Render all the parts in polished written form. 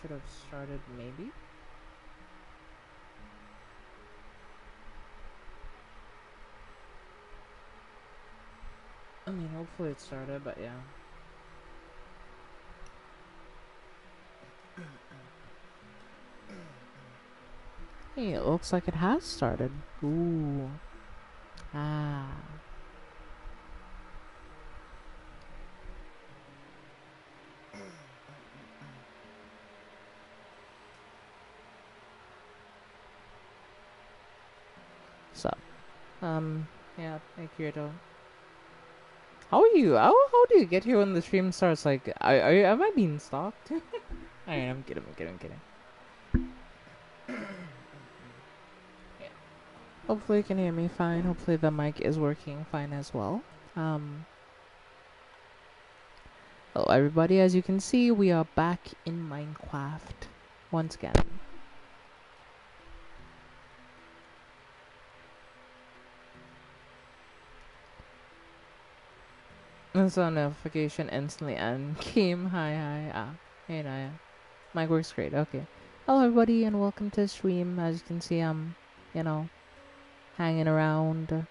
should have started maybe. I mean, hopefully it started, but yeah. Hey, it looks like it has started. Ooh. Ah. So, yeah, hey Kirito. How are you? How do you get here when the stream starts? Like, am I being stalked? Alright, I'm kidding, I'm kidding. Yeah. Hopefully you can hear me fine. Hopefully the mic is working fine as well. Hello everybody, as you can see, we are back in Minecraft once again. And so notification instantly and came. Hi. Hey Naya. Mic works great, okay. Hello everybody and welcome to the stream. As you can see, I'm, hanging around.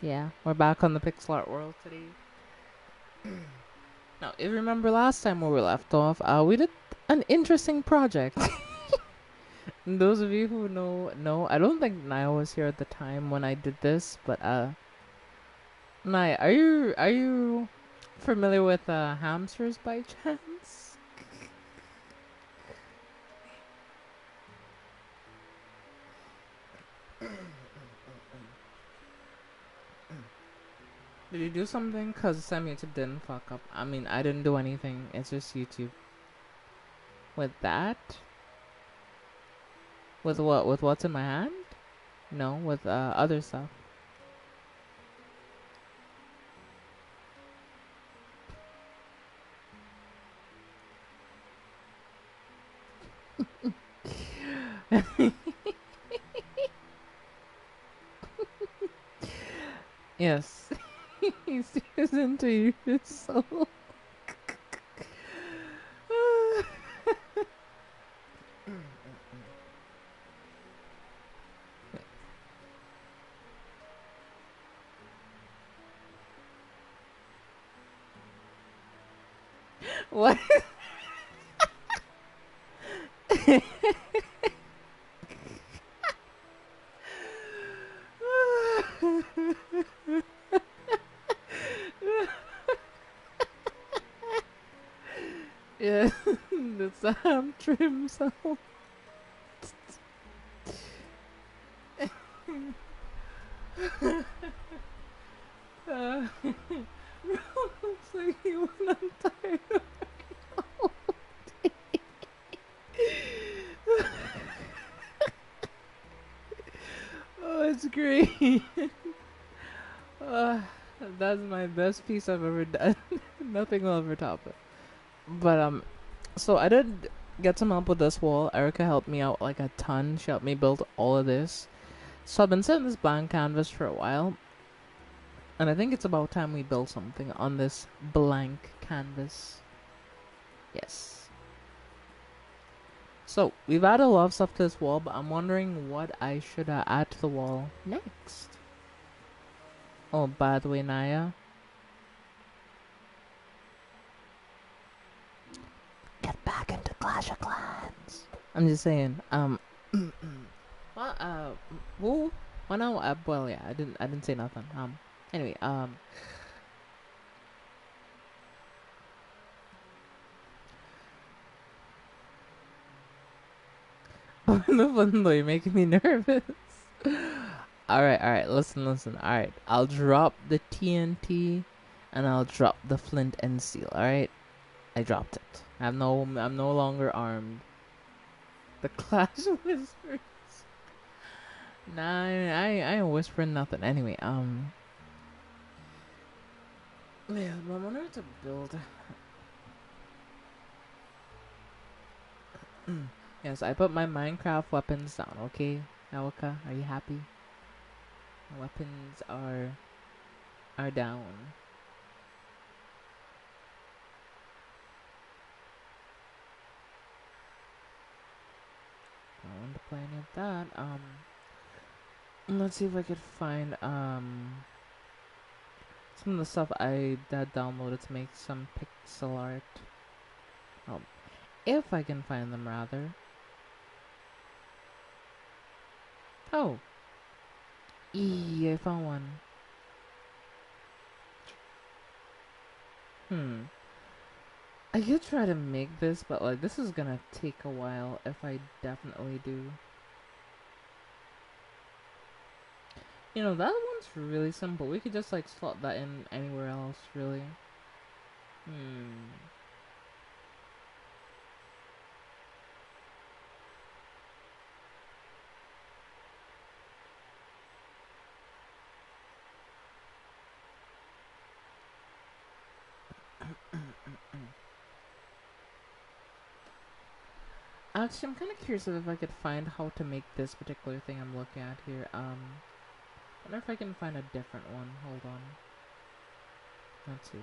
Yeah, we're back on the pixel art world today. Now, if you remember last time where we left off, we did an interesting project. And those of you who know, I don't think Naya was here at the time when I did this, but Naya, are you familiar with hamsters by chance? Did you do something? Cause Sam YouTube didn't fuck up. I mean, I didn't do anything. It's just YouTube. With that? With what? With what's in my hand? No, with other stuff. Yes. He's into you so. What? Yeah, that's the ham trim sound. Looks like he went on tired all day. Oh, it's great. uh, that's my best piece I've ever done. Nothing will ever top it. But so I did get some help with this wall. Erica helped me out like a ton. She helped me build all of this. So I've been sitting this blank canvas for a while. And I think it's about time we build something on this blank canvas. Yes. So, we've added a lot of stuff to this wall, but I'm wondering what I should add to the wall next. Oh, by the way, Naya. Get back into Clash of Clans. I'm just saying, well, who? Well, no, well, yeah, I didn't say nothing. Anyway, you're making me nervous. Alright, listen. Alright, I'll drop the TNT and I'll drop the flint and steel, alright? I dropped it. I'm no longer armed. The Clash Whispers. Nah, I ain't whispering nothing. Anyway, yeah, I wanted to build. Yes, I put my Minecraft weapons down, okay? Naoka, are you happy? My weapons are down. play any of that. Let's see if I could find some of the stuff I that downloaded to make some pixel art. Oh, if I can find them, rather. Oh, I found one. I could try to make this, but like this is gonna take a while if I definitely do. You know, that one's really simple. We could just like slot that in anywhere else, really. Actually, I'm kind of curious if I could find how to make this particular thing I'm looking at here. I wonder if I can find a different one. Hold on. Let's see.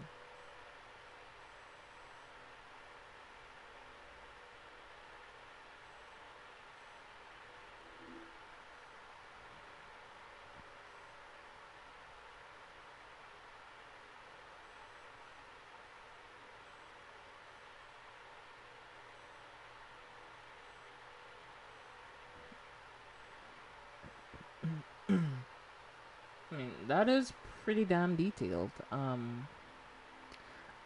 I mean, that is pretty damn detailed. And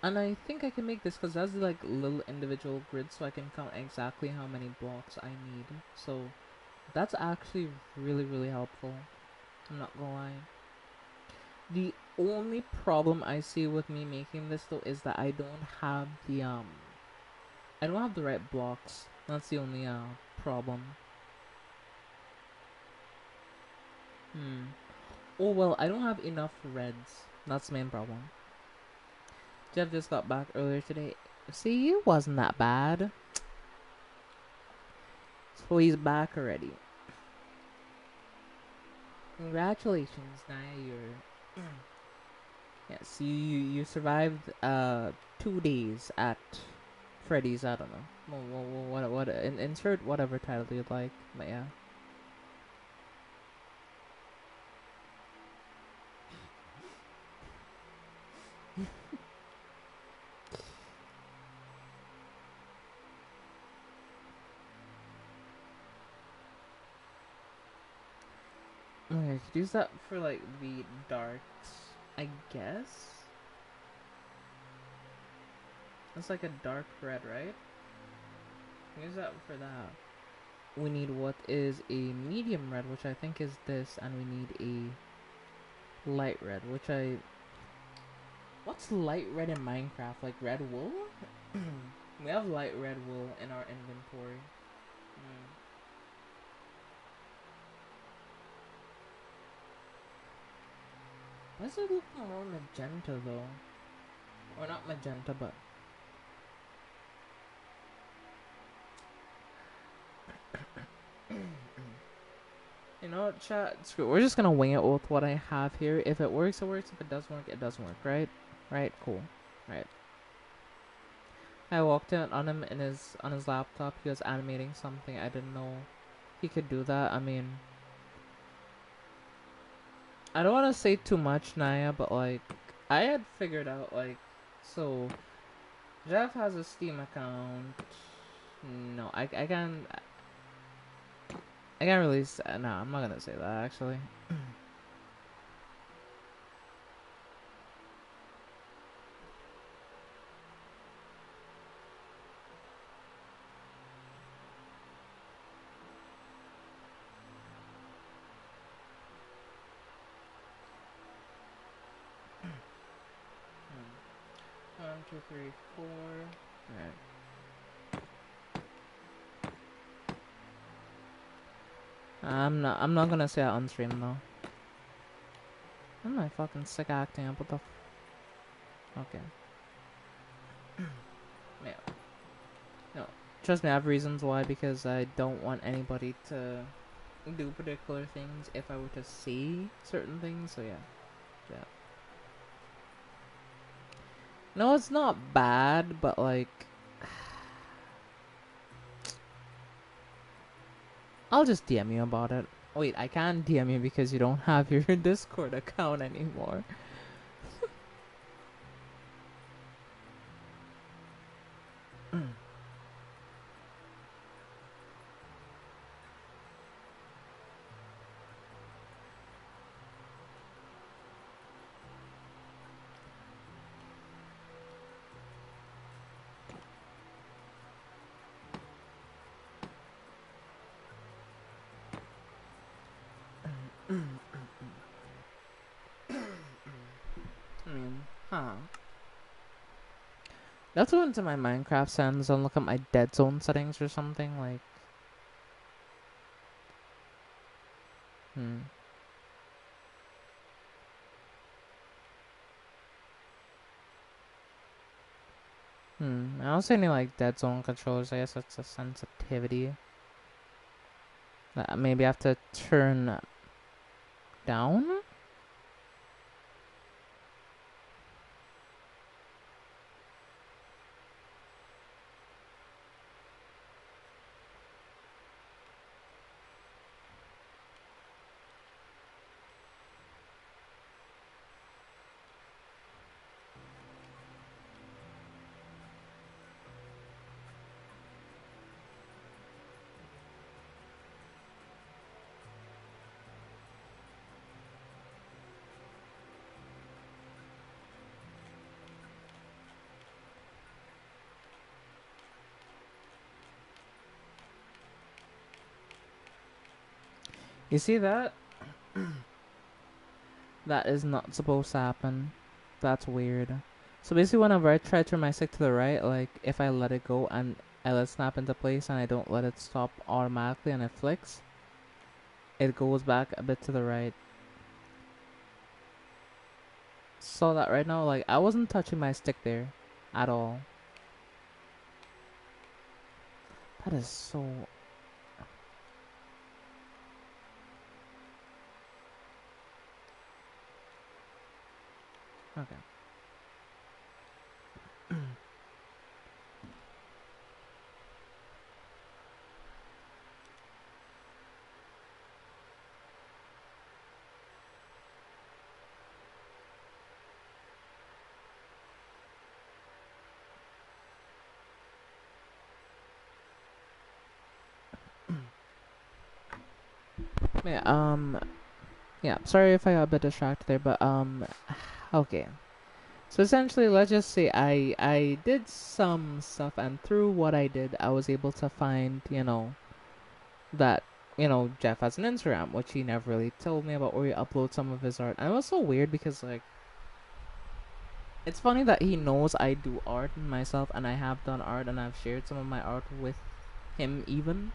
I think I can make this because that's like little individual grids, so I can count exactly how many blocks I need. So that's actually really, really helpful. I'm not gonna lie. The only problem I see with me making this though is that I don't have the right blocks. That's the only problem. Oh well, I don't have enough reds. That's the main problem. Jeff just got back earlier today. See, it wasn't that bad. So he's back already. Congratulations, Naya. You're yes, you survived 2 days at Freddy's. I don't know. What insert whatever title you'd like. But yeah. Okay, could use that for like the darks, I guess. That's like a dark red, right? Use that for that. We need what is a medium red, which I think is this, and we need a light red, which I... What's light red in Minecraft? Like red wool? We have light red wool in our inventory. Why does it look more magenta though? Or not magenta, but... You know what, chat? Screw it. We're just gonna wing it with what I have here. If it works, it works. If it doesn't work, it doesn't work, right? Right, cool. Right. I walked in on him in on his laptop. He was animating something. I didn't know he could do that. I mean, I don't want to say too much, Naya, but like, I had figured out like, so Jeff has a Steam account. No, I can't. I can't really. No, I'm not gonna say that actually. One, two, three, four. Alright. I'm not gonna say that on stream though. I'm not fucking sick acting up. What the okay. Yeah. No. Trust me, I have reasons why, because I don't want anybody to do particular things if I were to say certain things, so yeah. Yeah. No, it's not bad, but like I'll just DM you about it. Wait, I can't DM you because you don't have your Discord account anymore. I mean, huh. Let's go into my Minecraft settings and look at my dead zone settings or something like. Hmm. I don't see any like dead zone controllers. I guess it's a sensitivity that maybe I have to turn down. You see that? That is not supposed to happen. That's weird. So basically, whenever I try to turn my stick to the right, like if I let it go and I let it snap into place and I don't let it stop automatically and it flicks, it goes back a bit to the right. So that right now, like I wasn't touching my stick there at all. That is so. Okay. Yeah, yeah, sorry if I got a bit distracted there, but okay. So essentially, let's just say I did some stuff, and through what I did, I was able to find, that Jeff has an Instagram, which he never really told me about, where he uploads some of his art. And it was so weird because like it's funny that he knows I do art myself, and I have done art, and I've shared some of my art with him even.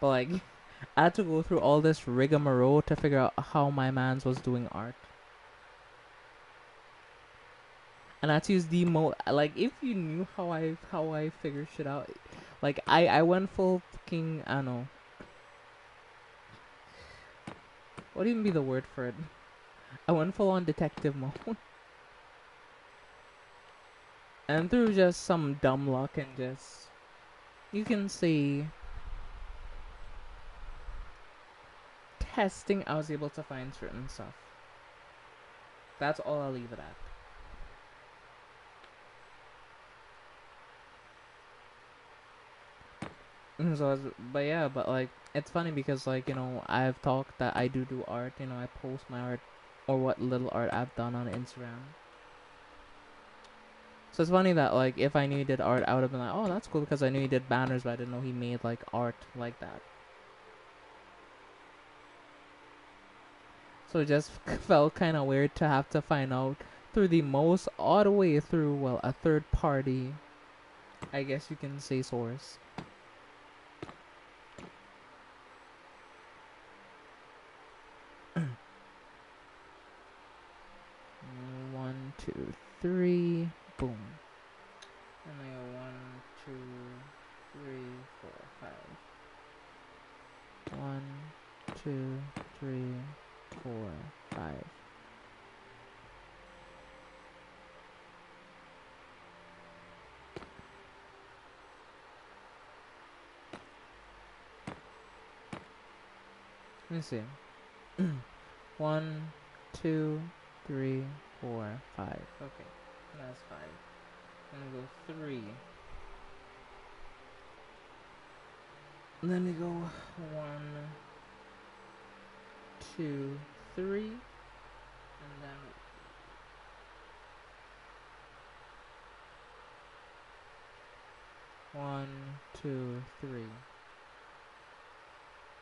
But like, I had to go through all this rigmarole to figure out how my man's was doing art. And I had to use the like if you knew how I figure shit out, like I went full fucking I don't know what would even be the word for it. I went full on detective mode, and through just some dumb luck and just you can see testing, I was able to find certain stuff. That's all I'll leave it at. But yeah, but like it's funny because like I've talked that I do art. I post my art or what little art I've done on Instagram. So it's funny that like if I knew he did art, I would have been like, oh, that's cool because I knew he did banners, but I didn't know he made like art like that. So it just felt kind of weird to have to find out through the most odd way through a third party, I guess you can say, source. One, two, three, boom. And I go 1, 2, 3, 4, 5. 1, 2, 3, 4, 5. me see. 1, 2, 3, 4, 5. Okay, that's 5. Then we go 3. And then we go 1, 2, 3. And then 1, 2, 3.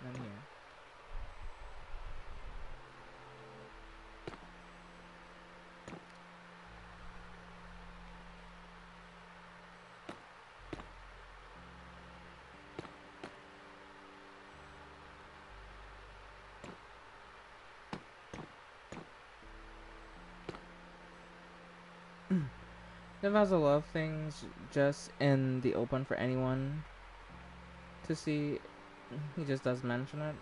And then here. Dev has a lot of things just in the open for anyone to see. He just does mention it.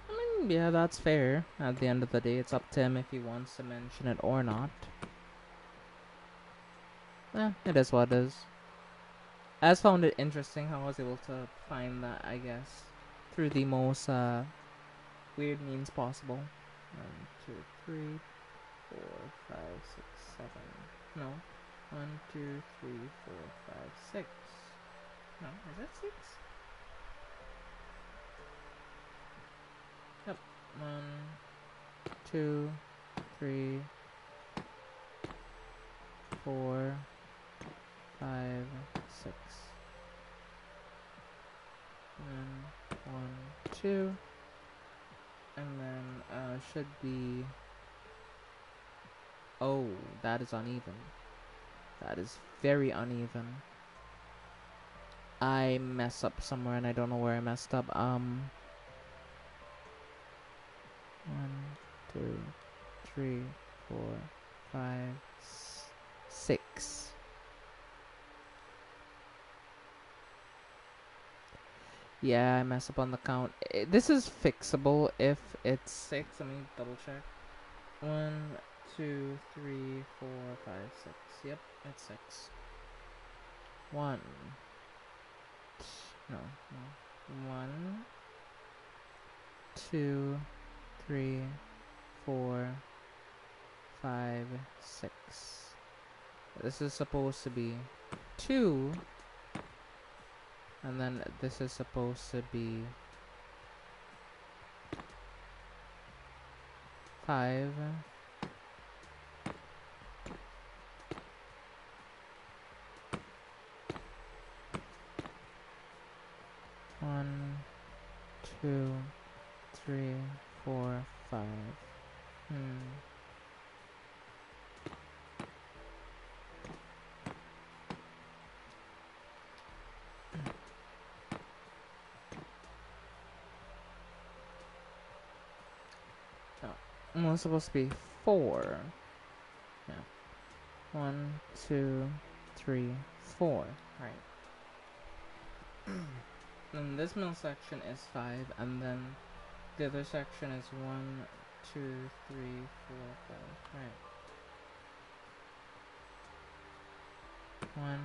I mean, yeah, that's fair. At the end of the day, it's up to him if he wants to mention it or not. Yeah, it is what it is. I just found it interesting how I was able to find that, I guess, through the most weird means possible. 1, 2, 3, 4, 5, 6, 7. No. 1, 2, 3, 4, 5, 6. No, is that 6? Yep. 1, 2, 3, 4, 5, 6. And then 1, 2. And then should be. Oh, that is uneven. That is very uneven. I mess up somewhere and I don't know where I messed up. 1, 2, 3, 4, 5, 6. Yeah, I mess up on the count. This is fixable if it's 6. Let me double check. 1, 2, 3, 4, 5, 6. Yep, it's 6. 1. No. 1, 2, 3, 4, 5, 6. This is supposed to be 2. And then this is supposed to be 5. 1, 2, 3, 4, 5. No, it's supposed to be 4. Yeah. 1, 2, 3, 4. Right. And this middle section is 5, and then the other section is 1, 2, 3, 4, 5. Right. 1,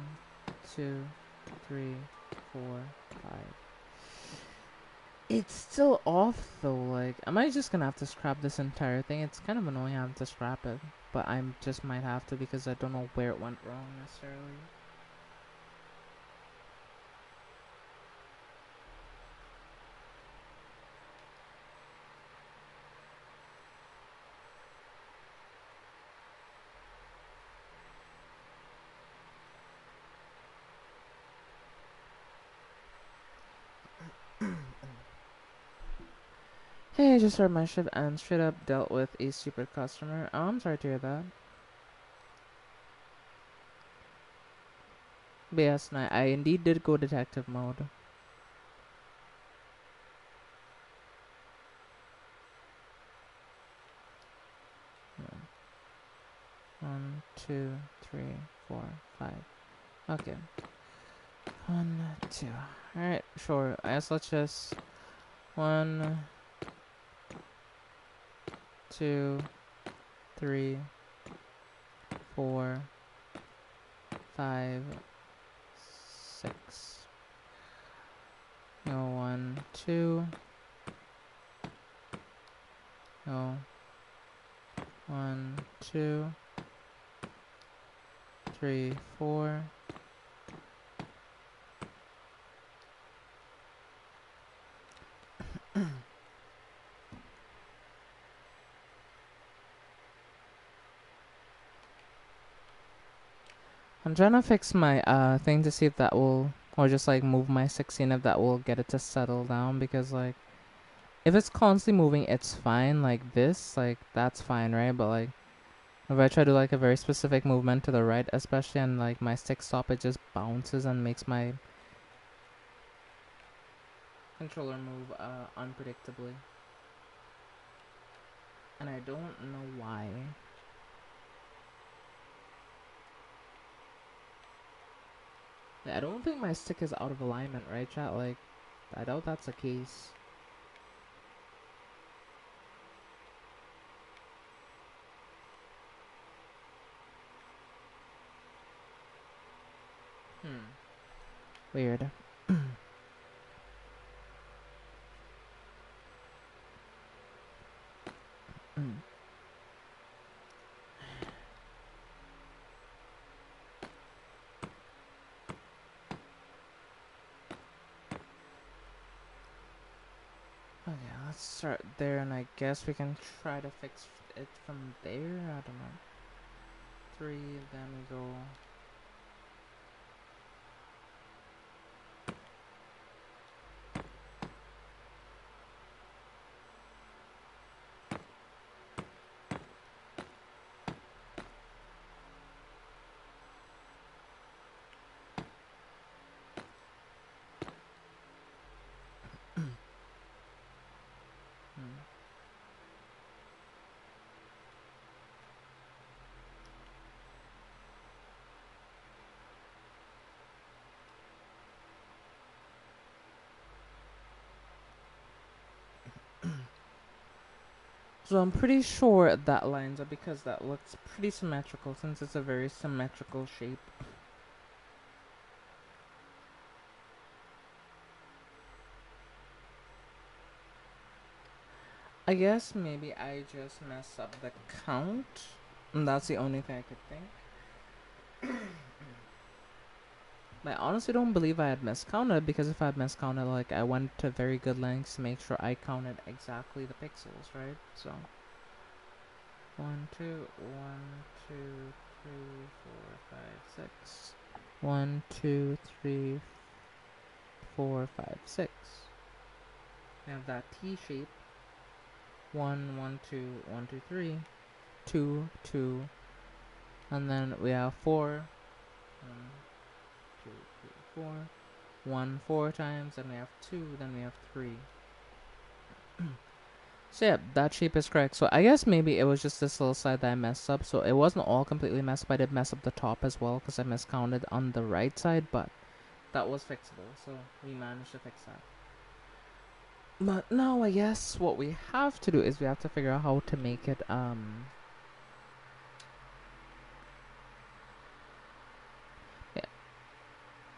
2, 3, 4, 5. It's still off though. Like, am I just gonna have to scrap this entire thing? It's kind of annoying having to scrap it, but I just might have to because I don't know where it went wrong necessarily. Hey, I just started my shift and straight up dealt with a stupid customer. Oh, I'm sorry to hear that. But yes, I indeed did go detective mode. Yeah. 1, 2, 3, 4, 5. Okay. 1, 2. Alright, sure. I guess let's just 1, 2, 3, 4, 5, 6. No, 1, 2, Oh. 1, 2, 3, 4. I'm trying to fix my thing to see if that will, or just like move my 16 if that will get it to settle down, because like if it's constantly moving it's fine, like this, like that's fine, right? But like if I try to do like a very specific movement to the right especially, and like my stick stop, it just bounces and makes my controller move unpredictably, and I don't know why. I don't think my stick is out of alignment, right, chat? Like, I doubt that's the case. Weird. Okay, let's start there, and I guess we can try to fix it from there. I don't know. 3, then we go. So I'm pretty sure that lines up because that looks pretty symmetrical, since it's a very symmetrical shape. I guess maybe I just messed up the count, and that's the only thing I could think. But I honestly don't believe I had miscounted, because if I had miscounted, like, I went to very good lengths to make sure I counted exactly the pixels, right? So 1, 2, 1, 2, 3, 4, 5, 6. 1, 2, 3, 4, 5, 6. We have that T shape. 1, 1, 2, 1, 2, 3. 2, 2. And then we have 4. 1, 2, 3, 4. 1, 4 times. Then we have 2. Then we have 3. So yeah, that shape is correct. So I guess maybe it was just this little side that I messed up. So it wasn't all completely messed up. I did mess up the top as well, because I miscounted on the right side, but that was fixable. So we managed to fix that. But now I guess what we have to do is we have to figure out how to make it yeah.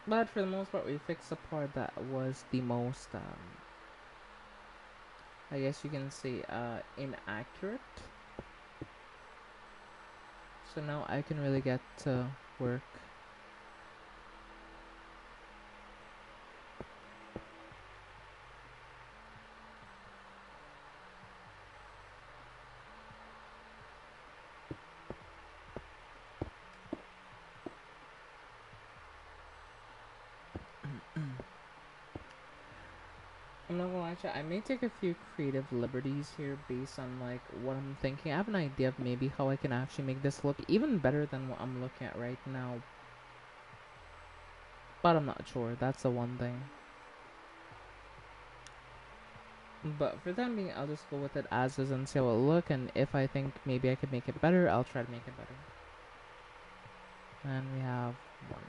But for the most part we fixed the part that was the most I guess you can say inaccurate. So now I can really get to work. I'm not gonna lie to you, I may take a few creative liberties here based on like what I'm thinking. I have an idea of maybe how I can actually make this look even better than what I'm looking at right now. But I'm not sure, that's the one thing. But for that being, I'll just go with it as is and see how it'll look, and if I think maybe I could make it better, I'll try to make it better. And we have 1.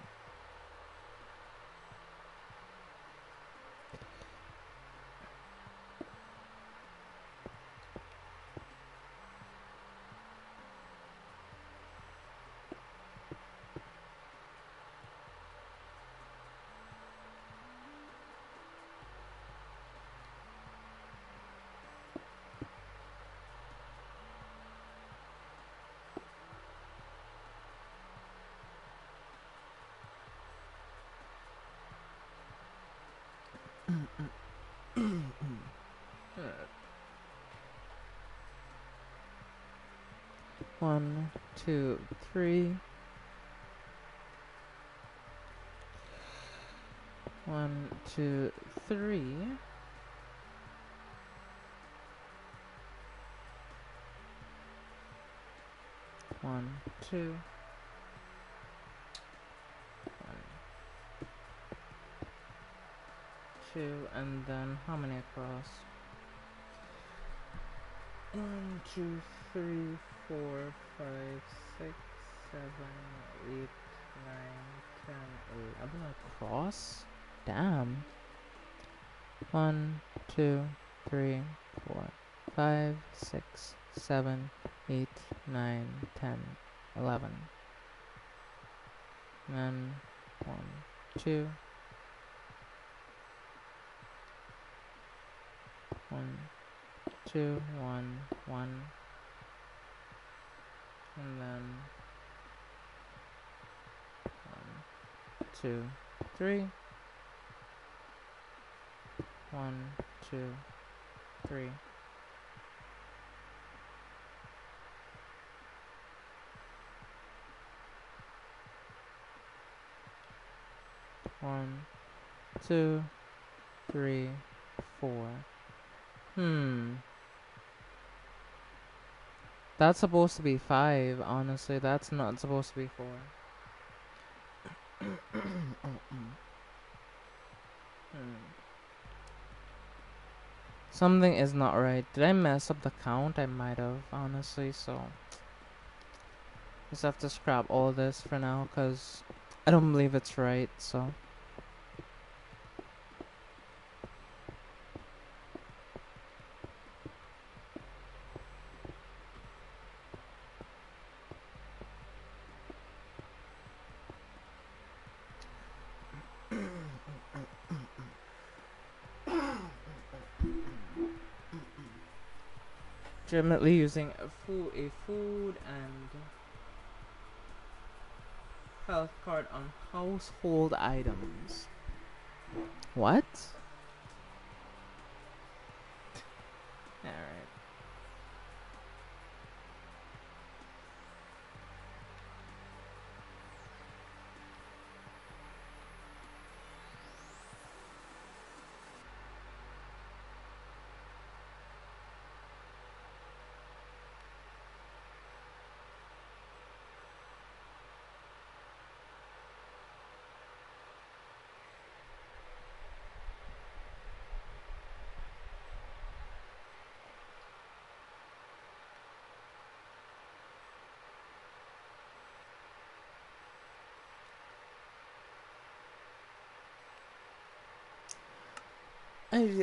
1, 2, 3. 1, 2, 3. 1, 2. 1, 2, and then how many across? 1, 2, 3, 4, 5, 6, 7, 8, 9, 10, 11 across? Damn. 1, 2, 3, 4, 5, 6, 7, 8, 9, 10, 11. And then 1, 2. 1, 2, 1, 1. And then 1, 2, 3. 1, 2, 3. 1, 2, 3, 4. That's supposed to be 5, honestly. That's not supposed to be 4. Something is not right. Did I mess up the count? I might have, honestly, so just have to scrap all this for now, because I don't believe it's right, so. Legitimately using a food and health card on household items. What? Alright.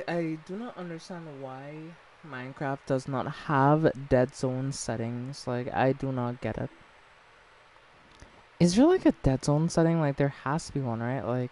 I do not understand why Minecraft does not have dead zone settings. Like, I do not get it. Is there like a dead zone setting? Like, there has to be one, right? Like,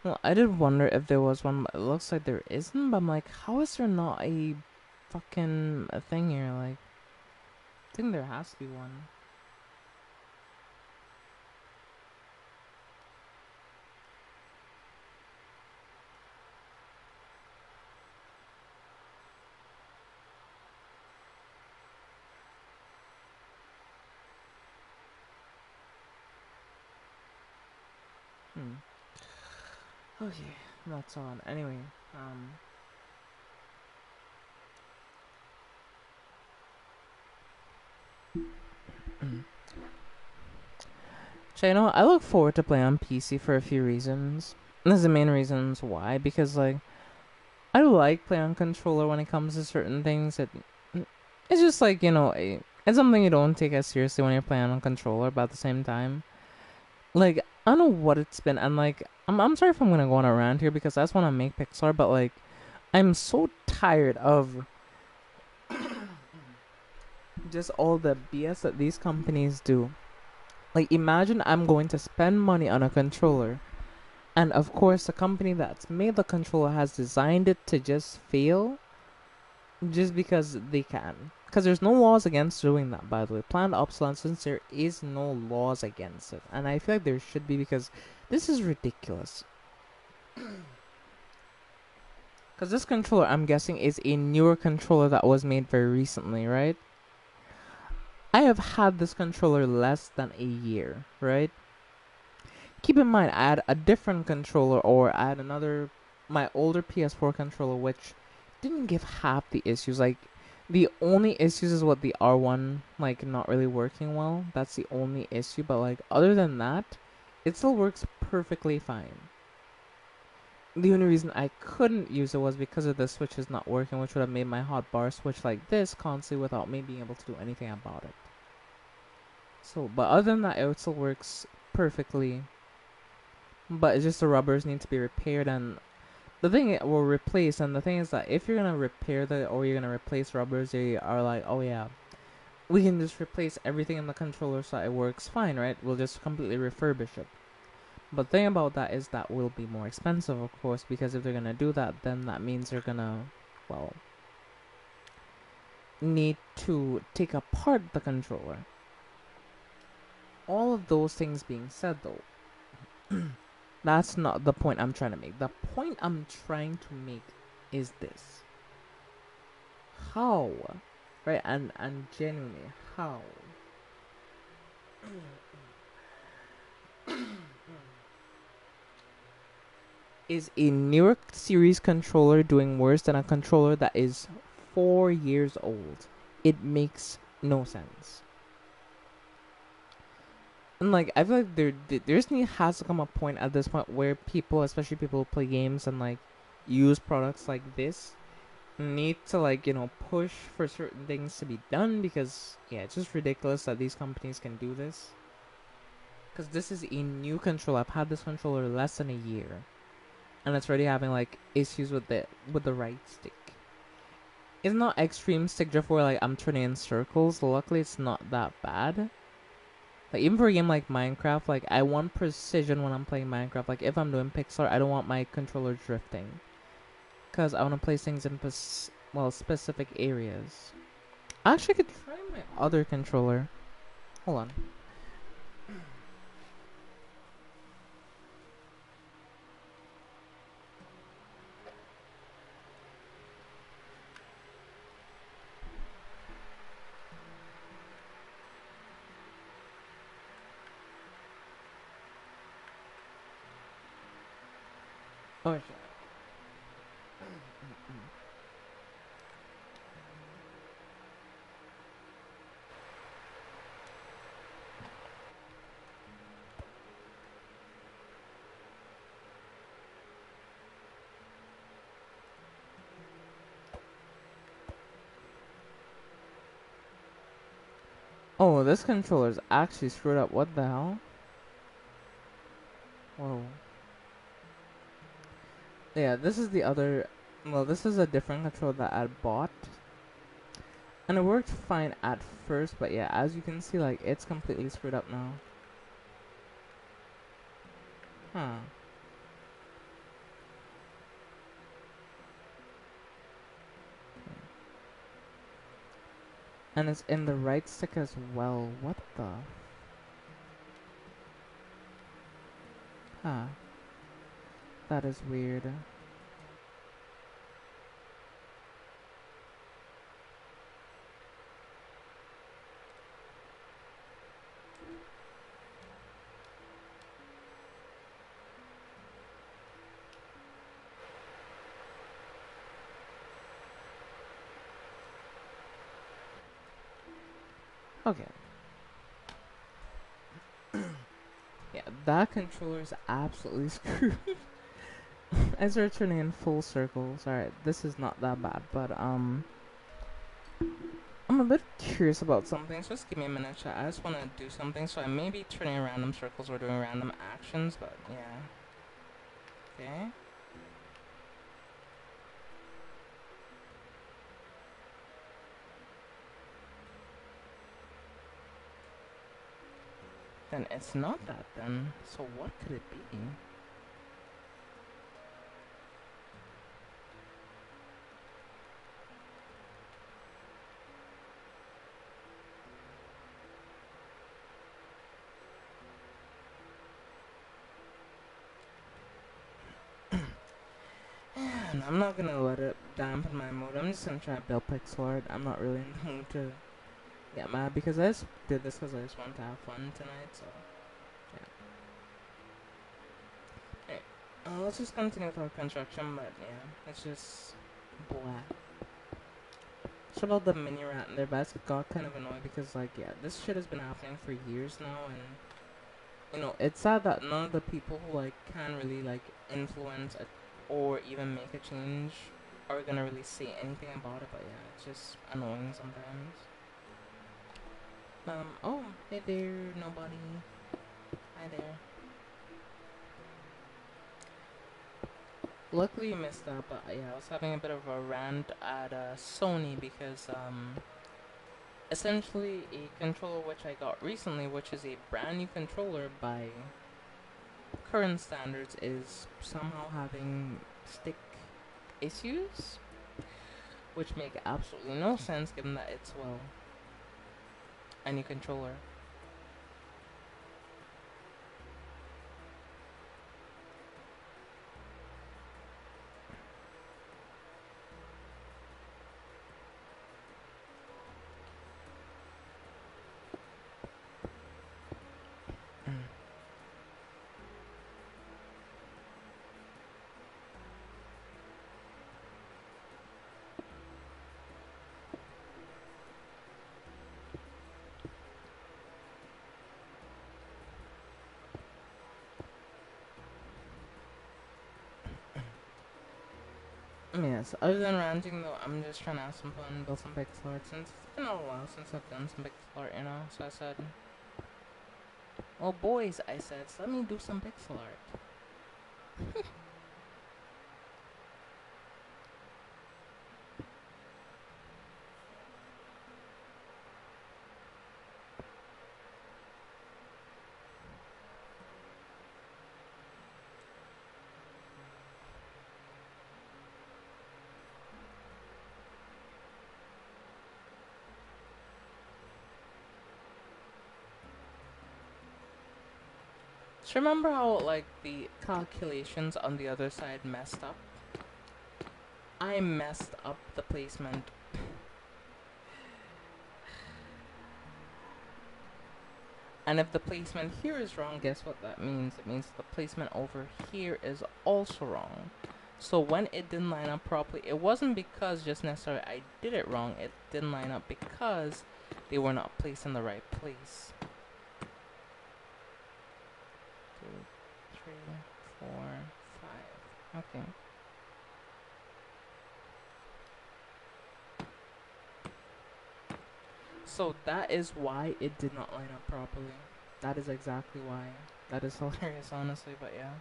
well, I did wonder if there was one, but it looks like there isn't. But I'm like, how is there not a fucking a thing here? Like, I think there has to be one. Okay, that's on. Anyway, so you know, I look forward to playing on PC for a few reasons. And this is the main reasons why, because like, I like playing on controller when it comes to certain things. It's just like, you know, it's something you don't take as seriously when you're playing on controller, but at the same time, like, I don't know what it's been, and like, I'm sorry if I'm gonna go on a rant here because I just want to make Pixar, but like, I'm so tired of just all the BS that these companies do. Like, imagine I'm going to spend money on a controller, and of course, the company that's made the controller has designed it to just fail just because they can. Because there's no laws against doing that, by the way. Planned obsolescence, there is no laws against it. And I feel like there should be, because this is ridiculous. Because this controller, I'm guessing, is a newer controller that was made very recently, right? I have had this controller less than a year, right? Keep in mind, I had a different controller, or I had another, my older PS4 controller, which didn't give half the issues. Like, the only issues is what the R1, like, not really working well. That's the only issue, but, like, other than that, it still works perfectly fine. The only reason I couldn't use it was because of the switches not working, which would have made my hotbar switch like this constantly without me being able to do anything about it. So, but other than that, it still works perfectly. But it's just the rubbers need to be repaired, and the thing it will replace. And the thing is that if you're gonna repair or you're gonna replace rubbers, they are like, oh yeah, we can just replace everything in the controller so it works fine, right? We'll just completely refurbish it. But the thing about that is that will be more expensive, of course, because if they're gonna do that, then that means they're gonna, well, need to take apart the controller. All of those things being said, though, that's not the point I'm trying to make. The point I'm trying to make is this: how, right? And genuinely, how is a newer series controller doing worse than a controller that is 4 years old? It makes no sense. And like, I feel like has to come a point at this point where people, especially people who play games and like use products like this, need to, like, push for certain things to be done, because yeah, it's just ridiculous that these companies can do this. Because this is a new controller. I've had this controller less than a year, and it's already having like issues with the right stick. It's not extreme stick drift where like I'm turning in circles. Luckily, it's not that bad. Like, even for a game like Minecraft, like, I want precision when I'm playing Minecraft. Like, if I'm doing pixel art, I don't want my controller drifting, because I want to place things in specific areas. I actually could try my other controller. Hold on. Oh shit. Oh, this controller is actually screwed up. What the hell? Whoa. Yeah, this is the other. Well, this is a different controller that I bought, and it worked fine at first. But yeah, as you can see, like, it's completely screwed up now. Huh. And it's in the right stick as well. What the? Huh. That is weird. Okay. Yeah, that controller is absolutely screwed. I started turning in full circles. Alright, this is not that bad, but I'm a bit curious about something, so just give me a minute, chat. I just want to do something, so I may be turning in random circles or doing random actions, but yeah. Okay. Then it's not that then. So what could it be? And I'm not gonna let it dampen my mood. I'm just gonna try to build pixel art. I'm not really in the mood to get mad because I just did this because I just want to have fun tonight. So yeah. Hey, let's just continue with our construction. But yeah, it's just blah. It's about the mini rat in there, but I just got kind of annoyed because like yeah, this shit has been happening for years now, and you know it's sad that none of the people who like can really like influence it or even make a change are gonna really say anything about it. But yeah, it's just annoying sometimes. Oh, hey there, nobody. Hi there. Luckily you missed that, but yeah, I was having a bit of a rant at Sony because essentially a controller which I got recently, which is a brand new controller by current standards, is somehow having stick issues, which make absolutely no sense given that it's, well, a new controller. Yes, other than ranting though, I'm just trying to have some fun, build some pixel art, since it's been a while since I've done some pixel art, you know, so I said, well boys, I said, so let me do some pixel art. Just remember how, like, the calculations on the other side messed up? I messed up the placement. And if the placement here is wrong, guess what that means? It means the placement over here is also wrong. So when it didn't line up properly, it wasn't because just necessarily I did it wrong. It didn't line up because they were not placed in the right place. 2, 3, 4, 5. Okay. So that is why it did not line up properly. That is exactly why. That is hilarious, honestly, but yeah.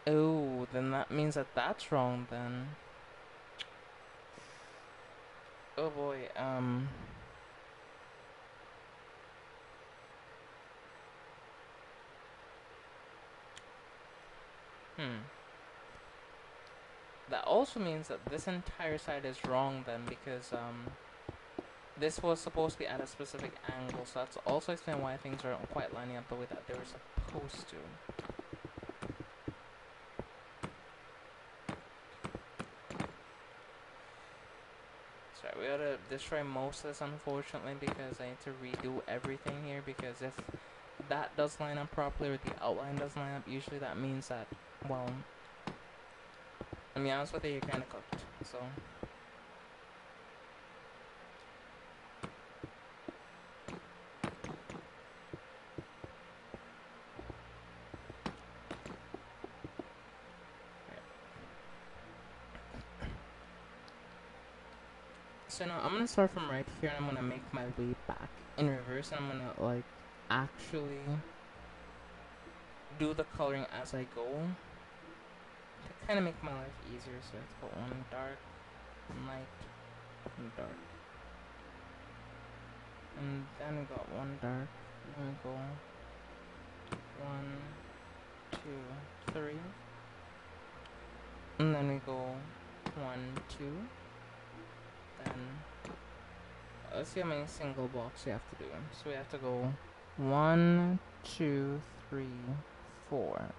Oh, then that means that that's wrong then. Oh boy, That also means that this entire side is wrong then, because this was supposed to be at a specific angle, so that's also explain why things aren't quite lining up the way that they were supposed to. Sorry, we gotta destroy most of this unfortunately because I need to redo everything here, because if that does line up properly or the outline does line up, usually that means that, well, I mean, honest with you, you're kinda cooked, so. So now I'm gonna start from right here and I'm gonna make my way back in reverse, and I'm gonna like actually do the coloring as I go to kind of make my life easier. So let's put one dark, light, dark. And then we got one dark. Then we go 1, 2, 3. And then we go 1, 2. Then let's see how many single blocks we have to do. So we have to go 1, 2, 3, 4. Alright.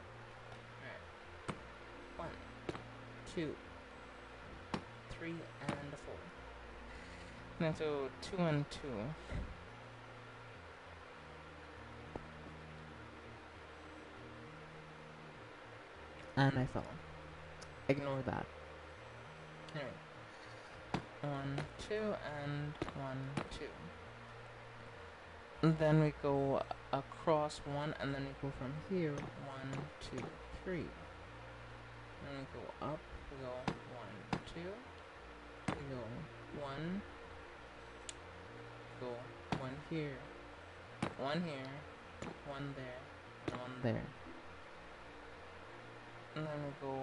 1, 2, 3, and 4. And then so 2 and 2. And I fell. Ignore that. Anyway. 1, 2, and 1, 2. And then we go across 1, and then we go from here 1, 2, 3. Then we go up, we go 1, 2. We go 1. Go 1 here, 1 here, 1 there, and 1 there. And then we go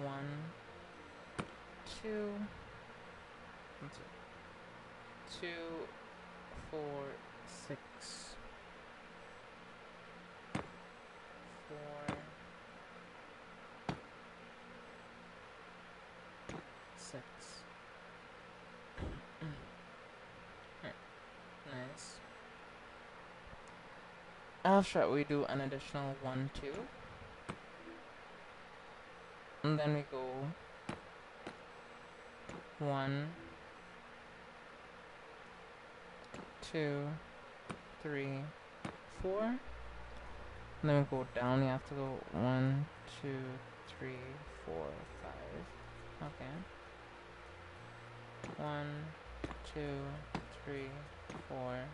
1, 2, 2, 4, 6, 4, 6. Nice. After that, we do an additional 1, 2. And then we go 1, 2, 3, 4. And then we go down. You have to go 1, 2, 3, 4, 5. Okay. 1, 2, 3, 4.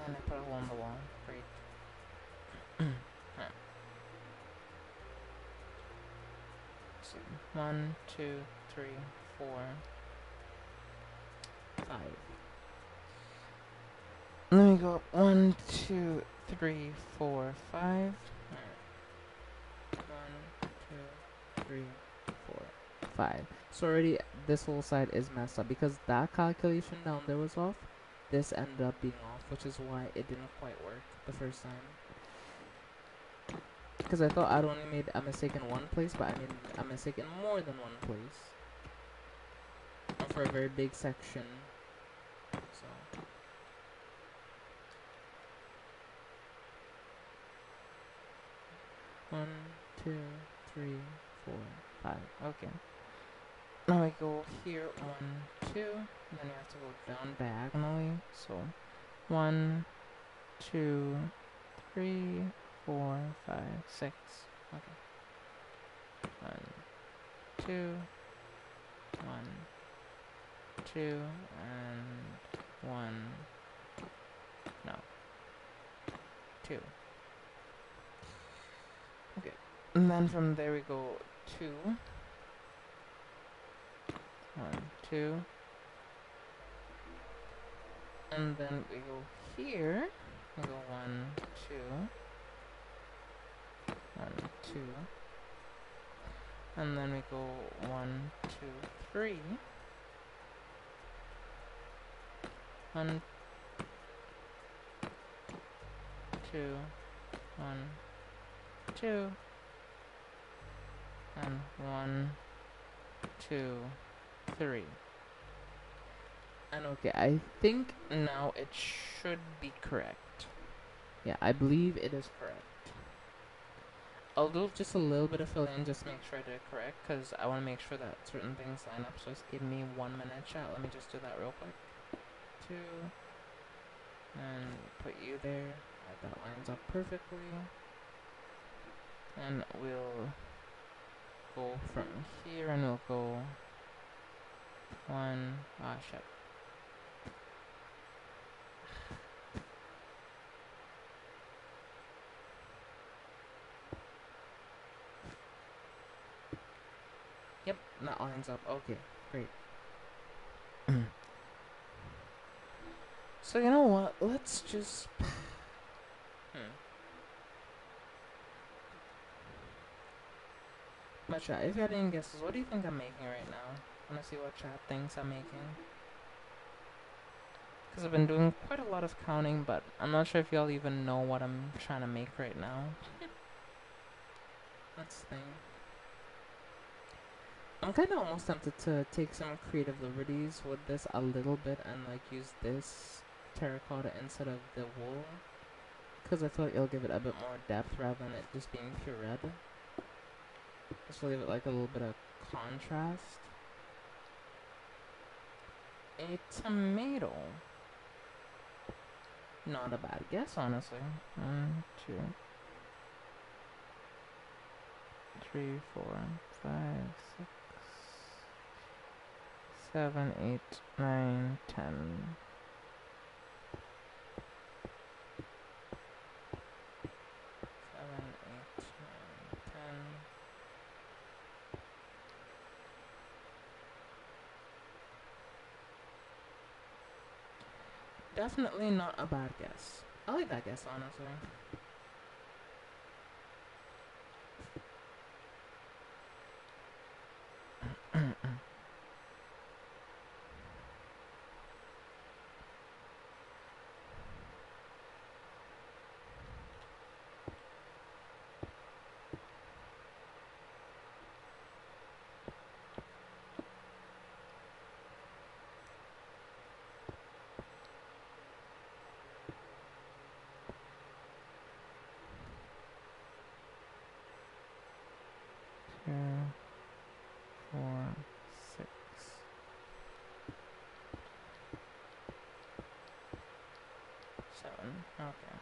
And I put a hole in the wall. Great. Right. So 1, 2, 3, 4, 5. And then we go up 1, 2, 3, 4, 5. Alright. 1, 2, 3, 4, 5. So already this whole side is messed up because that calculation down there was off. This ended up being off, which is why it didn't quite work the first time. Because I thought I'd only made a mistake in one place, but I made a mistake in more than one place. And for a very big section. So. One, 2, 3, 4, 5. Okay. Now I go here, 1, 2, and then you have to go down diagonally. So 1, 2, 3, 4, 5, 6. Okay. 1, 2, 1, 2, and 1. No. 2. Okay. And then from there we go 2. 1, 2. And then we go here. We go 1, 2. 1, 2. And then we go 1, 2, 3. 1, 2, 1, 2. And 1, 2, 3. And okay, I think now it should be correct. Yeah, I believe it is correct. I'll do just a little bit of fill-in just to make sure I did it correct, because I want to make sure that certain things line up. So just give me 1 minute, chat. Let me just do that real quick. 2. And put you there. That lines up perfectly. And we'll go from here and we'll go 1. Ah, shit. Yep, that lines up. Okay, great. So you know what? Let's just... But chat, if you had any guesses, what do you think I'm making right now? I wanna see what chat thinks I'm making. Because I've been doing quite a lot of counting, but I'm not sure if y'all even know what I'm trying to make right now. Let's think. I'm kind of almost tempted to take some creative liberties with this a little bit and like use this terracotta instead of the wool. Because I feel like it'll give it a bit more depth rather than it just being pure red. Just to give it like a little bit of contrast. A tomato. Not a bad guess, honestly. 1, 2, 3, 4, 5, 6, 7, 8, 9, 10. 7, 8, 9, 10. Definitely not a bad guess. I like that guess, honestly. Two, 4, 6, 7. Okay.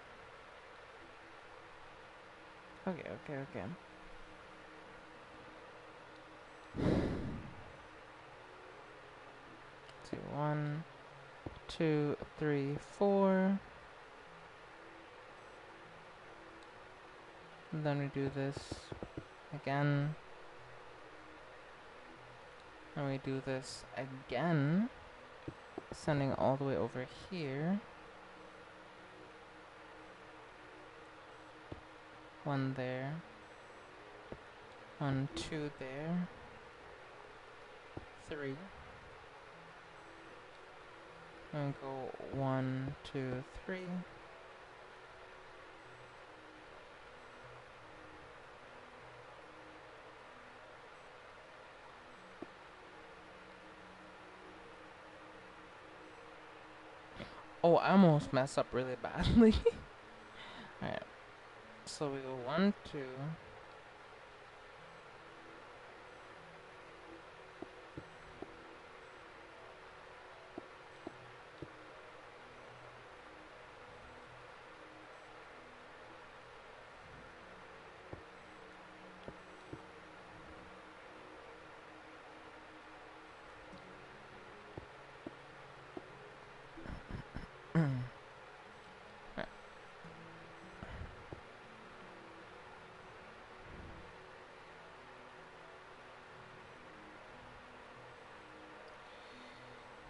Two, 1, 2, 3, 4. And then we do this again. And we do this again. Sending all the way over here. 1 there. 1, 2 there. 3. And go 1, 2, 3. Oh, I almost messed up really badly. Alright. So we go 1, 2.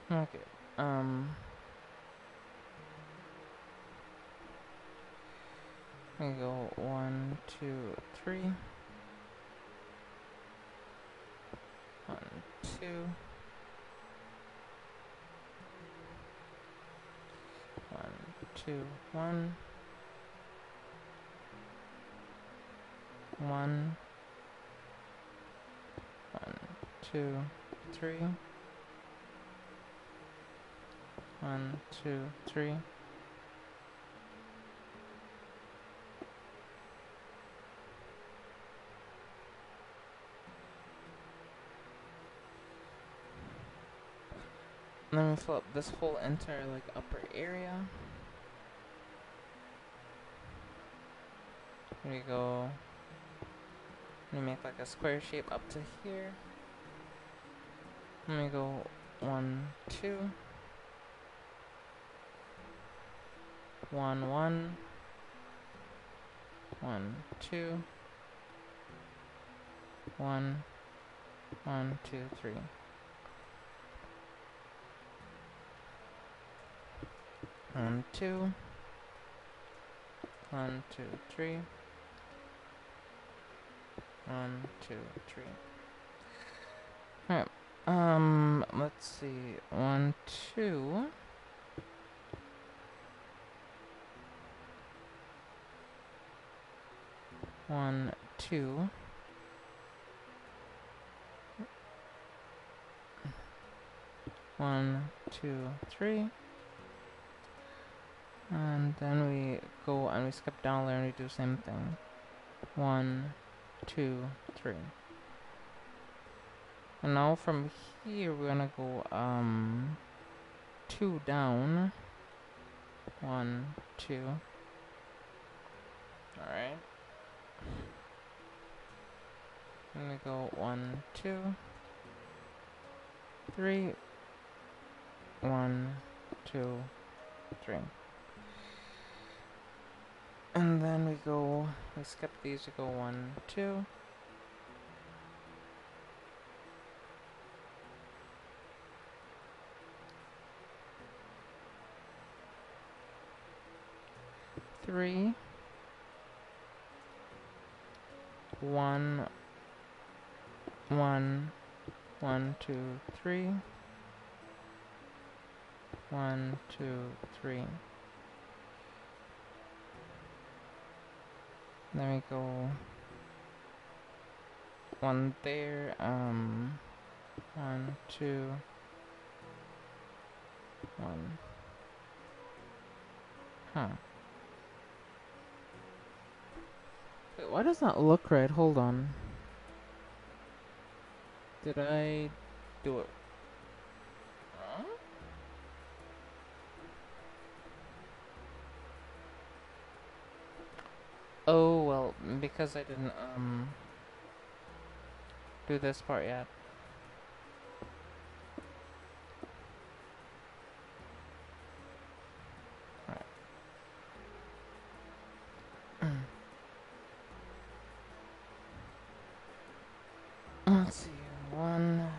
Okay. We go 1, 2, 3. 1, 2. 1, 2, 1. 1, 1, 2, 3. 1, 2, 3. And then we fill up this whole entire like upper area. Here we go. We make like a square shape up to here. And we go 1, 2. 1, 1. 1, 2. 1, 1, 2, 3. 1, 2. 1, 2, 3. 1, 2, 3. Alright. Let's see. 1, 2. 1, 2. 1, 2, 3. And then we go and we skip down there and we do the same thing. 1, 2, 3. And now from here we're gonna go 2 down. 1, 2. Alright. Then we go 1, 2, 3. 1, 2, 3. And then we skip these, we go 1, 2. 3. 1, 1, 1, 2, 3. 1, 2, 3. Then we go 1 there, 1, 2, 1. Huh. Wait, why does that look right? Hold on. Did I do it? Huh? Oh, well, because I didn't, do this part yet. Let's see, 1,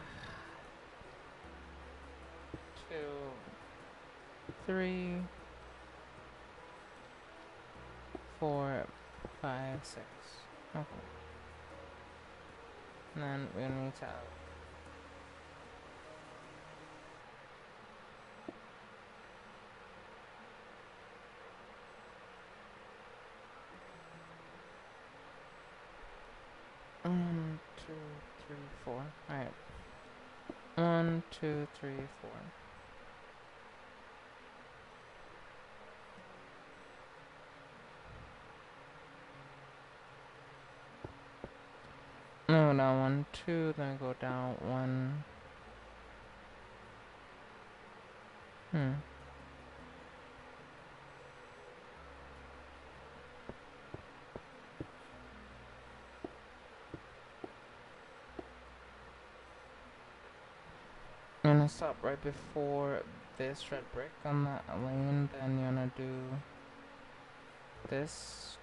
2, 3, 4, 5, 6. Okay. And then we're gonna need to 1, 2, 3, 4. Alright. 1, 2, 3, 4. No, now 1, 2, then go down 1. I'm gonna stop right before this red brick on that lane, then you're gonna do this.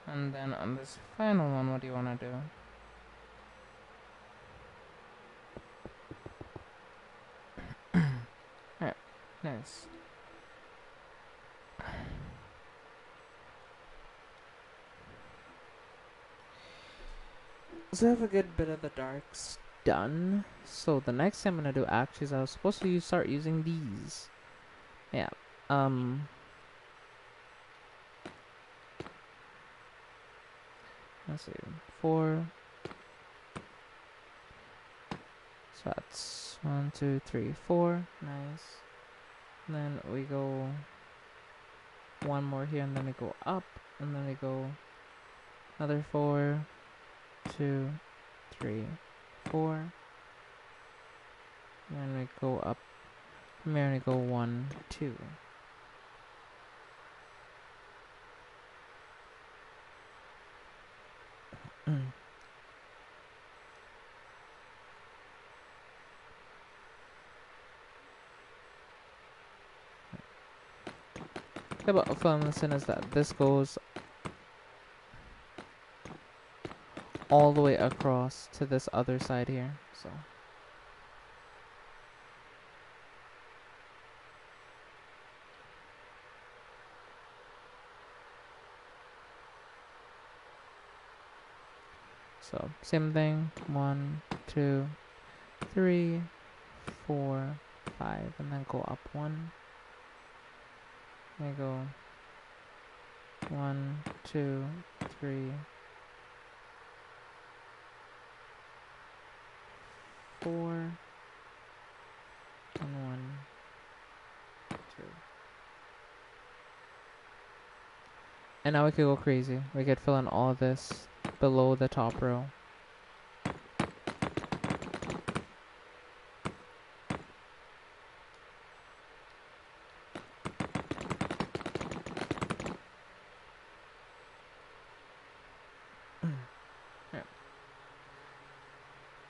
And then on this final one, what do you wanna do? Alright, nice. So I have a good bit of the darks done. So the next thing I'm gonna do actually is I was supposed to start using these. Yeah. Let's see. 4. So that's 1, 2, 3, 4. Nice. And then we go 1 more here, and then we go up, and then we go another 4, 2, 3, 4. And then we go up from here, and we go 1, 2. Yeah, but film this in is that this goes all the way across to this other side here, so. So same thing. 1, 2, 3, 4, 5, and then go up 1. They go 1, 2, 3, 4, and 1, 2. And now we could go crazy. We could fill in all of this below the top row.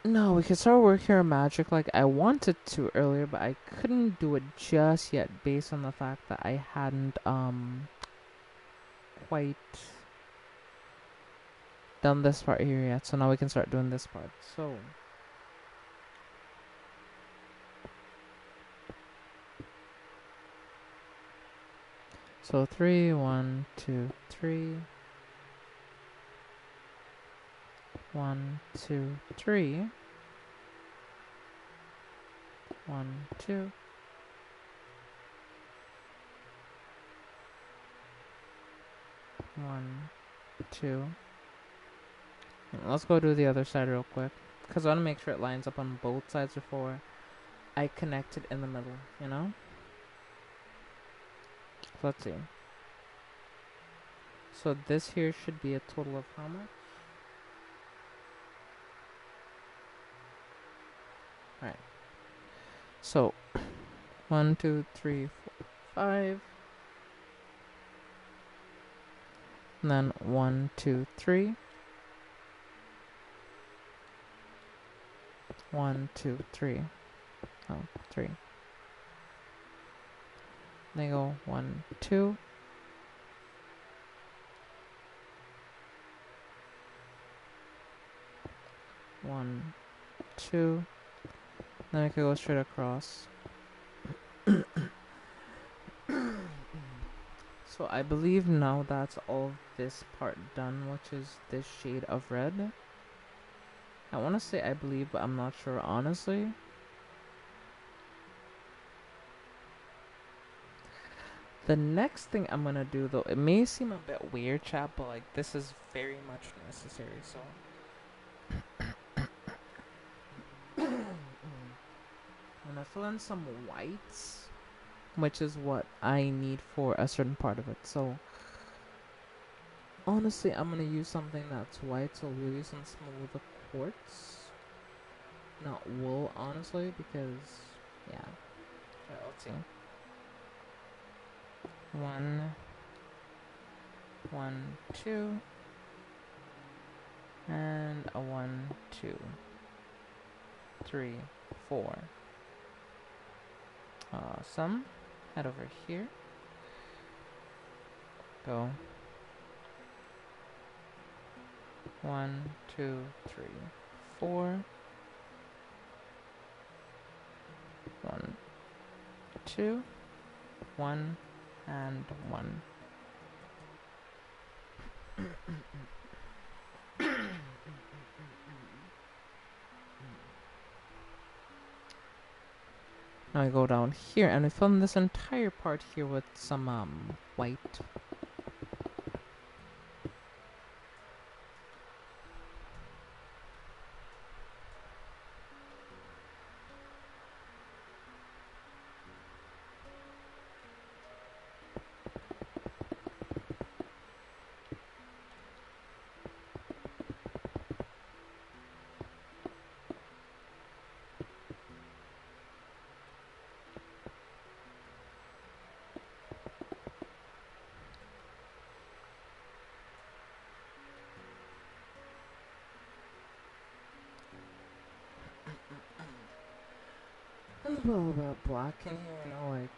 No, we could start working our magic like I wanted to earlier, but I couldn't do it just yet based on the fact that I hadn't quite done this part here yet. So now we can start doing this part. So 3, 1, 2, 3. 1, 2, 3. 1, 2. 1, 2. Let's go do the other side real quick, because I want to make sure it lines up on both sides before I connect it in the middle, you know? So let's see. So this here should be a total of how much? Alright. So 1, 2, 3, 4, 5. And then 1, 2, 3. 1, 2, 3. Oh, 3. They go 1, 2. 1, 2. Then I could go straight across. So I believe now that's all this part done, which is this shade of red. I want to say I believe, but I'm not sure honestly. The next thing I'm gonna do though, it may seem a bit weird, chat, but like this is very much necessary. So I'm gonna fill in some whites, which is what I need for a certain part of it. So honestly, I'm gonna use something that's white, so we'll use some smooth quartz, not wool, honestly, because yeah. Alright, let's see. 1, 1, 2, and a 1, 2, 3, 4. Awesome. Head over here. Go. 1, 2, 3, 4. 1, 2, 1, and 1. Now I go down here and we fill in this entire part here with some white. And a little bit black in here, you know, like.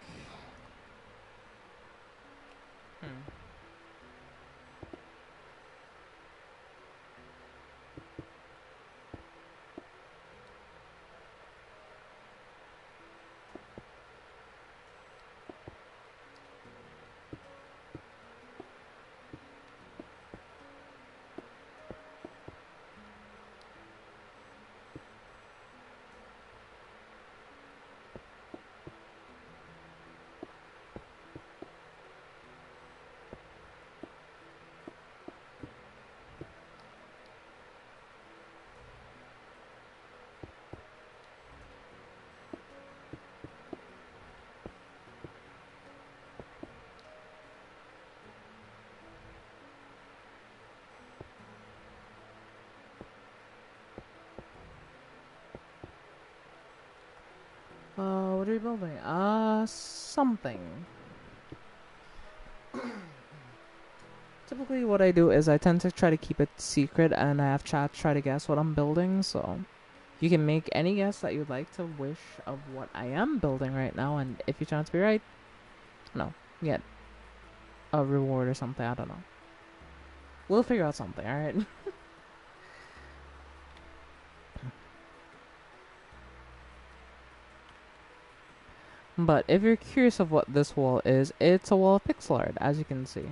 What are you building? Something. Typically, what I do is I tend to try to keep it secret, and I have chat try to guess what I'm building. So you can make any guess that you'd like to wish of what I am building right now, and if you chance to be right, no, you get a reward or something. I don't know. We'll figure out something. All right. But if you're curious of what this wall is, it's a wall of pixel art, as you can see.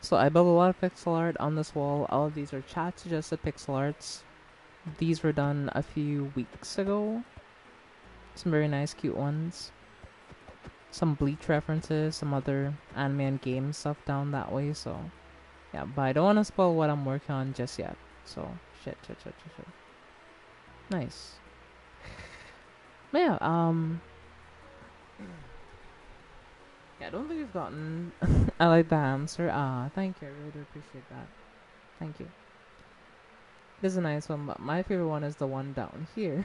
So I built a lot of pixel art on this wall. All of these are chat suggested pixel arts. These were done a few weeks ago. Some very nice, cute ones. Some Bleach references, some other anime and game stuff down that way. So yeah, but I don't want to spoil what I'm working on just yet. So shit. Nice. But yeah, yeah, I don't think we've gotten. I like the answer. Thank you. I really do appreciate that. Thank you. This is a nice one, but my favorite one is the one down here.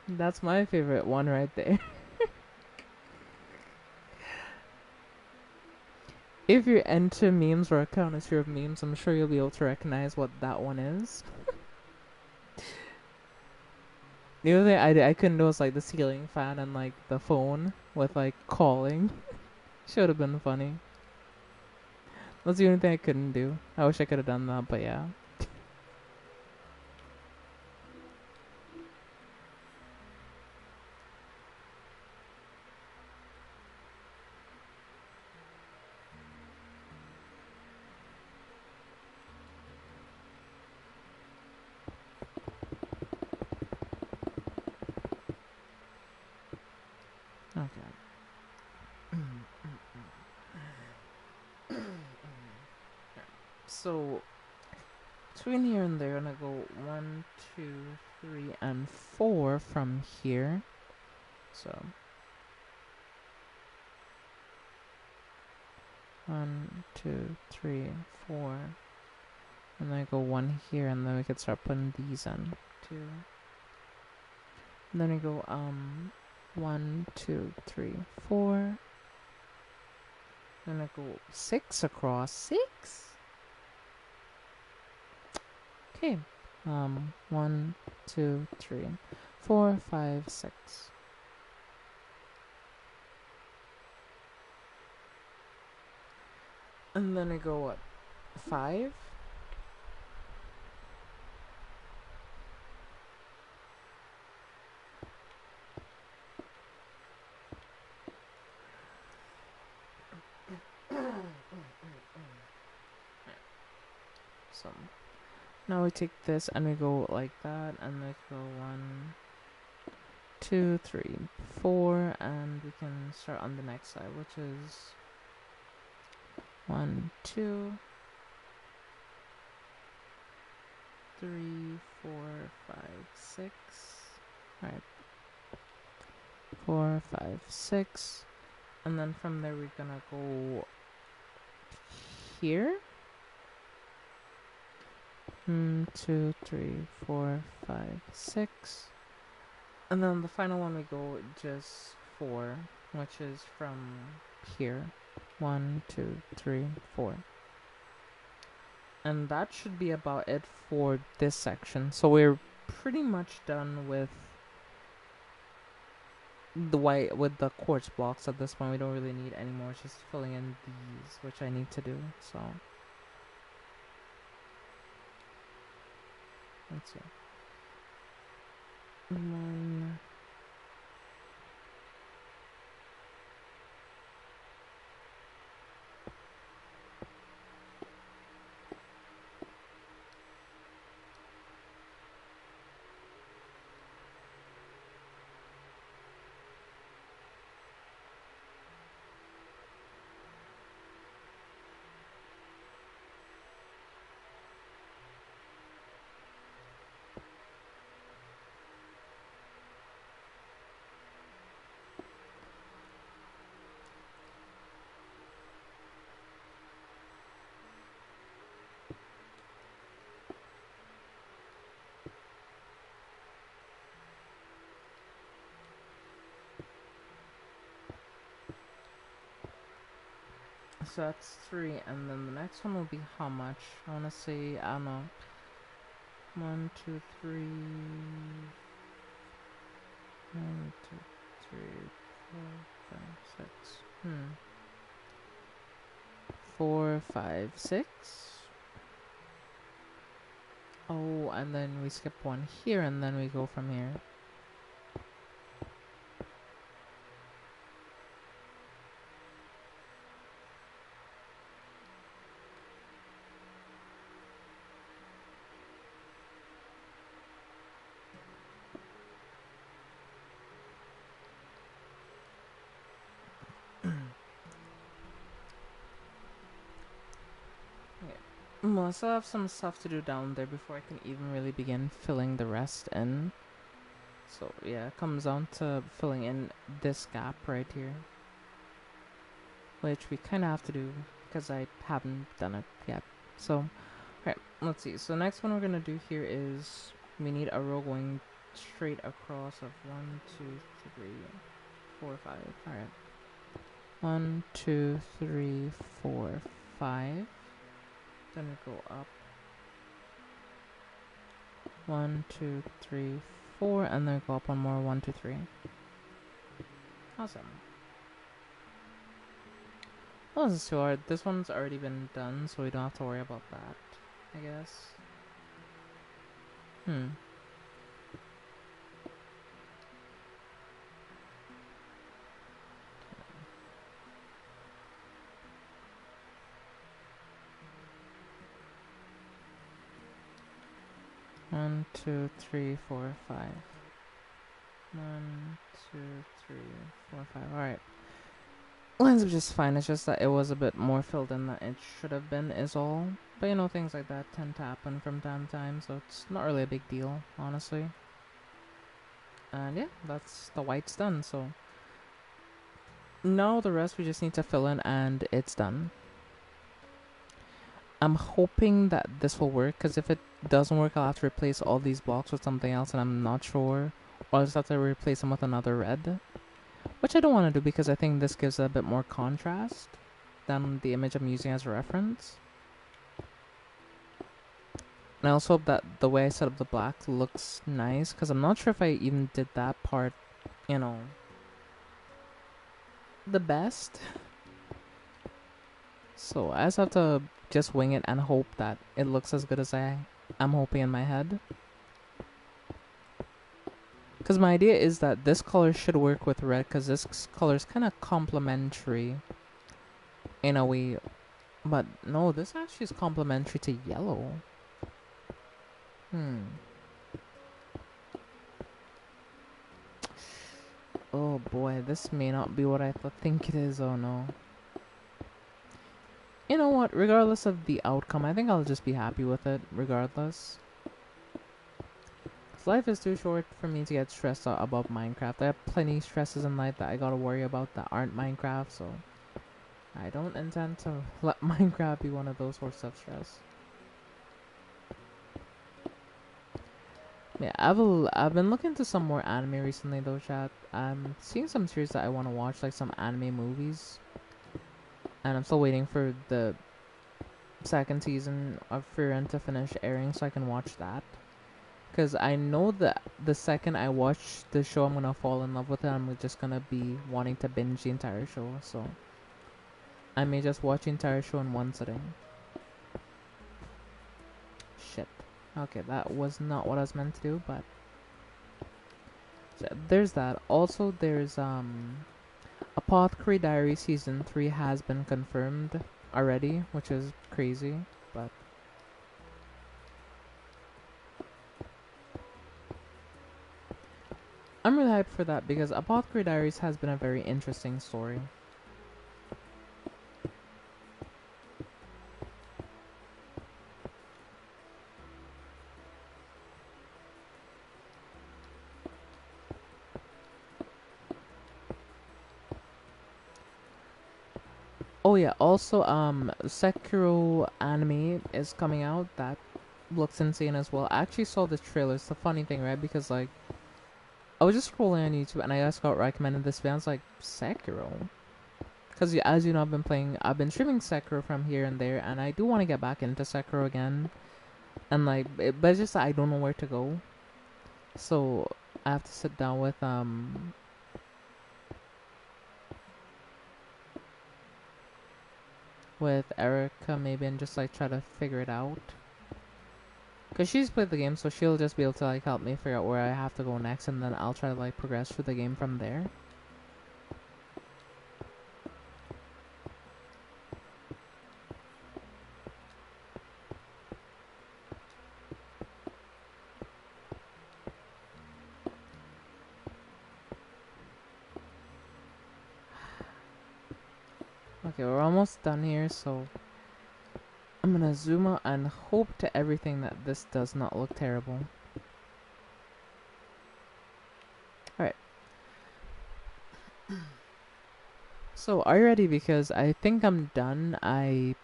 That's my favorite one right there. If you're into memes or a connoisseur of memes, I'm sure you'll be able to recognize what that one is. The other thing I couldn't do was like the ceiling fan and like the phone with like calling. Should have been funny. That's the only thing I couldn't do. I wish I could have done that, but yeah. Okay. So between here and there, I'm gonna go 1, 2, 3, and 4 from here. So 1, 2, 3, 4, and then I go 1 here, and then we could start putting these in 2. And then we go 1, 2, 3, 4. Then I go 6 across. 6. Okay. 1, 2, 3, 4, 5, 6. And then I go what? 5? So now we take this and we go like that, and we go 1, 2, 3, 4, and we can start on the next side, which is 1, 2, 3, 4, 5, 6. Alright. 4, 5, 6. And then from there we're gonna go here. 2, 3, 4, 5, 6. And then the final one we go just 4, which is from here. 1, 2, 3, 4. And that should be about it for this section. So we're pretty much done with the quartz blocks at this point. We don't really need any more. It's just filling in these, which I need to do. So let's see. And then So that's 3, and then the next one will be how much? I wanna say, I don't know. 1, 2, 3. 1, 2, 3, 4, 5, 6. 4, 5, 6. Oh, and then we skip 1 here, and then we go from here. Well, I still have some stuff to do down there before I can even really begin filling the rest in. So yeah, it comes down to filling in this gap right here, which we kind of have to do because I haven't done it yet. So, alright, let's see. So the next one we're gonna do here is we need a row going straight across of 1, 2, 3, 4, 5. Alright. 1, 2, 3, 4, 5. Then we go up 1, 2, 3, 4, and then go up one more 1, 2, 3. Awesome. Well, this is too hard. This one's already been done, so we don't have to worry about that, I guess. 1, 2, 3, 4, 5. 1, 2, 3, 4, 5. Alright. Lines up just fine. It's just that it was a bit more filled in than it should have been, is all. But you know, things like that tend to happen from time to time, so it's not really a big deal, honestly. And yeah, that's the white's done, so. Now the rest we just need to fill in, and it's done. I'm hoping that this will work, because if it doesn't work, I'll have to replace all these blocks with something else, and I'm not sure. Or I'll just have to replace them with another red. Which I don't want to do, because I think this gives a bit more contrast than the image I'm using as a reference. And I also hope that the way I set up the black looks nice, because I'm not sure if I even did that part, you know, the best. So I just have to just wing it and hope that it looks as good as I'm hoping in my head. Because my idea is that this color should work with red, because this color is kind of complementary in a way. But no, this actually is complementary to yellow. Oh boy, this may not be what I think it is. Oh no. You know what? Regardless of the outcome, I think I'll just be happy with it, regardless. Life is too short for me to get stressed out about Minecraft. I have plenty of stresses in life that I gotta worry about that aren't Minecraft, so I don't intend to let Minecraft be one of those sorts of stress. Yeah, I've been looking into some more anime recently though, chat. I'm seeing some series that I want to watch, like some anime movies. And I'm still waiting for the second season of Free Rent to finish airing so I can watch that. Because I know that the second I watch the show, I'm going to fall in love with it. I'm just going to be wanting to binge the entire show. So I may just watch the entire show in one sitting. Shit. Okay, that was not what I was meant to do, but so there's that. Also, there's Apothecary Diary Season 3 has been confirmed already, which is crazy, but I'm really hyped for that because Apothecary Diaries has been a very interesting story. Oh yeah, also Sekiro anime is coming out. That looks insane as well. I actually saw the trailer. It's the funny thing, right? Because like I was just scrolling on YouTube and I just got recommended this video. I was like, Sekiro? Because as you know, I've been streaming Sekiro from here and there, and I do want to get back into Sekiro again. And like, but it's just that I don't know where to go. So I have to sit down with Erica maybe and just like try to figure it out. Cause she's played the game, so she'll just be able to like help me figure out where I have to go next, and then I'll try to like progress through the game from there. Okay, we're almost done here, so I'm gonna zoom out and hope to everything that this does not look terrible. Alright. So, are you ready? Because I think I'm done. I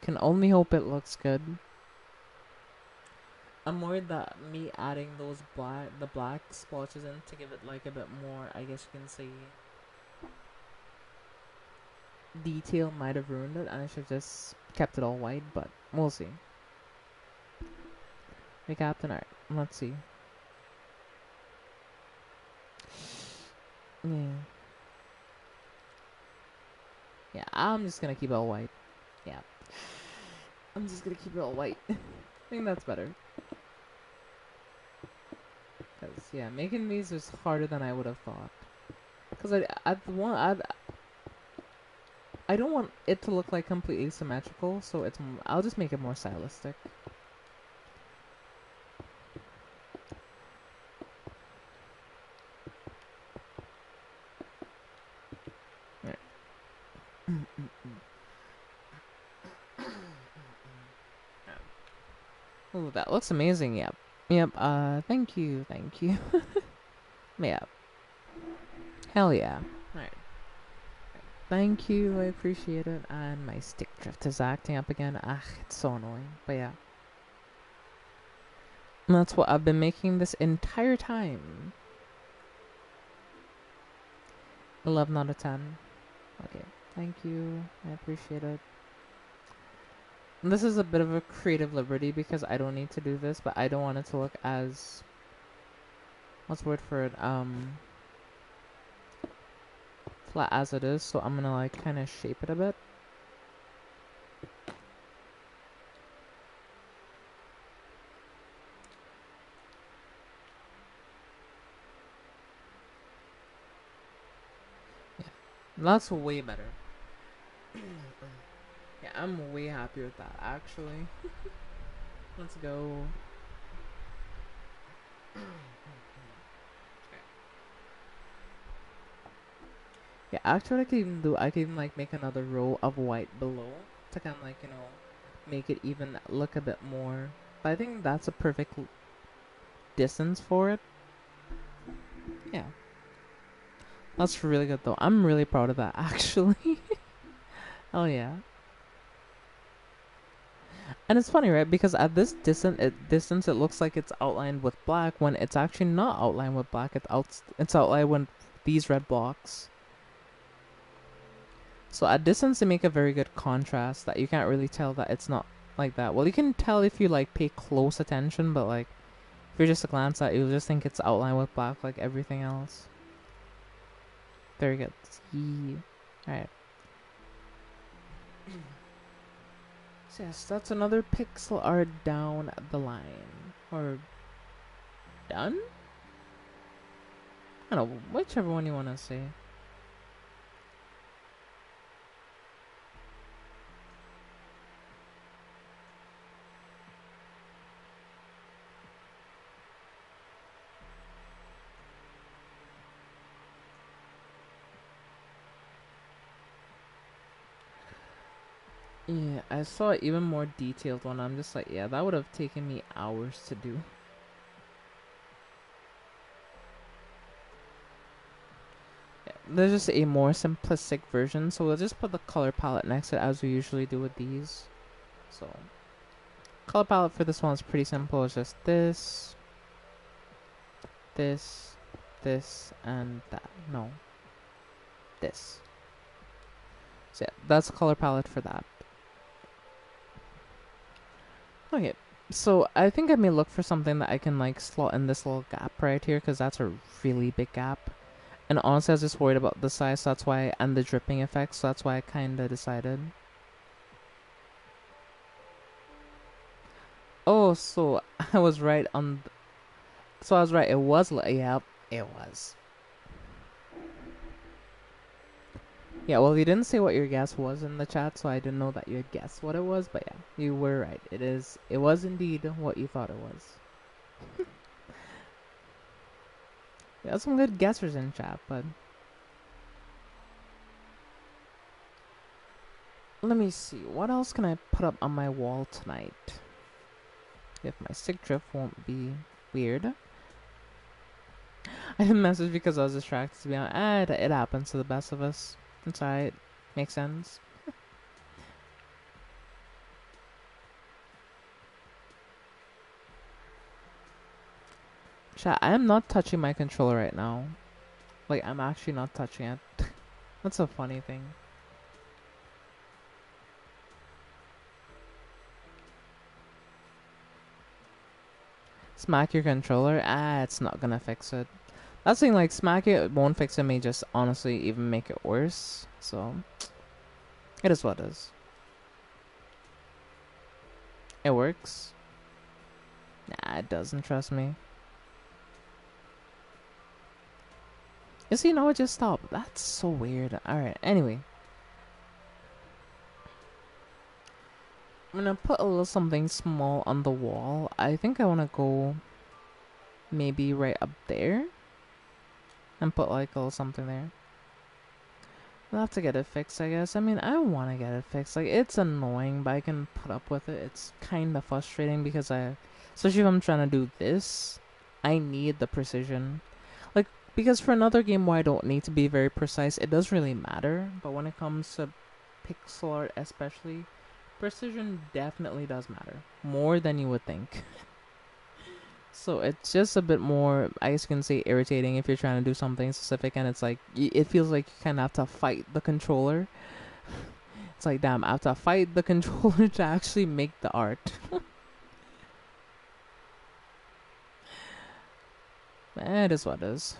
can only hope it looks good. I'm worried that me adding the black splotches in to give it like a bit more, I guess you can say, detail might have ruined it, and I should have just kept it all white, but we'll see. Hey, Captain, alright, let's see. Yeah. Yeah, I'm just gonna keep it all white. Yeah. I'm just gonna keep it all white. I think that's better. Because, yeah, making these is harder than I would have thought. Because I don't want it to look like completely symmetrical, so I'll just make it more stylistic. Right. Oh, that looks amazing. Yep. Yep. Thank you. Thank you. Yeah. Hell yeah. Alright. Thank you. I appreciate it. And my stick drift is acting up again. Ah, it's so annoying. But yeah. And that's what I've been making this entire time. 11 out of 10. Okay. Thank you. I appreciate it. This is a bit of a creative liberty because I don't need to do this, but I don't want it to look as... What's the word for it? Flat as it is, so I'm gonna like kind of shape it a bit. Yeah, that's way better. Yeah, I'm way happy with that actually. Let's go. Yeah, actually, I can even like make another row of white below to kind of like, you know, make it even look a bit more. But I think that's a perfect distance for it. Yeah. That's really good though. I'm really proud of that actually. Oh yeah. And it's funny, right? Because at this distance it looks like it's outlined with black when it's actually not outlined with black. It's outlined with these red blocks. So at distance, they make a very good contrast that you can't really tell that it's not like that. Well, you can tell if you like pay close attention, but like if you're just a glance at it, you'll just think it's outlined with black like everything else. Very good. Yeah. Alright. So yes, that's another pixel art down the line. Or done? I don't know, whichever one you want to say. Yeah, I saw an even more detailed one. I'm just like, yeah, that would have taken me hours to do. Yeah, there's just a more simplistic version, so we'll just put the color palette next to it as we usually do with these. So, color palette for this one is pretty simple. It's just this, this, this, and that. No, this. So yeah, that's color palette for that. Okay, so I think I may look for something that I can like slot in this little gap right here because that's a really big gap. And honestly, I was just worried about the size, so that's why, and the dripping effect, so that's why I kind of decided. Oh, so I was right on. So I was right. It was. Yep, it was. Yeah, well, you didn't say what your guess was in the chat, so I didn't know that you had guessed what it was. But yeah, you were right. It is. It was indeed what you thought it was. Yeah, some good guessers in chat, but let me see. What else can I put up on my wall tonight? If my stick drift won't be weird. I didn't message because I was distracted. To be honest, it happens to the best of us. It's alright. Makes sense. Chat, I am not touching my controller right now. Like, I'm actually not touching it. That's a funny thing. Smack your controller? It's not gonna fix it. That's the thing, like, smack it won't fix it, may just honestly even make it worse. So, it is what it is. It works. Nah, it doesn't, trust me. You see, no, it just stopped. That's so weird. Alright, anyway. I'm gonna put a little something small on the wall. I think I wanna go maybe right up there. And put like a little something there. We'll have to get it fixed, I guess. I mean, I want to get it fixed. Like, it's annoying, but I can put up with it. It's kind of frustrating because especially if I'm trying to do this, I need the precision. Like, because for another game where I don't need to be very precise, it doesn't really matter. But when it comes to pixel art especially, precision definitely does matter. More than you would think. So it's just a bit more, I guess you can say, irritating if you're trying to do something specific and it's like, it feels like you kind of have to fight the controller. It's like, damn, I have to fight the controller to actually make the art. It is what it is.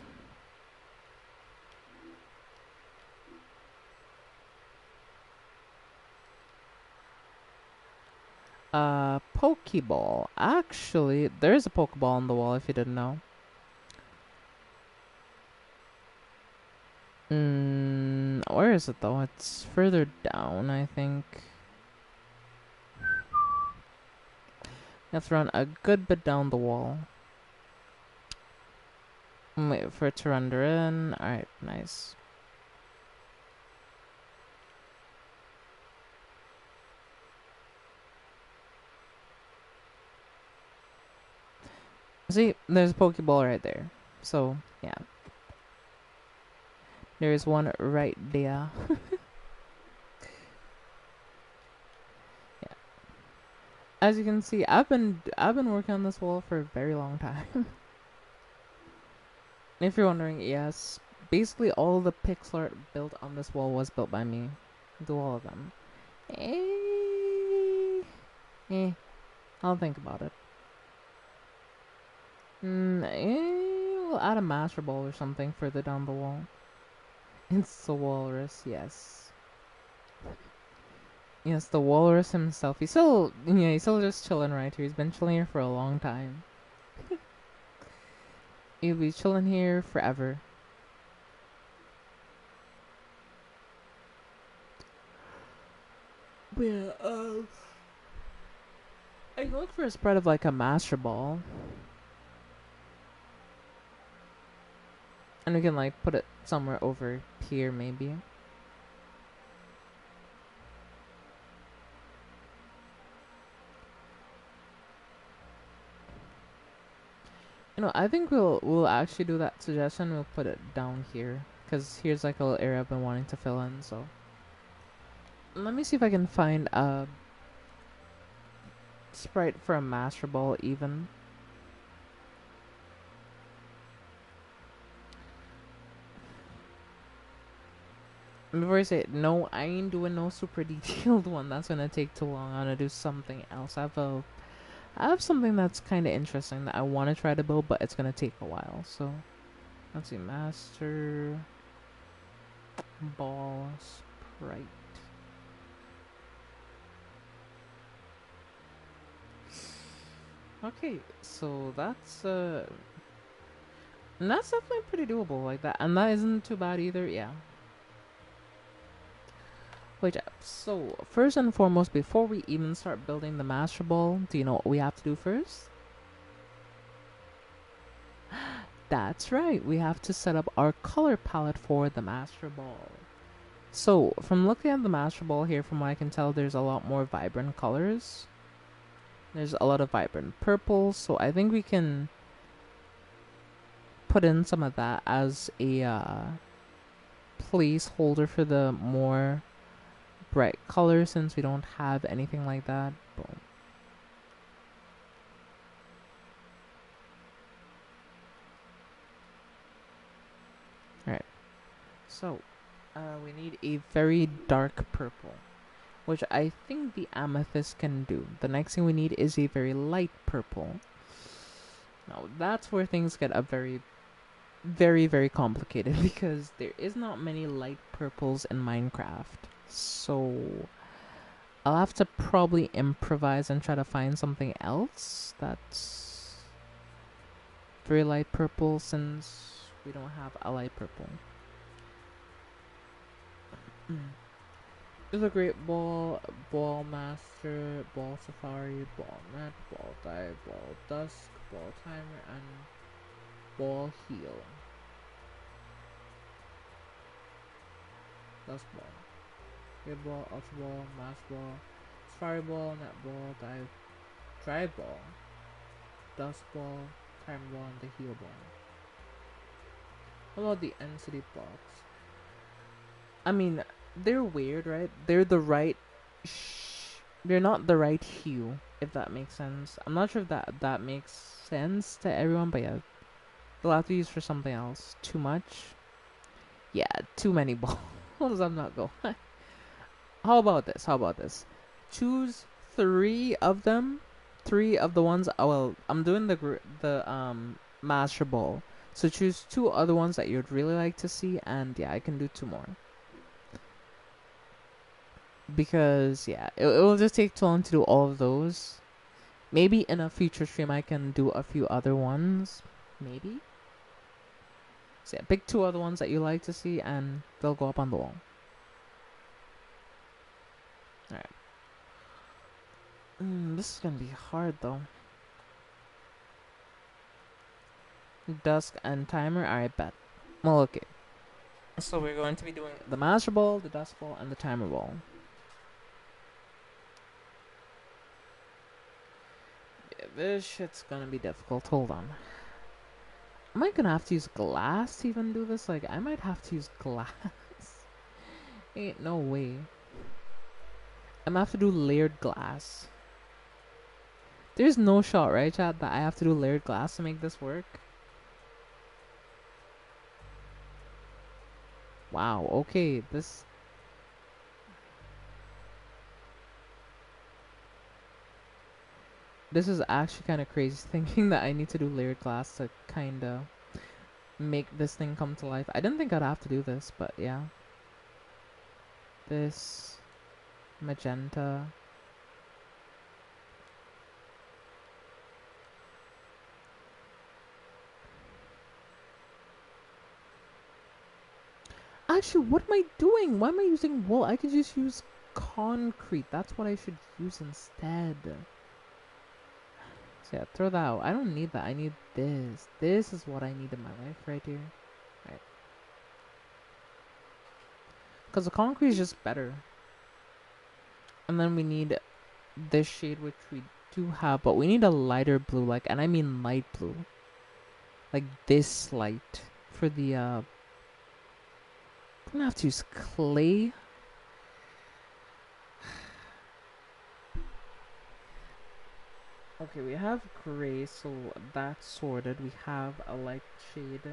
Pokeball. Actually, there is a Pokeball on the wall if you didn't know. Where is it though? It's further down, I think. You have to run a good bit down the wall. Wait for it to render in. Alright, nice. See, there's a Pokeball right there. So, yeah. There's one right there. Yeah. As you can see, I've been working on this wall for a very long time. If you're wondering, yes, basically all the pixel art built on this wall was built by me. Do all of them. I'll think about it. We'll add a master ball or something further down the wall. It's the walrus, yes. Yes, the walrus himself. He's still just chilling right here. He's been chilling here for a long time. He'll be chilling here forever. But yeah, I look for a spread of like a master ball. And we can like put it somewhere over here maybe. I think we'll actually do that suggestion. We'll put it down here because here's like a little area I've been wanting to fill in. So let me see if I can find a sprite for a master ball even. Before I say it, no, I ain't doing no super detailed one. That's gonna take too long. I'm gonna do something else. I have something that's kind of interesting that I want to try to build, but it's gonna take a while. So let's see, master ball sprite. Okay, so that's definitely pretty doable like that, and that isn't too bad either. Yeah. Wait, so first and foremost, before we even start building the master ball, do you know what we have to do first? That's right, we have to set up our color palette for the master ball. So, from looking at the master ball here, from what I can tell, there's a lot more vibrant colors. There's a lot of vibrant purples, so I think we can put in some of that as a placeholder for the more bright colors since we don't have anything like that. Boom. Alright, so we need a very dark purple, which I think the amethyst can do. The next thing we need is a very light purple. Now that's where things get a very, very, very complicated because there is not many light purples in Minecraft. So I'll have to probably improvise and try to find something else that's very light purple since we don't have a light purple. There's a great ball, ball master, ball safari, ball net, ball dive, ball dusk, ball timer, and ball heal. Dusk ball, great ball, ultra ball, master ball, safari ball, net ball, dive, drive ball, dusk ball, timer ball, and the heal ball. How about the NCD box? I mean, they're weird, right? They're the right they're not the right hue, if that makes sense. I'm not sure if that makes sense to everyone, but yeah, they'll have to use for something else. Too much? Yeah, too many balls. I'm not going. How about this? How about this? Choose three of them. Three of the ones. Oh, well, I'm doing the master ball. So choose two other ones that you'd really like to see, and yeah, I can do two more. Because yeah, it will just take too long to do all of those. Maybe in a future stream I can do a few other ones. Maybe. So yeah, pick two other ones that you like to see, and they'll go up on the wall. Alright. This is gonna be hard though. Dusk and timer, I bet. Well, okay. So we're going to be doing the master ball, the dusk ball, and the timer ball. Yeah, this shit's gonna be difficult. Hold on. Am I gonna have to use glass to even do this? Like, I might have to use glass. Ain't no way. I'm gonna have to do layered glass. There's no shot, right, chat, that I have to do layered glass to make this work? Wow, okay, this... This is actually kind of crazy thinking that I need to do layered glass to kind of make this thing come to life. I didn't think I'd have to do this, but yeah. This... magenta... Actually, what am I doing? Why am I using wool? I could just use concrete. That's what I should use instead. So yeah, throw that out. I don't need that. I need this. This is what I need in my life right here. Right. Because the concrete is just better. And then we need this shade, which we do have. But we need a lighter blue. Like, and I mean light blue. Like this light. For the, I'm gonna have to use clay. Okay, we have gray, so that's sorted. We have a light shade.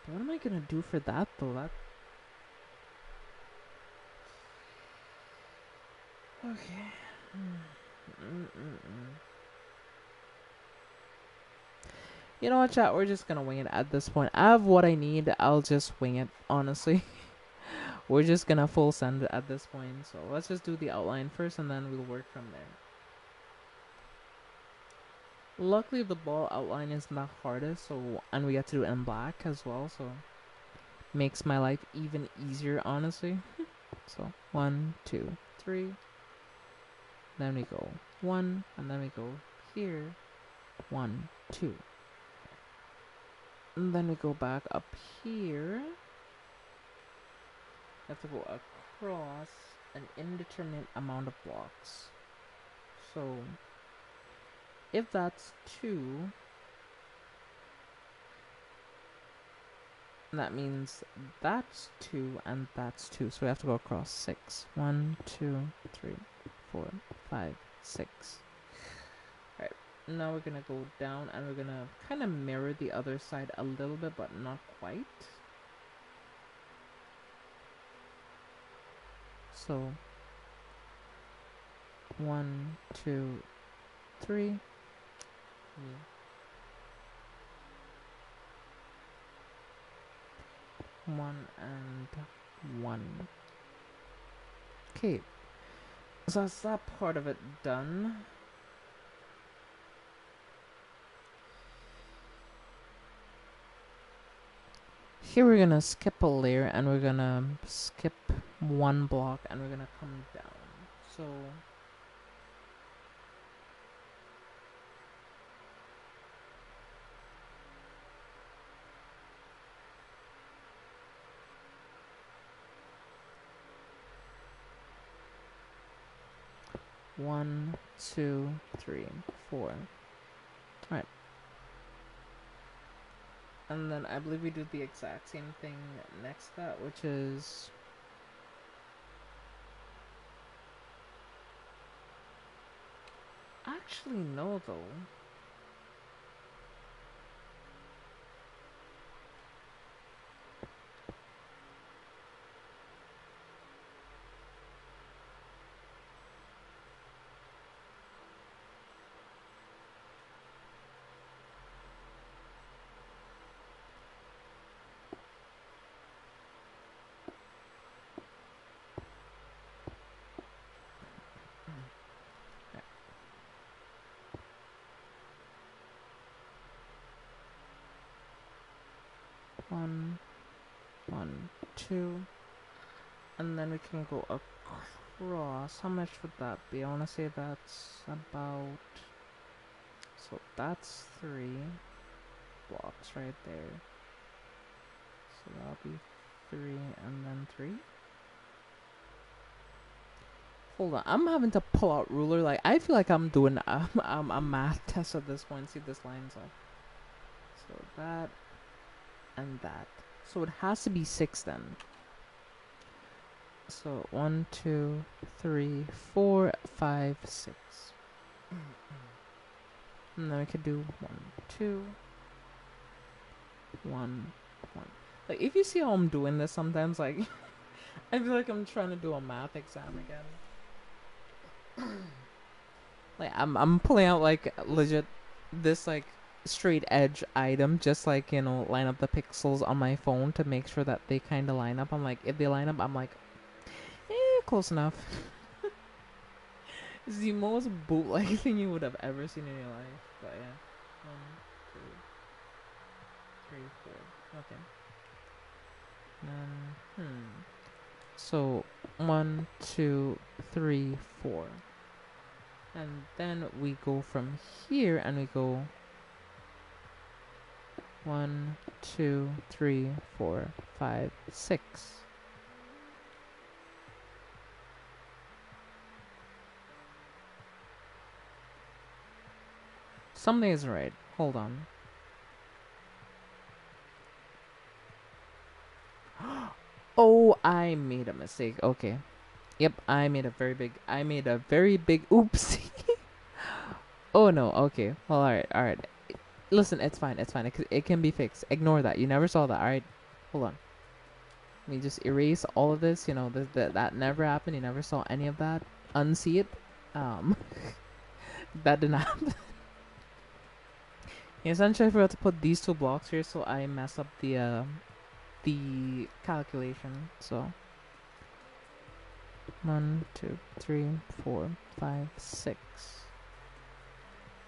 What am I gonna do for that though? Okay. You know what, chat? We're just gonna wing it at this point. I have what I need. I'll just wing it, honestly. We're just gonna full send it at this point. So let's just do the outline first and then we'll work from there. Luckily, the ball outline isn't the hardest, so and we get to do it in black as well, so makes my life even easier, honestly. So 1, 2, 3. Then we go 1, and then we go here. 1, 2. And then we go back up here. We have to go across an indeterminate amount of blocks. So if that's 2, that means that's 2 and that's 2. So we have to go across 6. 1, 2, 3, 4, 5, 6. Alright, now we're gonna go down and we're gonna kind of mirror the other side a little bit, but not quite. So 1, 2, 3. Yeah. 1 and 1. Okay, so that's that part of it done. Here we're gonna skip a layer and we're gonna skip 1 block and we're gonna come down. So 1, 2, 3, 4. Alright. And then I believe we do the exact same thing next to that, which is actually no though. One, 1, 2, and then we can go across. How much would that be? I want to say that's about, so that's 3 blocks right there. So that'll be 3 and then 3. Hold on, I'm having to pull out ruler. Like I feel like I'm doing a math test at this point. See if this lines up. So that and that. So it has to be 6 then. So 1, 2, 3, 4, 5, 6. And then we could do 1, 2, 1, 1. Like if you see how I'm doing this sometimes, like I feel like I'm trying to do a math exam again. Like I'm pulling out like legit this like straight edge item, just like, you know, line up the pixels on my phone to make sure that they kind of line up. I'm like, if they line up, I'm like, close enough. It's the most bootleg thing you would have ever seen in your life. But yeah, 1, 2, 3, 4. Okay. So 1, 2, 3, 4. And then we go from here and we go 1, 2, 3, 4, 5, 6. Something isn't right. Hold on. Oh, I made a mistake. Okay. Yep, I made a very big oopsie. Oh no, okay. Well, alright. Listen, it's fine. It can be fixed. Ignore that. You never saw that, alright? Hold on. Let me just erase all of this. You know, that never happened. You never saw any of that. unsee it. Um, that didn't happen. Essentially, I forgot to put these two blocks here, so I mess up the calculation. So 1, 2, 3, 4, 5, 6,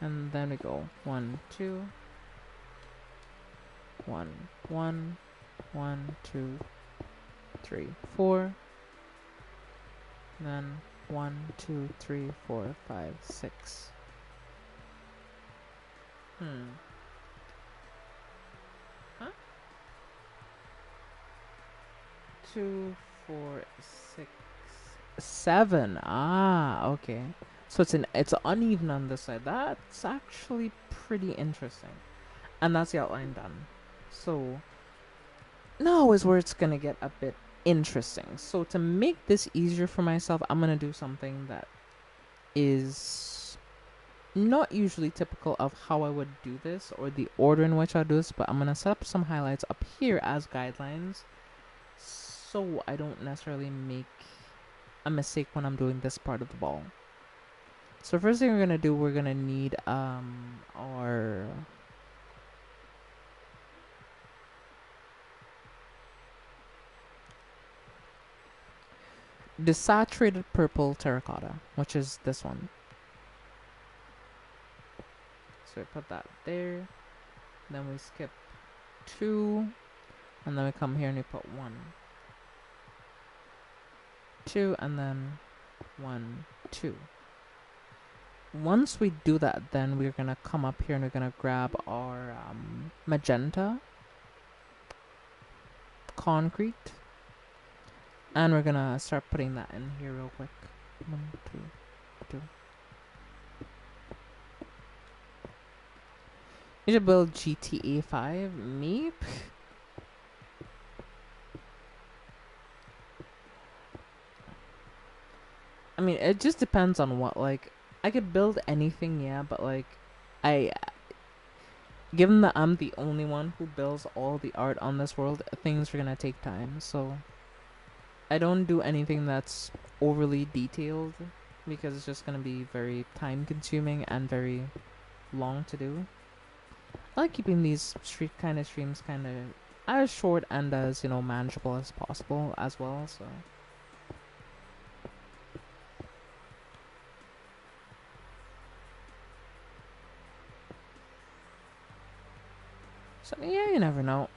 and then we go 1, 2, 1, 1, 1, 2, 3, 4. Then 1, 2, 3, 4, 5, 6. 2, 4, 6, 7. Ah, okay. So it's uneven on this side. That's actually pretty interesting. And that's the outline done. So now is where it's gonna get a bit interesting. So to make this easier for myself, I'm gonna do something that is not usually typical of how I would do this or the order in which I do this, but I'm gonna set up some highlights up here as guidelines so I don't necessarily make a mistake when I'm doing this part of the ball. So first thing we're gonna do, we're gonna need our desaturated purple terracotta, which is this one. So we put that there, then we skip 2, and then we come here and we put 1, 2, and then 1, 2. Once we do that, then we're gonna come up here and we're gonna grab our magenta concrete, and we're gonna start putting that in here real quick. 1, 2, 2. You should build GTA 5. Me? I mean, it just depends on what, like, I could build anything, yeah, but, like, given that I'm the only one who builds all the art on this world, things are gonna take time, so I don't do anything that's overly detailed, because it's just gonna be very time-consuming and very long to do. I like keeping these streams kind of as short and as, manageable as possible as well, so... So, yeah, you never know.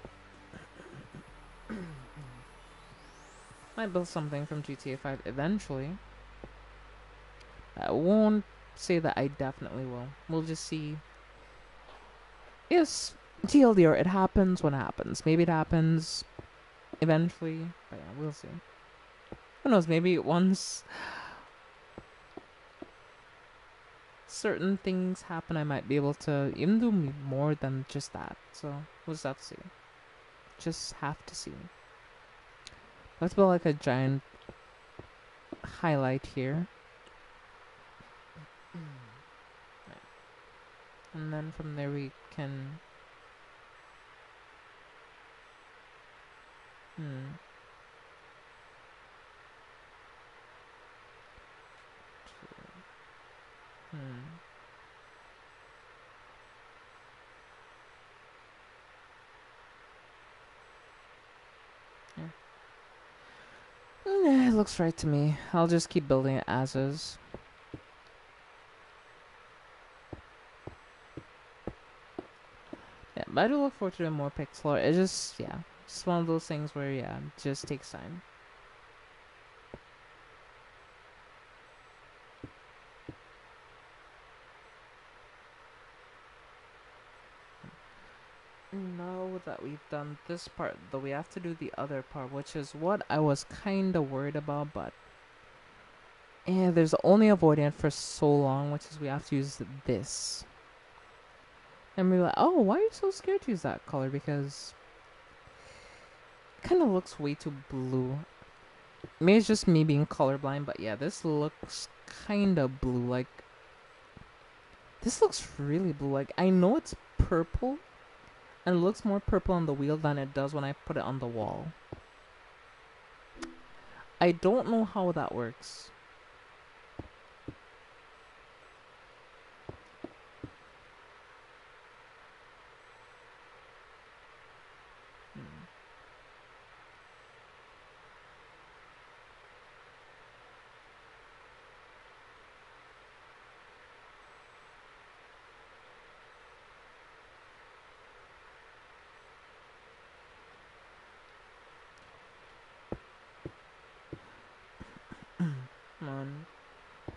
Might build something from GTA 5 eventually. I won't say that I definitely will. We'll just see. Yes, TLDR, it happens when it happens. Maybe it happens eventually, but yeah, we'll see. Who knows, maybe once certain things happen, I might be able to even do more than just that. So, we'll just have to see. Just have to see. Let's build like a giant highlight here. And then from there we can... Yeah, it looks right to me. I'll just keep building it as is. Yeah, but I do look forward to doing more pixel art. It's just, yeah, just one of those things where, yeah, it just takes time. Now that we've done this part, though, we have to do the other part, which is what I was kind of worried about, but yeah, there's only avoiding it for so long, which is we have to use this. And we're like, oh, why are you so scared to use that color? Because it kind of looks way too blue. Maybe it's just me being colorblind, but yeah, this looks kind of blue. Like, this looks really blue. Like, I know it's purple, and it looks more purple on the wheel than it does when I put it on the wall. I don't know how that works.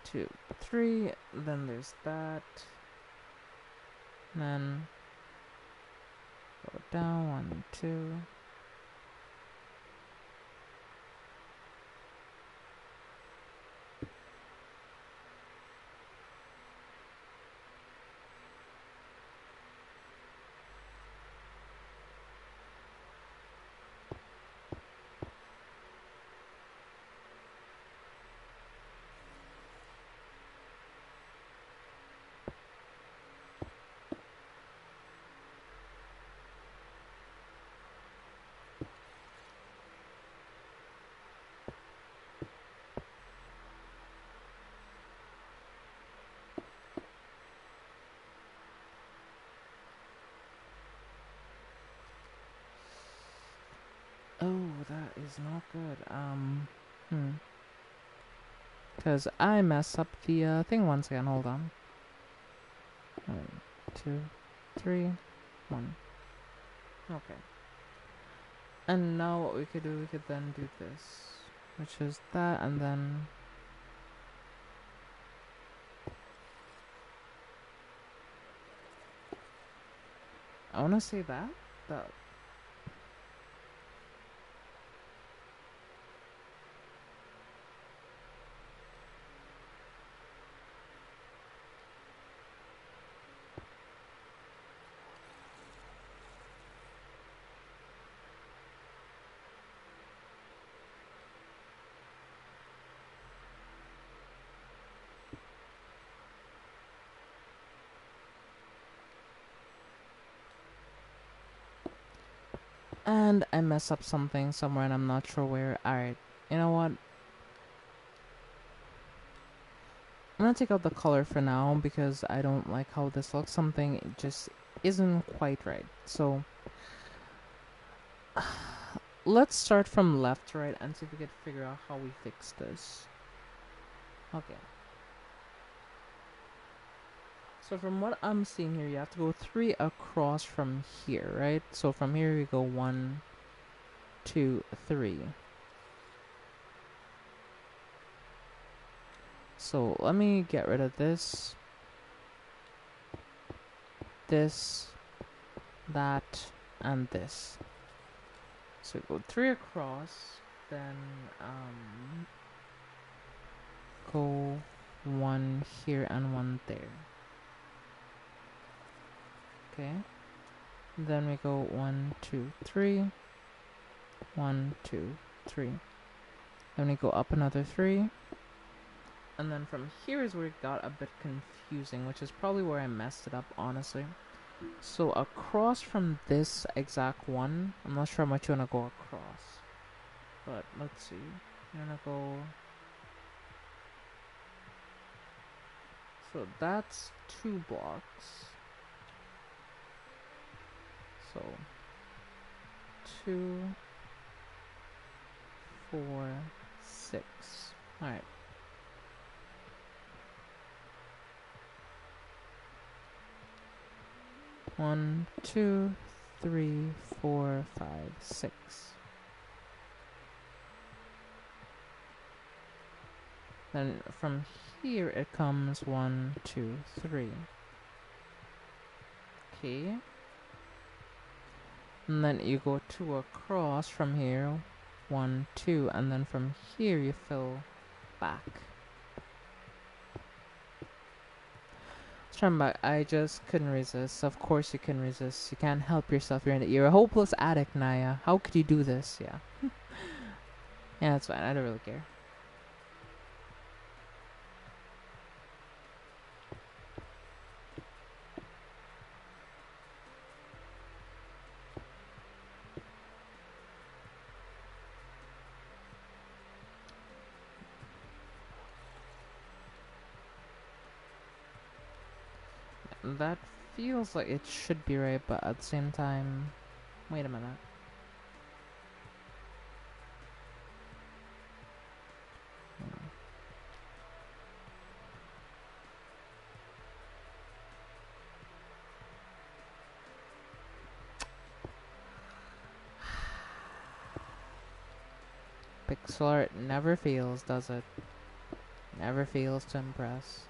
2, 3. Then there's that. And then go down 1, 2. Oh, that is not good. Because I messed up the thing once again. Hold on. 1, 2, 3, 1. Okay. And now what we could do, we could then do this, which is that, and then I want to say that. And I mess up something somewhere and I'm not sure where. Alright, you know what? I'm gonna take out the color for now because I don't like how this looks. Something just isn't quite right. So let's start from left to right and see if we can figure out how we fix this. Okay. So from what I'm seeing here, you have to go 3 across from here, right? So from here we go 1, 2, 3. So let me get rid of this, that, and this. So go 3 across, then go 1 here and 1 there. Okay. Then we go 1, 2, 3. 1, 2, 3. Then we go up another 3. And then from here is where it got a bit confusing, which is probably where I messed it up, honestly. So across from this exact one, I'm not sure how much you want to go across. But let's see. You're going to go... So that's 2 blocks. So 2, 4, 6. Alright. One, 2, 3, 4, 5, 6. Then from here it comes 1, 2, 3. Okay. And then you go 2 across from here. 1, 2, and then from here you fill back. Trying back, I just couldn't resist. Of course you can resist. You can't help yourself. You're a hopeless addict, Naya. How could you do this? Yeah. Yeah, that's fine. I don't really care. That feels like it should be right, but at the same time... Wait a minute. Pixel art never fails, does it? Never fails to impress.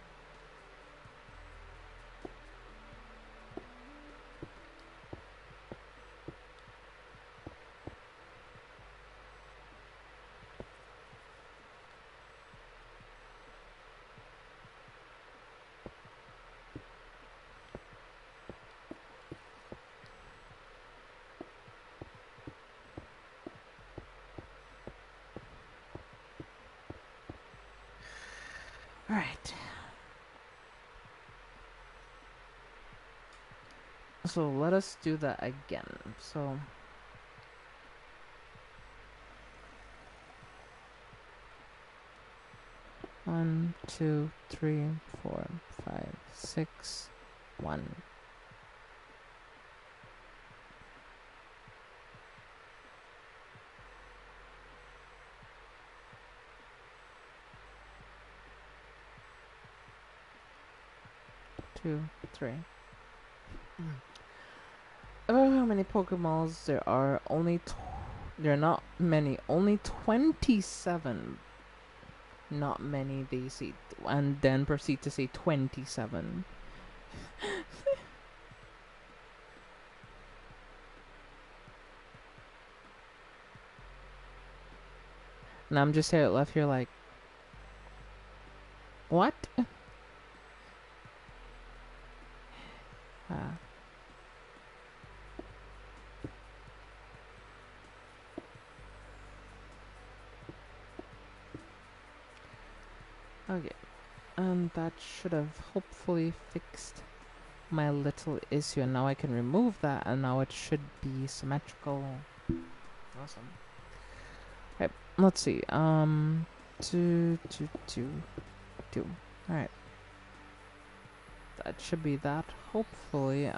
Alright. So let us do that again. So 1, 2, 3, 4, 5, 6, 1. Two, three. I don't know how many Pokeballs there are. There are not many. Only 27. Not many, they say. And then proceed to say 27. And I'm just here left here like, what? Ah. Okay. And that should have hopefully fixed my little issue. And now I can remove that, and now it should be symmetrical. Awesome. Right, let's see. Two. Alright. That should be that. Hopefully,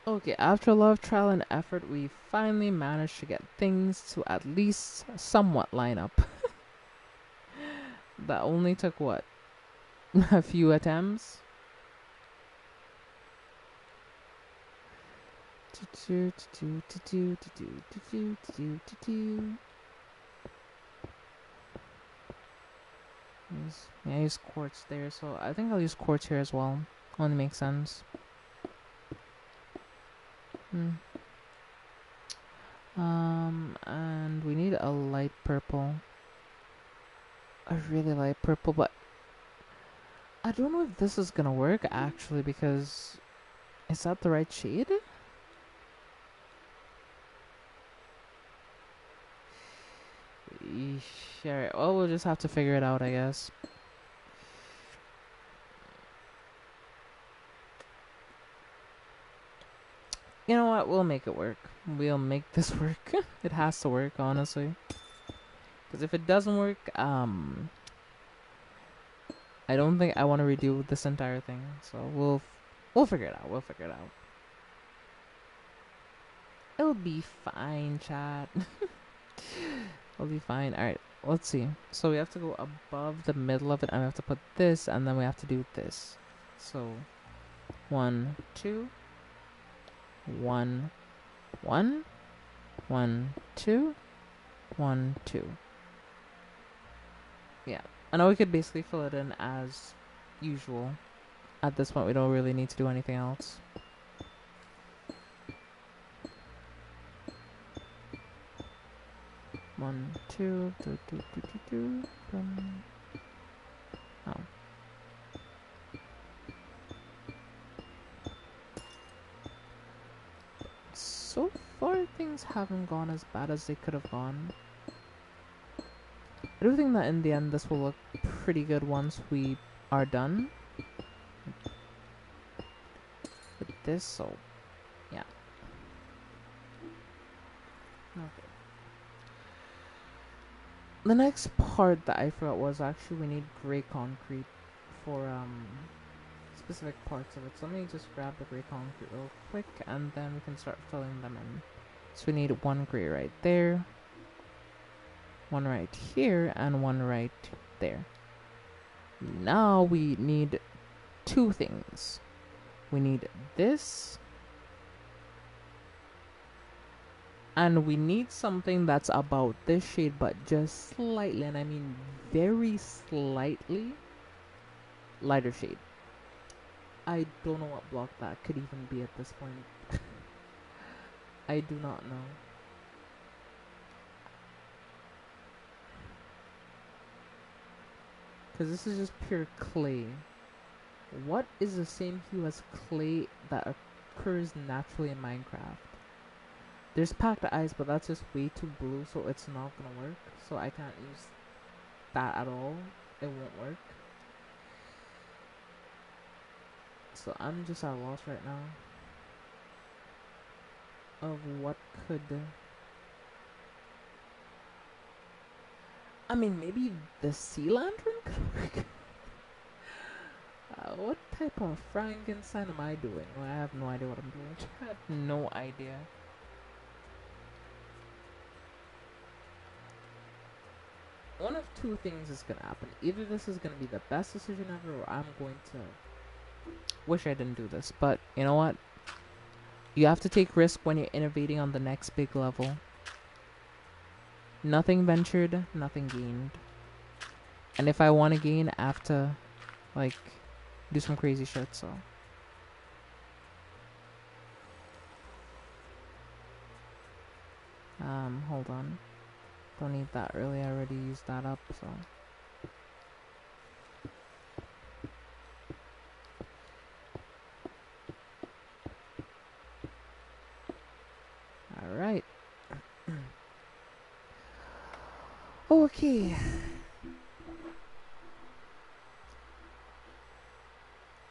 Okay, after a lot of trial and effort, we finally managed to get things to at least somewhat line up. That only took what? A few attempts? Yeah, I use quartz there, so I think I'll use quartz here as well. Only makes sense. And we need a light purple. A really light purple, but I don't know if this is gonna work actually, because is that the right shade? Alright, well, we'll just have to figure it out, I guess. You know what? We'll make it work. We'll make this work. It has to work, honestly. Because if it doesn't work, I don't think I want to redo this entire thing. So we'll figure it out. We'll figure it out. It'll be fine, chat. It'll be fine. Alright, let's see. So we have to go above the middle of it, and we have to put this, and then we have to do this. So 1, 2, 1, 1, 1, 2, 1, 2. Yeah. I know we could basically fill it in as usual. At this point, we don't really need to do anything else. One, two, oh. So far, things haven't gone as bad as they could have gone. I do think that in the end, this will look pretty good once we are done with this, so yeah. Okay. The next part that I forgot was actually we need gray concrete for specific parts of it. So let me just grab the gray concrete real quick, and then we can start filling them in. So we need one gray right there, one right here, and one right there. Now we need two things. We need this, and we need something that's about this shade, but just slightly, and I mean very slightly lighter shade. I don't know what block that could even be at this point. I do not know. Because this is just pure clay. What is the same hue as clay that occurs naturally in Minecraft? There's packed ice, but that's just way too blue, so it's not gonna work. So I can't use that at all. It won't work. So I'm just at a loss right now of what could... I mean, maybe the sea lantern could work? What type of Frankenstein am I doing? Well, I have no idea what I'm doing. I have no idea. One of two things is gonna happen. Either this is gonna be the best decision ever, or I'm going to wish I didn't do this. But you know what? You have to take risk when you're innovating on the next big level. Nothing ventured, nothing gained. And if I want to gain, I have to, like, do some crazy shit, so. Hold on. Don't need that really, I already used that up, so. Alright. Okay.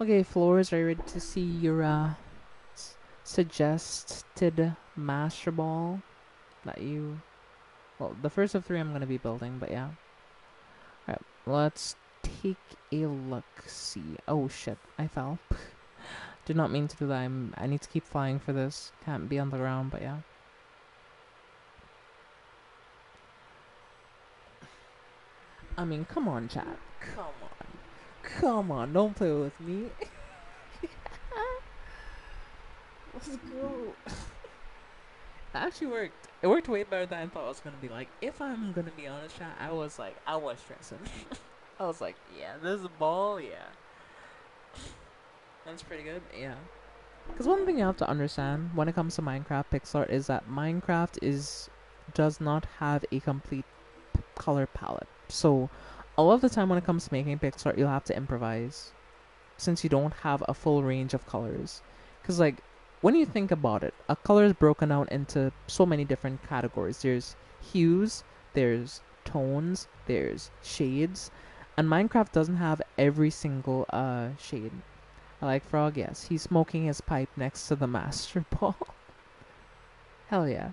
Okay, Floors, are you ready to see your suggested master ball that you... Well, the first of three I'm going to be building, but yeah. Alright, let's take a look. See. Oh shit, I fell. Did not mean to do that. I need to keep flying for this. Can't be on the ground, but yeah. I mean, come on, chat. Come on. Come on, don't play with me. Let's go. It actually worked. It worked way better than I thought it was gonna be. Like, if I'm gonna be honest, chat, I was stressing. I was like, yeah, this ball, yeah. That's pretty good, yeah. Because one thing you have to understand when it comes to Minecraft pixel art is that Minecraft does not have a complete color palette. So, a lot of the time when it comes to making pixel art, you'll have to improvise, since you don't have a full range of colors. Because, like, when you think about it, a color is broken out into so many different categories. There's hues, there's tones, there's shades, and Minecraft doesn't have every single shade. I like Frog, yes. He's smoking his pipe next to the master ball. Hell yeah.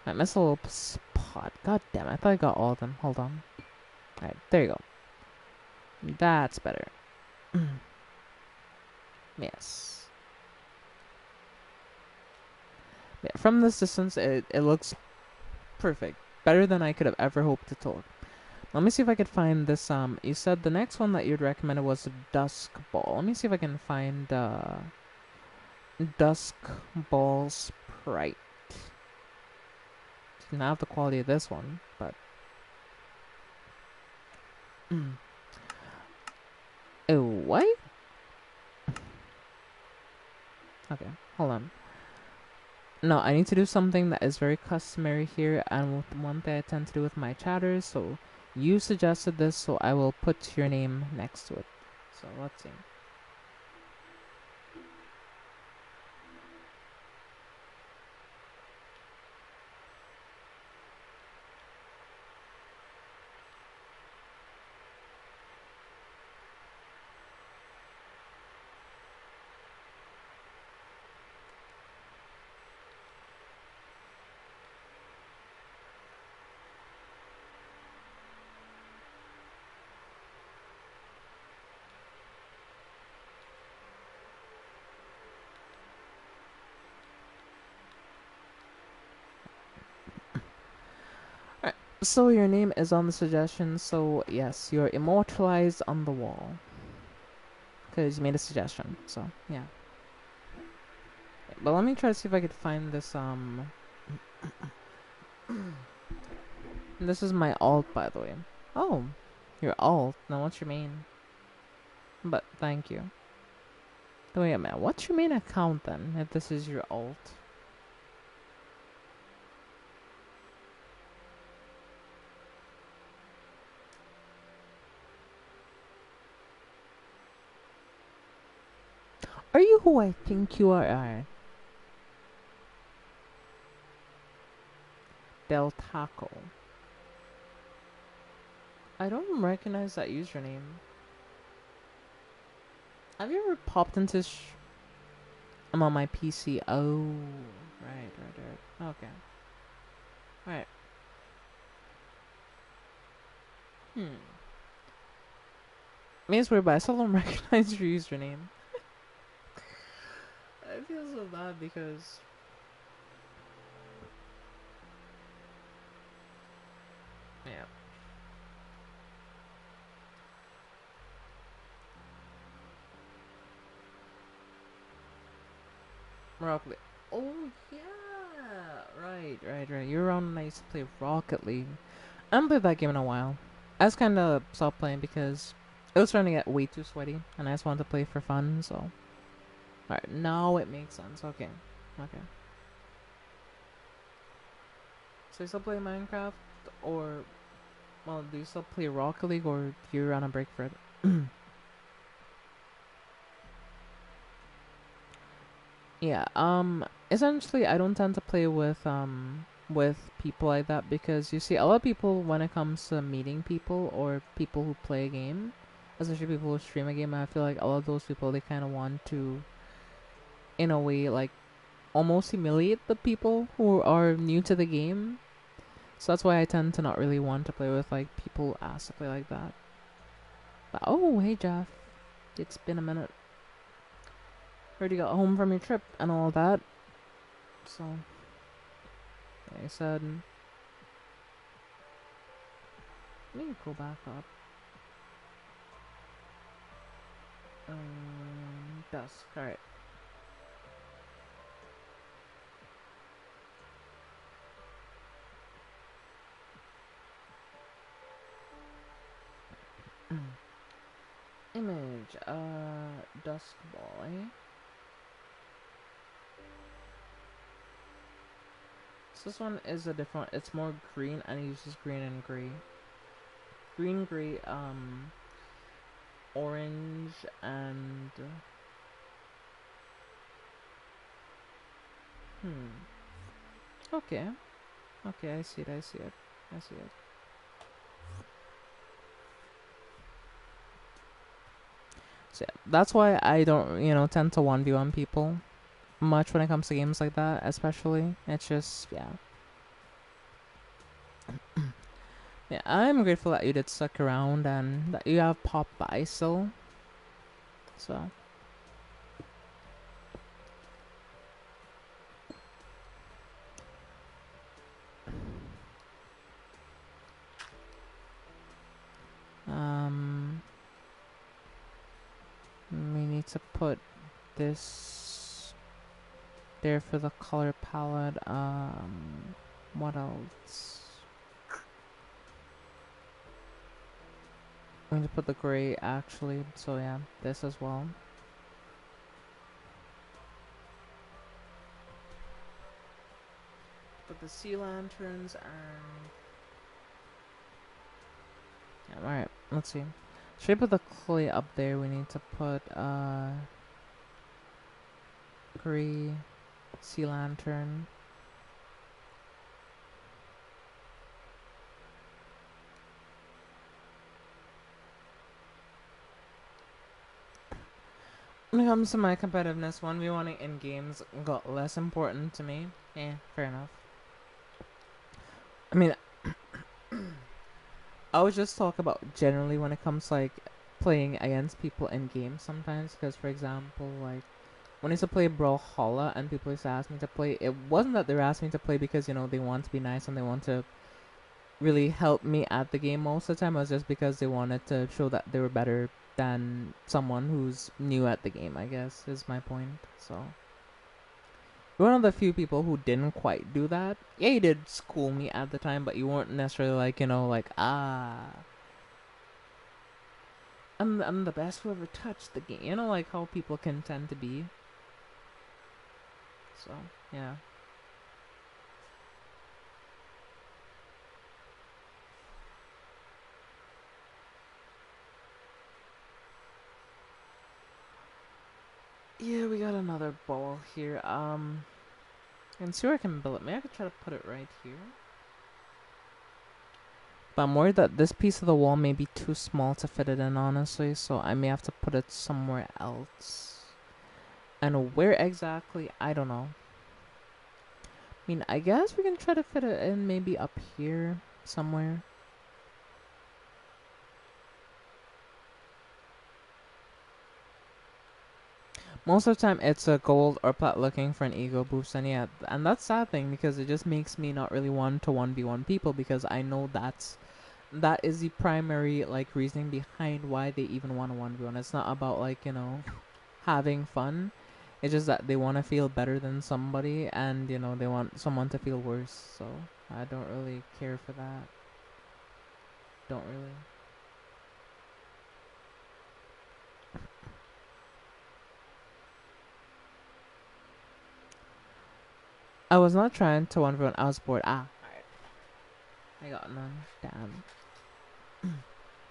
I missed a little spot. God damn it. I thought I got all of them. Hold on. Alright, there you go. That's better. Yes. Yeah, from this distance, it looks perfect. Better than I could have ever hoped it to. Let me see if I could find this. You said the next one that you'd recommended was Dusk Ball. Let me see if I can find Dusk Ball Sprite. It's not the quality of this one, but oh, what? Okay, hold on. No, I need to do something that is very customary here, and one thing I tend to do with my chatters. So you suggested this, so I will put your name next to it. So let's see. So your name is on the suggestion, so yes, you're immortalized on the wall. Because you made a suggestion, so yeah. But let me try to see if I could find this, This is my alt, by the way. Oh, your alt. Now what's your main? But thank you. Wait a minute, what's your main account then, if this is your alt? Are you who I think you are? Del Taco. I don't recognize that username. Have you ever popped into I'm on my PC. Oh, right. Okay. Right. I mean, it's weird, but I still don't recognize your username. I feel so bad because... Yeah. Rocket League. Oh, yeah. Right. You're on nice to play Rocket League. I haven't played that game in a while. I just kind of stopped playing because it was starting to get way too sweaty, and I just wanted to play for fun, so... Alright, now it makes sense. Okay. So you still play Minecraft, or... Well, do you still play Rocket League, or you're on a break for it? Yeah, essentially I don't tend to play with people like that because you see a lot of people when it comes to meeting people or people who play a game, especially people who stream a game, I feel like a lot of those people they kind of want to, in a way, like almost humiliate the people who are new to the game. So that's why I tend to not really want to play with like people who ask to play like that. But oh, hey Jeff, it's been a minute. Heard you got home from your trip and all that. So, like I said, let me go back up. Dusk. Alright. Image. Dusk ball, eh? So this one is a different. It's more green and it uses green and gray. Green, gray, orange, and Okay. Okay, I see it. So yeah, that's why I don't, tend to 1v1 people much when it comes to games like that, especially. It's just, yeah. Yeah, I'm grateful that you did stick around and that you have popped by still. So. We need to put this there for the color palette. What else? I'm going to put the gray actually, so yeah, this as well. Put the sea lanterns and... Yeah, alright, let's see. Should I put the clay up there? We need to put, gray sea lantern. When it comes to my competitiveness, 1v1 in games got less important to me. Yeah, fair enough. I mean, I would just talk about generally when it comes like playing against people in games sometimes. Because, for example, like when I used to play Brawlhalla and people used to ask me to play, it wasn't that they were asking me to play because, they want to be nice and they want to really helped me at the game most of the time. It was just because they wanted to show that they were better than someone who's new at the game, I guess, is my point. So, you're one of the few people who didn't quite do that. Yeah, you did school me at the time, but you weren't necessarily like, like, I'm the best who ever touched the game. You know, like how people can tend to be. So, yeah. Yeah, we got another ball here. And see where I can build it. Maybe I could try to put it right here. But I'm worried that this piece of the wall may be too small to fit it in, honestly. So I may have to put it somewhere else. And where exactly, I don't know. I mean, I guess we can try to fit it in maybe up here somewhere. Most of the time, it's a gold or plat looking for an ego boost, and yeah, and that's sad thing because it just makes me not really want to 1v1 people because I know that is the primary like reasoning behind why they even want to 1v1. It's not about like having fun. It's just that they want to feel better than somebody, and they want someone to feel worse. So I don't really care for that. Don't really. I was not trying to 1v1. I was bored. I got none. Damn.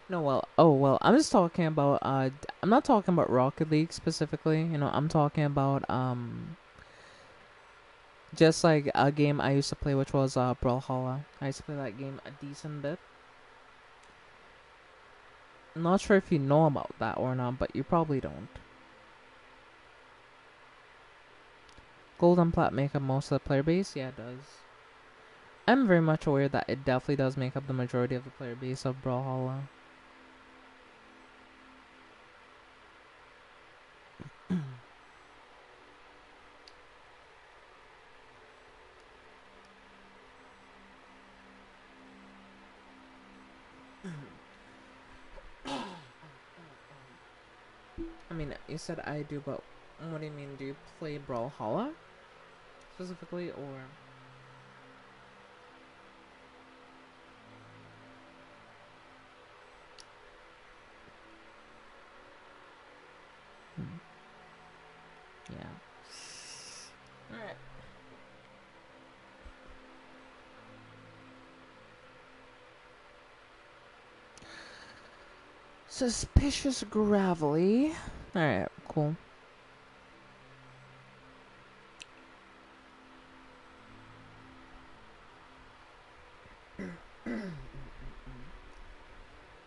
No, well, oh well. I'm just talking about. I'm not talking about Rocket League specifically. I'm talking about just like a game I used to play, which was Brawlhalla. I used to play that game a decent bit. I'm not sure if you know about that or not, but you probably don't. Gold and Plat make up most of the player base. Yeah, it does. I'm very much aware that it definitely does make up the majority of the player base of Brawlhalla. I mean, you said I do, but what do you mean? Do you play Brawlhalla specifically, or? Hmm. Yeah. Alright. Suspicious gravelly. Alright, cool.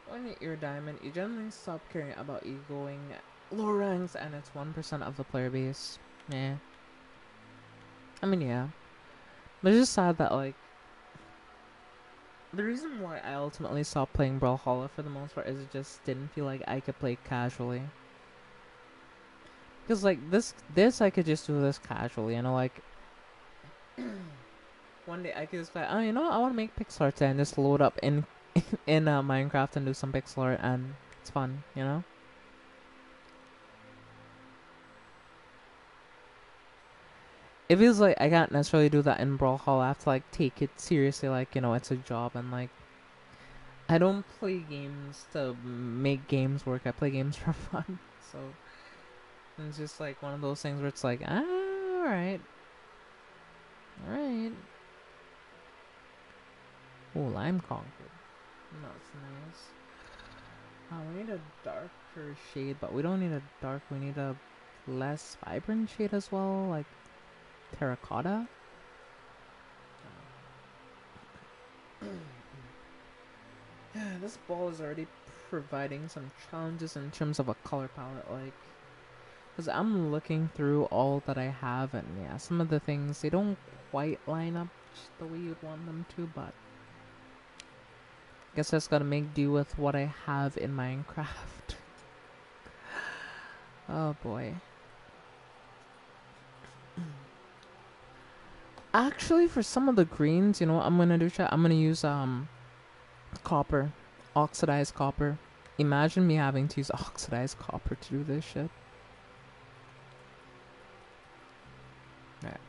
When you ear diamond, you generally stop caring about you going low ranks and it's 1% of the player base. Yeah. I mean, yeah. But it's just sad that, like, the reason why I ultimately stopped playing Brawlhalla for the most part is it just didn't feel like I could play casually. Because, like, this I could just do this casually, like, one day I could just be like, oh, I want to make pixel art and just load up in Minecraft and do some pixel art, and it's fun, It feels like I can't necessarily do that in Brawlhalla. I have to like take it seriously, like it's a job, and like I don't play games to make games work. I play games for fun, so it's just like one of those things where it's like, all right. Oh, lime concrete. That's nice. We need a darker shade, but we don't need a dark. We need a less vibrant shade as well, like terracotta. Yeah, this ball is already providing some challenges in terms of a color palette, like, because I'm looking through all that I have, and yeah, some of the things, they don't quite line up the way you'd want them to, but I guess I just gotta make do with what I have in Minecraft. Oh boy. Actually, for some of the greens, what I'm gonna do, chat, I'm gonna use Copper. Oxidized copper. Imagine me having to use oxidized copper to do this shit. Right.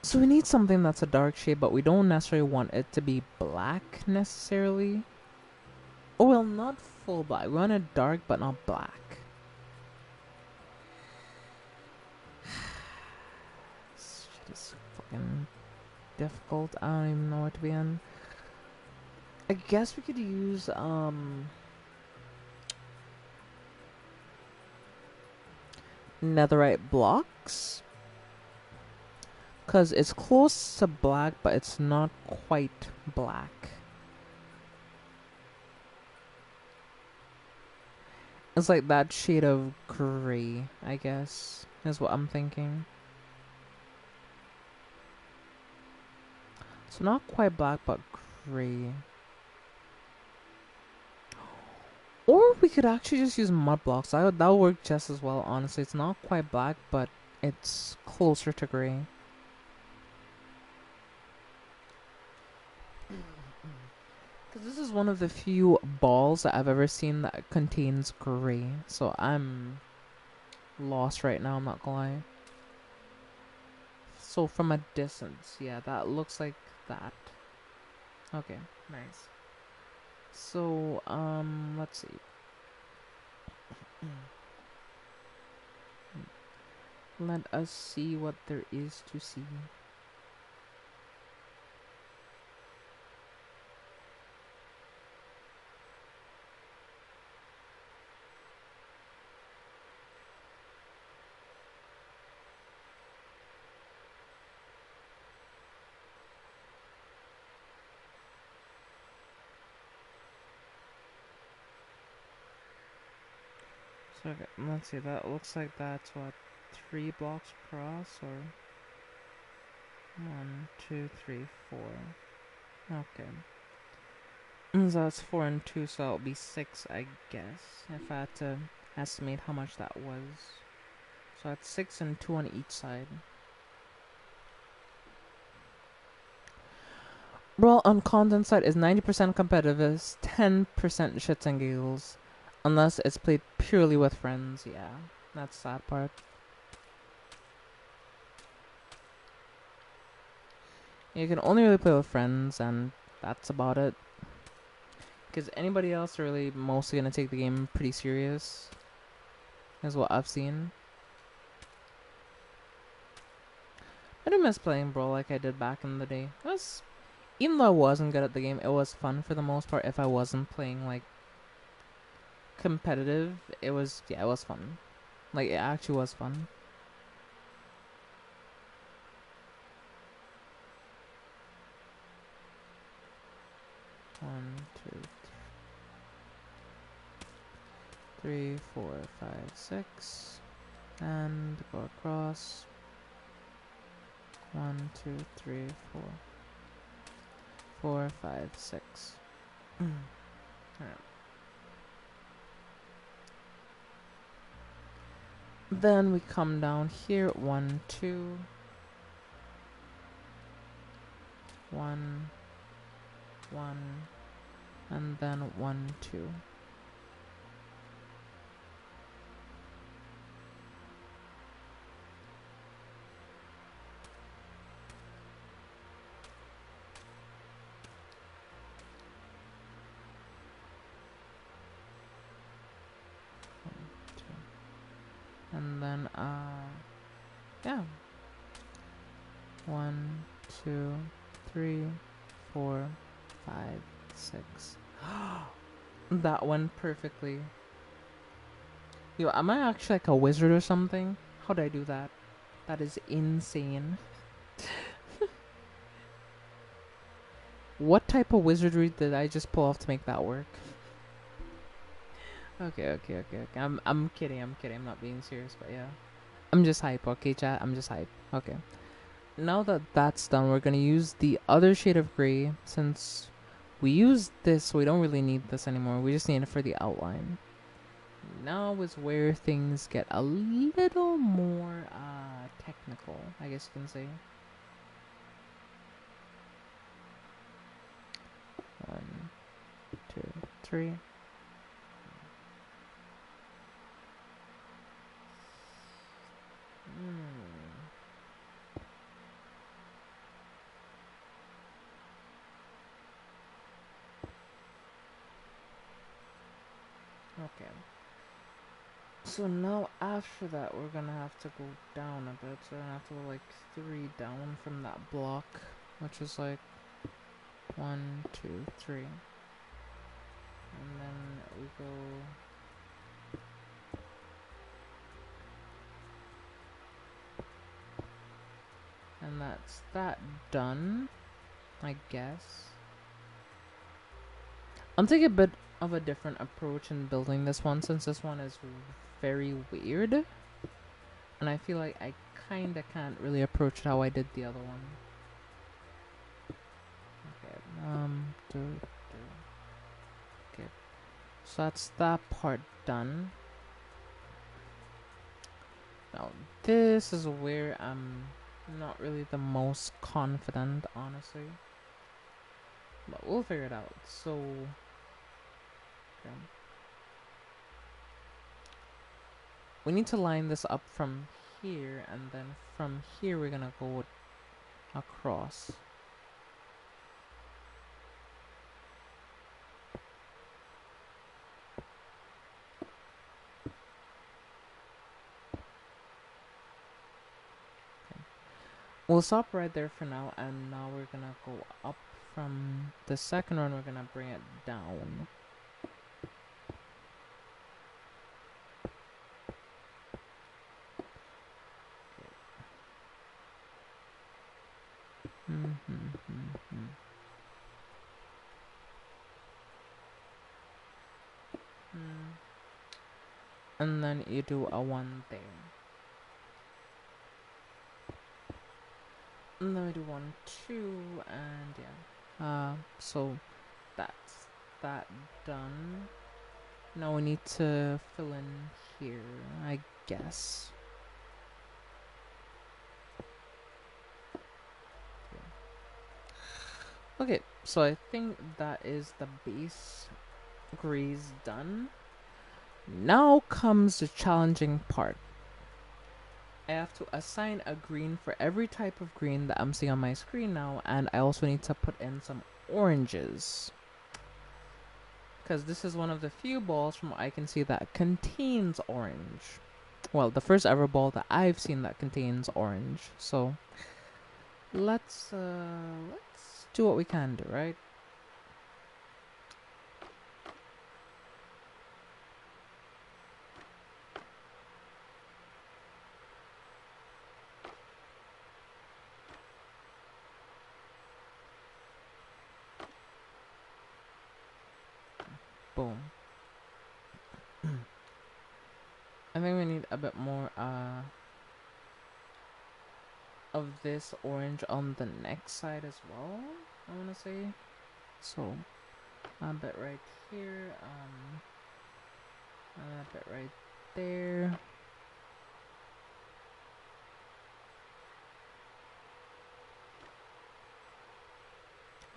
So we need something that's a dark shade, but we don't necessarily want it to be black necessarily. Oh, well, not full black. We want it dark, but not black. This shit is fucking difficult. I don't even know where to begin. I guess we could use, netherite blocks. Because it's close to black, but it's not quite black. It's like that shade of gray, I guess, is what I'm thinking. So not quite black, but gray. Or we could actually just use mud blocks. That would work just as well, honestly. It's not quite black, but it's closer to gray. Because this is one of the few balls that I've ever seen that contains gray. So I'm lost right now, I'm not gonna lie. So from a distance, yeah, that looks like that. Okay, nice. So, let's see. Let us see what there is to see. So, okay, let's see, that looks like that's what, 3 blocks across, or 1, 2, 3, 4. Okay. So that's 4 and 2, so that'll be 6, I guess, if I had to estimate how much that was. So that's 6 and 2 on each side. Brawl on content side is 90% competitive, 10% shits and giggles. Unless it's played purely with friends, yeah. That's that part. You can only really play with friends, and that's about it. Because anybody else are really mostly gonna take the game pretty serious. Is what I've seen. I do miss playing Brawl like I did back in the day. It was, even though I wasn't good at the game, it was fun for the most part. If I wasn't playing like competitive, it was, yeah, it was fun. Like, it actually was fun. One, two, 3, 4, 5, 6, and go across. 1, 2, 3, 4, 4, 5, 6. Alright. Then we come down here, 1, 2, 1, 1, and then 1, 2. And then, yeah. 1, 2, 3, 4, 5, 6. That went perfectly. Yo, am I actually like a wizard or something? How did I do that? That is insane. What type of wizardry did I just pull off to make that work? Okay. I'm kidding. I'm not being serious, but yeah. I'm just hype, okay, chat? I'm just hype. Okay. Now that that's done, we're gonna use the other shade of gray. Since we used this, we don't really need this anymore. We just need it for the outline. Now is where things get a little more technical, I guess you can say. 1, 2, 3. Okay. So now after that, we're gonna have to go down a bit. So we're gonna have to go like 3 down from that block, which is like 1, 2, 3. And then we go. And that's that done, I guess. I'm taking a bit of a different approach in building this one, since this one is very weird. And I feel like I kinda can't really approach it how I did the other one. Okay, okay. So that's that part done. Now, this is where I'm not really the most confident, honestly. But we'll figure it out. So, okay. We need to line this up from here, and then from here we're gonna go across. We'll stop right there for now, and now we're gonna go up from the second one, we're gonna bring it down. And then you do a 1 there. And then we do 1, 2, and yeah. So that's that done. Now we need to fill in here, I guess. Okay, so I think that is the base grease done. Now comes the challenging part. I have to assign a green for every type of green that I'm seeing on my screen now, and I also need to put in some oranges. Because this is one of the few balls from what I can see that contains orange. Well, the first ever ball that I've seen that contains orange. So let's do what we can do, right? Boom. I think we need a bit more of this orange on the next side as well, I wanna say. So a bit right here, a bit right there.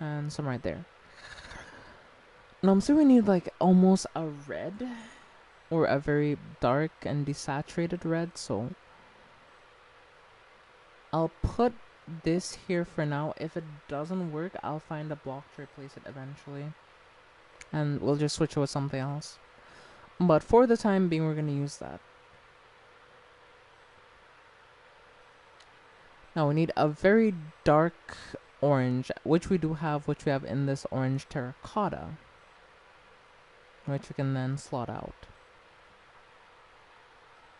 And some right there. Now I'm saying we need like almost a red, or a very dark and desaturated red, so I'll put this here for now. If it doesn't work, I'll find a block to replace it eventually, and we'll just switch it with something else. But for the time being, we're gonna use that. Now we need a very dark orange, which we have in this orange terracotta, which we can then slot out.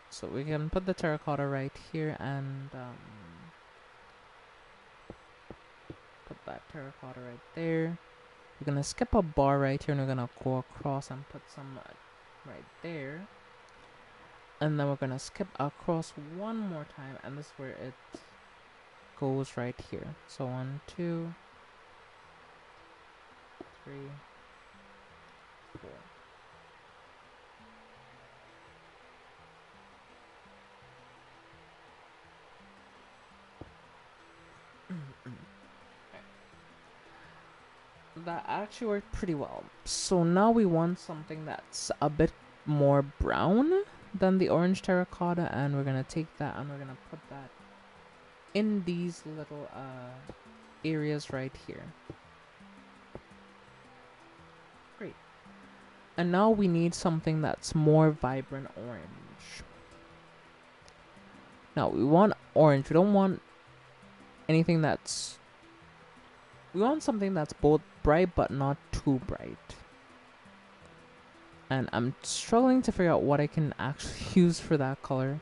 So we can put the terracotta right here, and put that terracotta right there. We're gonna skip a bar right here, and we're gonna go across and put some right there. And then we're gonna skip across one more time, and this is where it goes right here. So 1, 2, 3, 4. That actually worked pretty well. So now we want something that's a bit more brown than the orange terracotta, and we're gonna take that and we're gonna put that in these little areas right here. Great. And now we need something that's more vibrant orange. Now we want orange. We don't want anything that's... We want something that's both bright but not too bright. And I'm struggling to figure out what I can actually use for that color.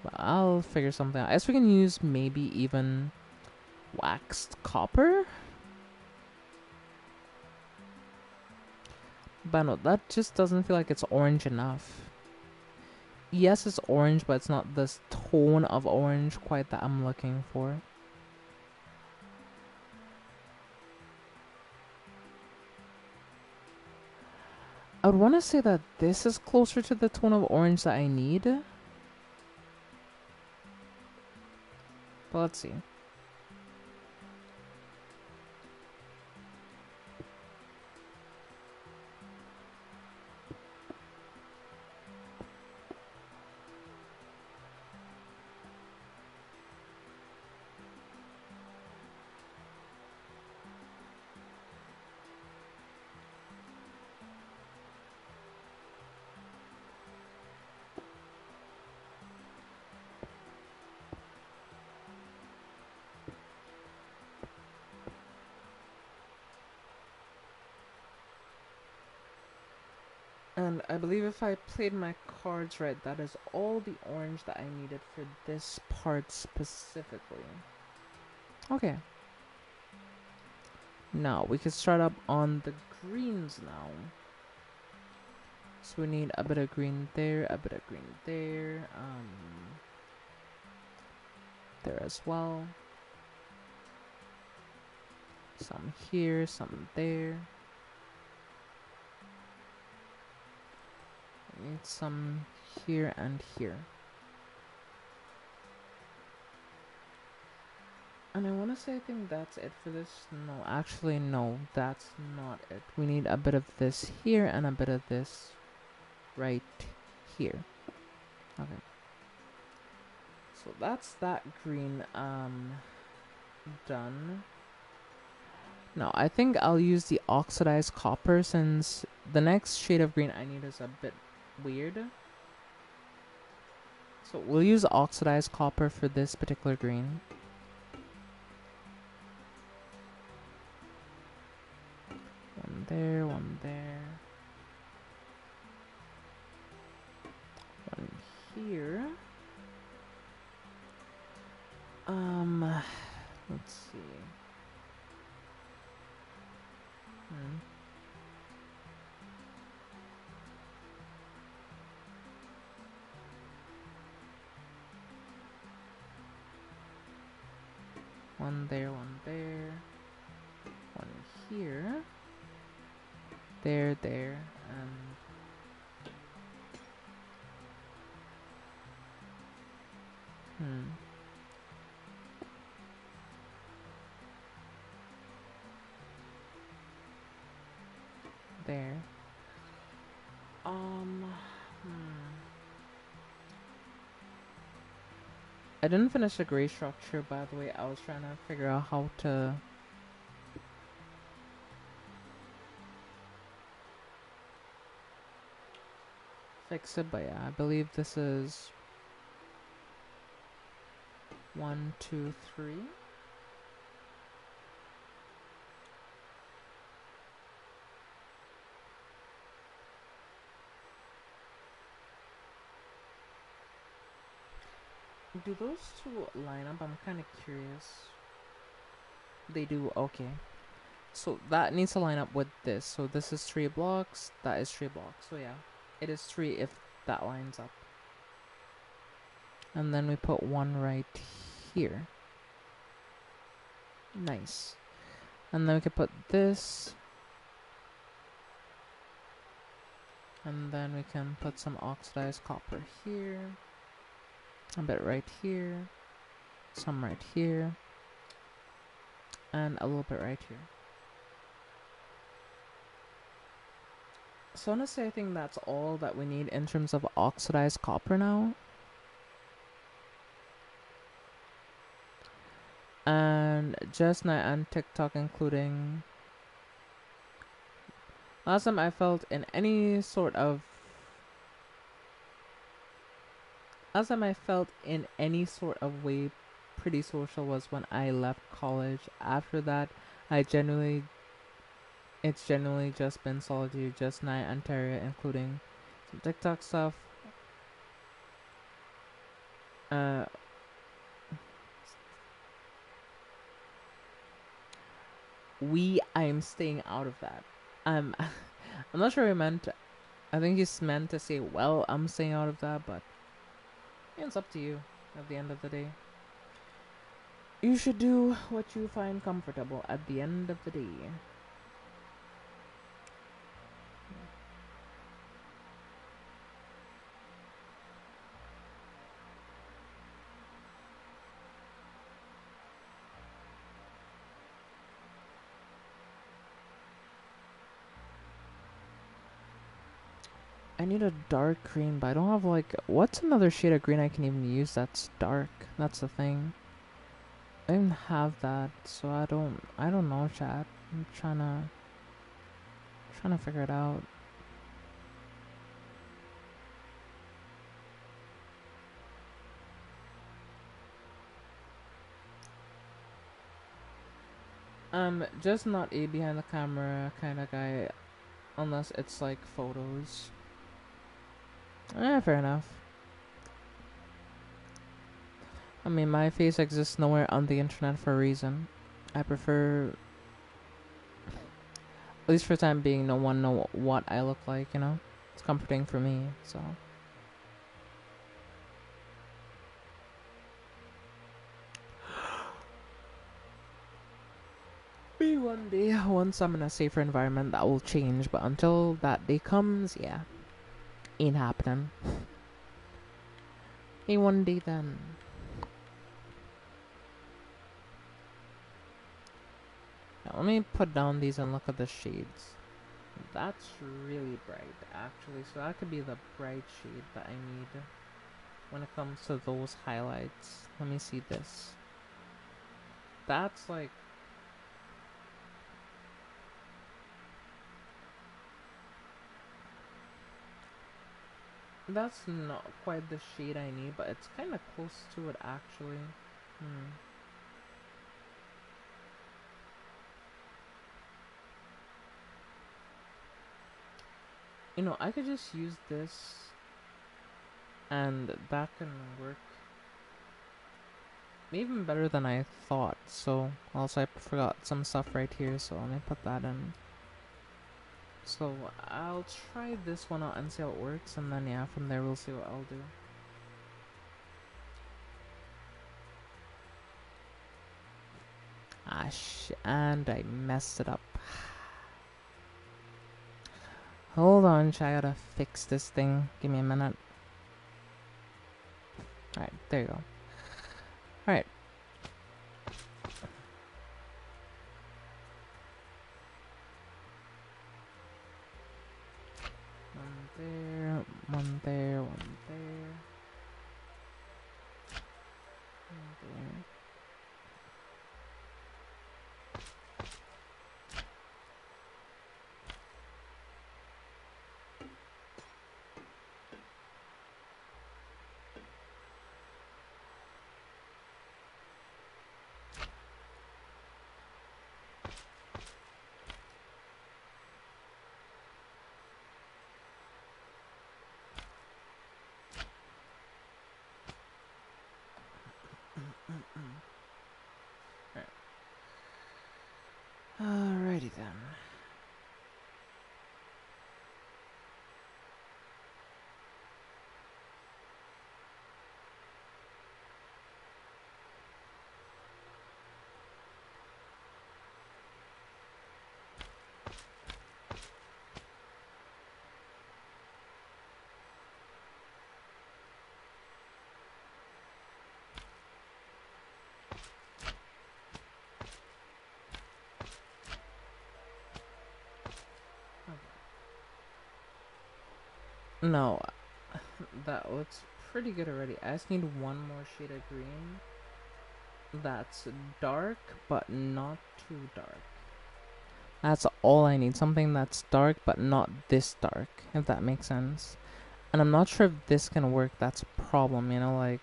But I'll figure something out. I guess we can use maybe even waxed copper? But no, that just doesn't feel like it's orange enough. Yes, it's orange, but it's not this tone of orange quite that I'm looking for. I would want to say that this is closer to the tone of orange that I need. But let's see. And I believe if I played my cards right, that is all the orange that I needed for this part specifically. Okay. Now, we can start up on the greens now. So we need a bit of green there, a bit of green there, there as well. Some here, some there. Need some here and here. And I want to say I think that's it for this. No, actually no, that's not it. We need a bit of this here and a bit of this right here. Okay. So that's that green done. Now I think I'll use the oxidized copper since the next shade of green I need is a bit weird. So we'll use oxidized copper for this particular green. One there, one there. One here. Let's see. One there, one there. One here. There, there, and... There. I didn't finish the gray structure, by the way. I was trying to figure out how to... fix it, but yeah, I believe this is... 1, 2, 3. Do those two line up? I'm kind of curious. They do, okay. So that needs to line up with this. So this is 3 blocks, that is 3 blocks. So yeah, it is 3 if that lines up. And then we put one right here. Nice. And then we could put this. And then we can put some oxidized copper here. A bit right here. Some right here. and a little bit right here. So honestly, I think that's all that we need in terms of oxidized copper now. And just now and TikTok including. Last time I felt in any sort of way pretty social was when I left college. After that, I generally it's generally just been solitude, just night Ontario, including some TikTok stuff. I'm staying out of that. I'm I'm not sure he meant. I think he's meant to say, "Well, I'm staying out of that," but it's up to you. At the end of the day, you should do what you find comfortable. At the end of the day. I need a dark green, but I don't have like what's another shade of green I can even use that's dark. That's the thing. I don't have that, so I don't know, chat. I'm trying to figure it out. Just not a behind the camera kind of guy, unless it's like photos. Fair enough. I mean, my face exists nowhere on the internet for a reason. I prefer, at least for the time being, no one know what I look like. You know, it's comforting for me. So. Maybe one day, once I'm in a safer environment, that will change. But until that day comes, yeah, ain't happening. Maybe one day then. Now, let me put down these and look at the shades. That's really bright, actually. So that could be the bright shade that I need when it comes to those highlights. Let me see this. That's like... That's not quite the shade I need, but it's kind of close to it, actually. You know, I could just use this, and that can work even better than I thought. So, also I forgot some stuff right here, so let me put that in. So, I'll try this one out and see how it works, and then yeah, from there we'll see what I'll do. And I messed it up. Hold on, I gotta fix this thing. Give me a minute. Alright, there you go. Alright. One there, one there, one there. One there. Alrighty then. No, that looks pretty good already. I just need one more shade of green that's dark but not too dark. That's all I need. Something that's dark but not this dark, if that makes sense. And I'm not sure if this can work. That's a problem, you know, like...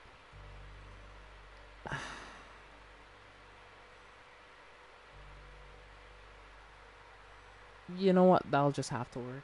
You know what? That'll just have to work.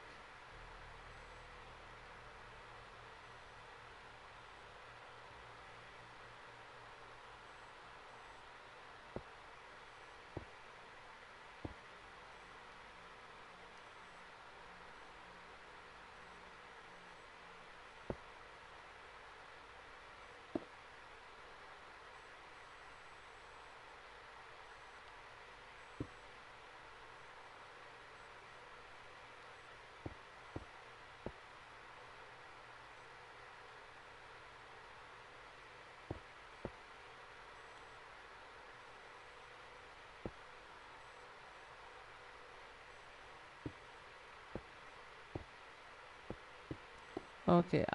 Okay,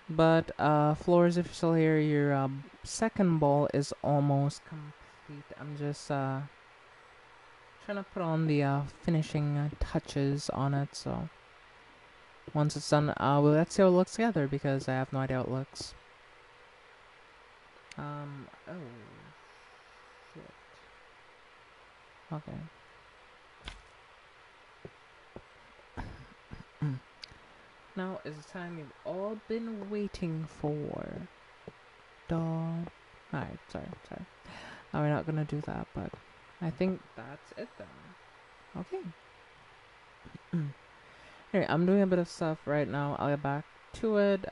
but, Floors, if you're still here, your, second ball is almost complete. I'm just, trying to put on the, finishing touches on it, so... Once it's done, well, let's see how it looks together, because I have no idea how it looks. Oh... Shit. Okay. Now is the time you've all been waiting for. Dawn. Alright, sorry. Now we're not gonna do that, but I think that's it then. Okay. Anyway, I'm doing a bit of stuff right now. I'll get back to it.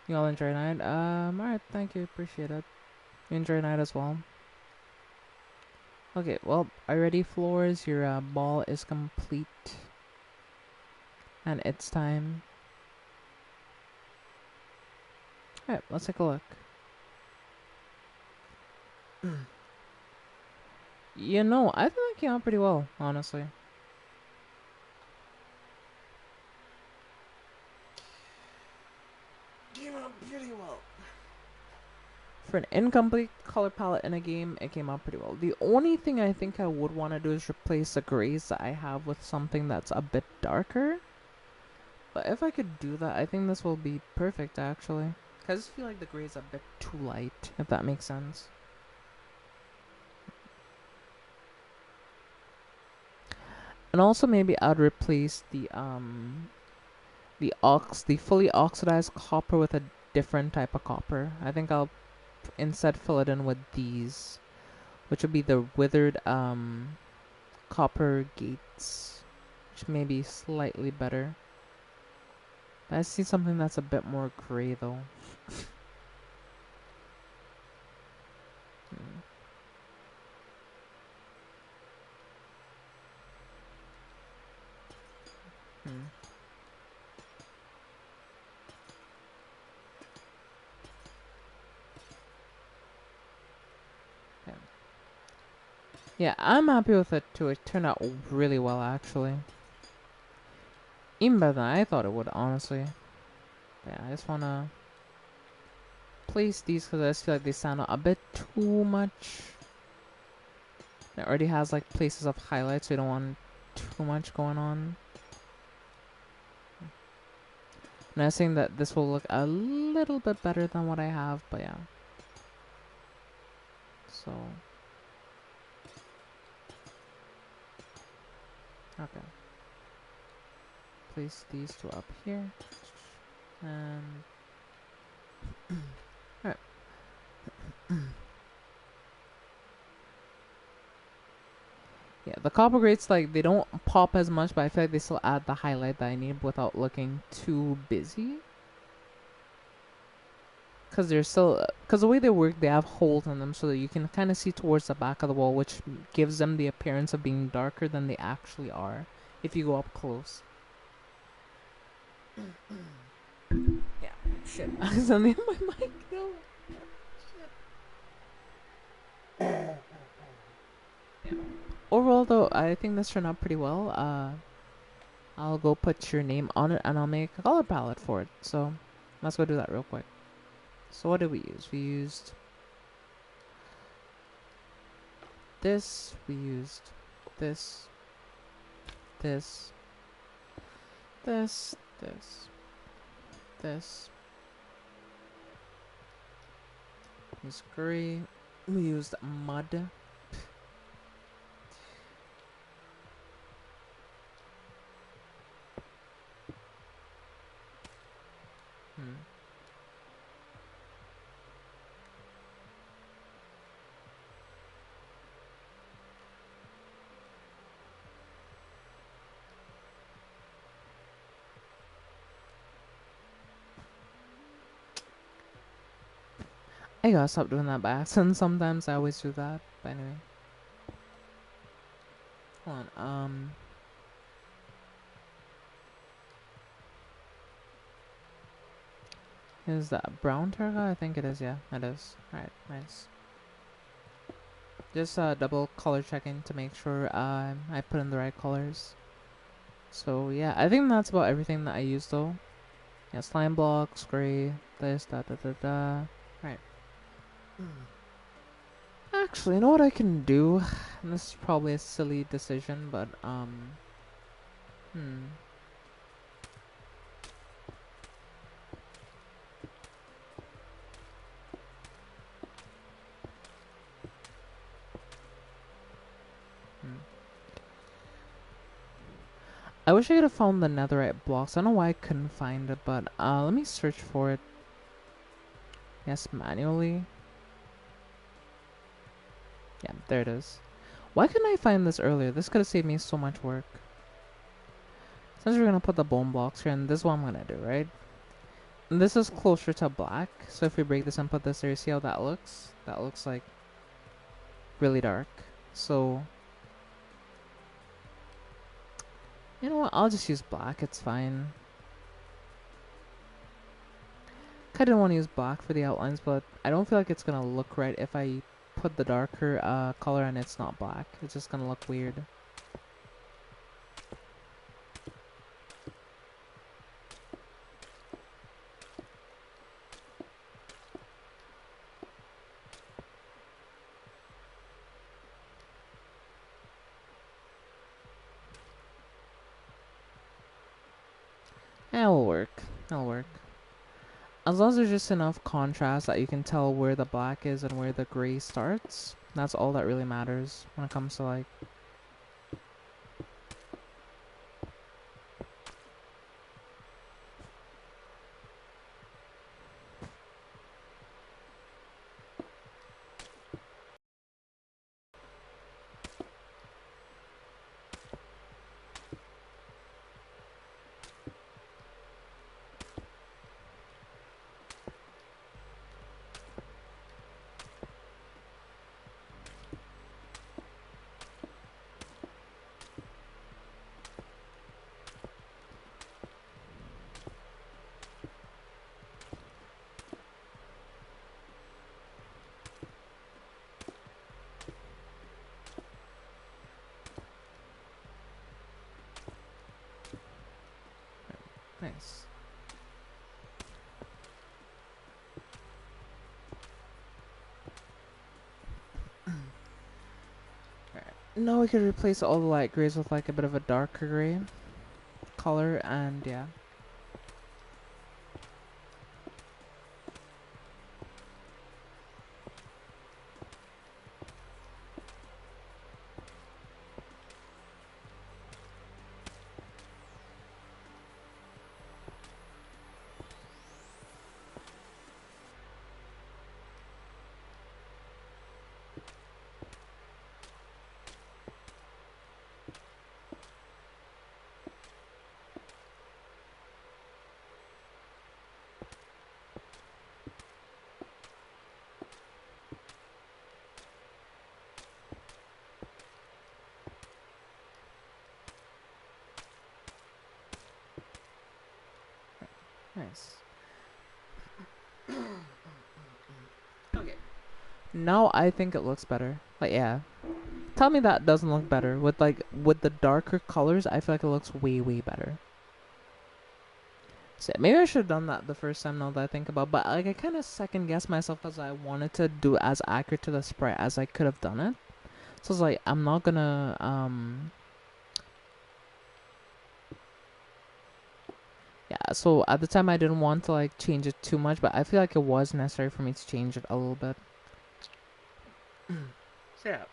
You all enjoy night? Alright, thank you, appreciate it. You enjoy night as well. Okay, well, are you ready, Floors? Your ball is complete. And it's time. Alright, let's take a look. You know, I think that came out pretty well, honestly. Came out pretty well. For an incomplete color palette in a game, it came out pretty well. The only thing I think I would want to do is replace the grays that I have with something that's a bit darker. But if I could do that, I think this will be perfect, actually. Because I feel like the gray's a bit too light, if that makes sense. And also maybe I'd replace the fully oxidized copper with a different type of copper. I think I'll instead fill it in with these, which would be the withered copper gates, which may be slightly better. I see something that's a bit more gray though. Yeah, I'm happy with it too. It turned out really well, actually. Even better than I thought it would, honestly. Yeah, I just wanna place these because I just feel like they stand out a bit too much. It already has like places of highlights, so you don't want too much going on. And I was saying that this will look a little bit better than what I have, but yeah. So... Okay. Place these two up here. And... Alright. Yeah, the copper grates, like, they don't pop as much, but I feel like they still add the highlight that I need without looking too busy. Because they're still... Because the way they work, they have holes in them so that you can kind of see towards the back of the wall, which gives them the appearance of being darker than they actually are if you go up close. Yeah, shit. I accidentally hit my mic, no. Shit. Yeah. Overall, though, I think this turned out pretty well. I'll go put your name on it and I'll make a color palette for it. So let's go do that real quick. So what did we use? We used this, we used this, this, this, this, this. We used gray. We used mud. I gotta stop doing that by accident. Sometimes I always do that. But anyway. Hold on. Is that brown turquoise? I think it is, yeah. It is. Alright, nice. Just double color checking to make sure I put in the right colors. So yeah, I think that's about everything that I used though. Yeah, slime blocks, gray, this, da. Right. Actually, you know what I can do? And this is probably a silly decision, but hmm. I wish I could have found the netherite blocks. I don't know why I couldn't find it, but let me search for it. Yes, manually. Yeah, there it is. Why couldn't I find this earlier? This could have saved me so much work. Since we're gonna put the bone blocks here, and this is what I'm gonna do, right? And this is closer to black, so if we break this and put this there, see how that looks? That looks like really dark. So, you know what? I'll just use black. It's fine. I didn't want to use black for the outlines, but I don't feel like it's gonna look right if I put the darker color and it's not black. It's just gonna look weird. It'll work. It'll work. As long as there's just enough contrast that you can tell where the black is and where the gray starts, that's all that really matters when it comes to like... Nice. Alright. Now we could replace all the light grays with like a bit of a darker gray color, and yeah. Nice. Okay. Now I think it looks better. Like, yeah. Tell me that doesn't look better. With the darker colors, I feel like it looks way, way better. So maybe I should have done that the first time now that I think about it. But like I kind of second guessed myself because I wanted to do as accurate to the sprite as I could have done it. So it's like I'm not gonna yeah, so at the time I didn't want to like change it too much, but I feel like it was necessary for me to change it a little bit. So yeah.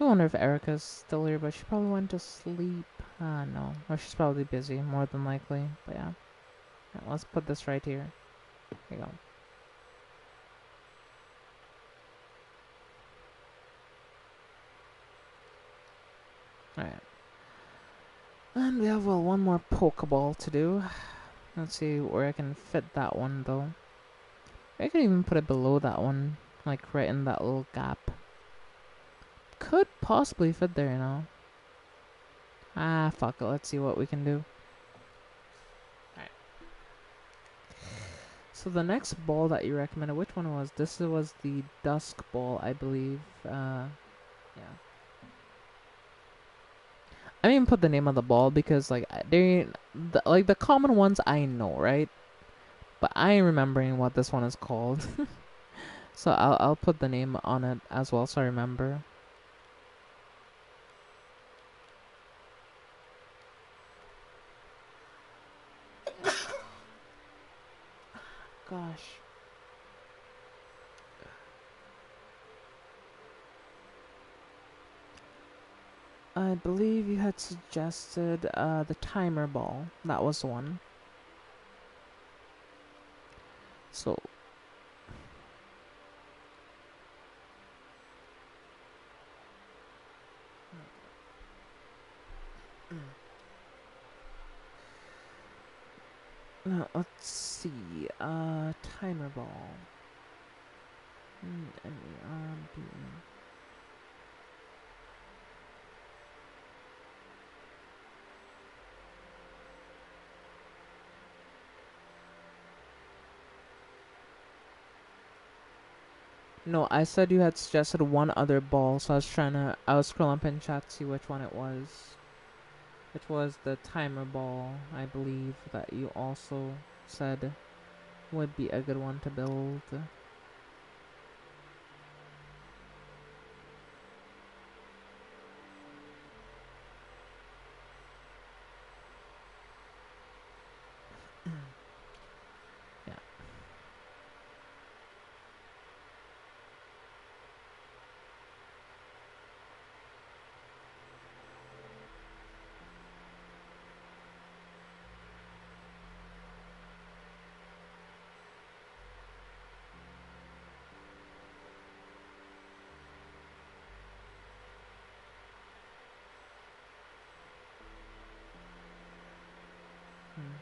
I wonder if Erica's still here, but she probably went to sleep. No. Or she's probably busy, more than likely. But yeah. Right, let's put this right here. Here you go. Alright. And we have, well, one more Pokeball to do. Let's see where I can fit that one, though. I could even put it below that one. Like, right in that little gap. Could possibly fit there, you know. Ah, fuck it. Let's see what we can do. Alright. So the next ball that you recommended, which one was? This was the Dusk Ball, I believe. Yeah. I didn't even put the name of the ball because like the common ones I know, right? But I ain't remembering what this one is called. So I'll put the name on it as well so I remember. Gosh. I believe you had suggested the timer ball. That was the one. So now let's see. Timer ball. M-E-R-B. No, I said you had suggested one other ball, so I was scrolling up in chat to see which one it was. Which was the timer ball, I believe, that you also said would be a good one to build. Yeah. Hmm.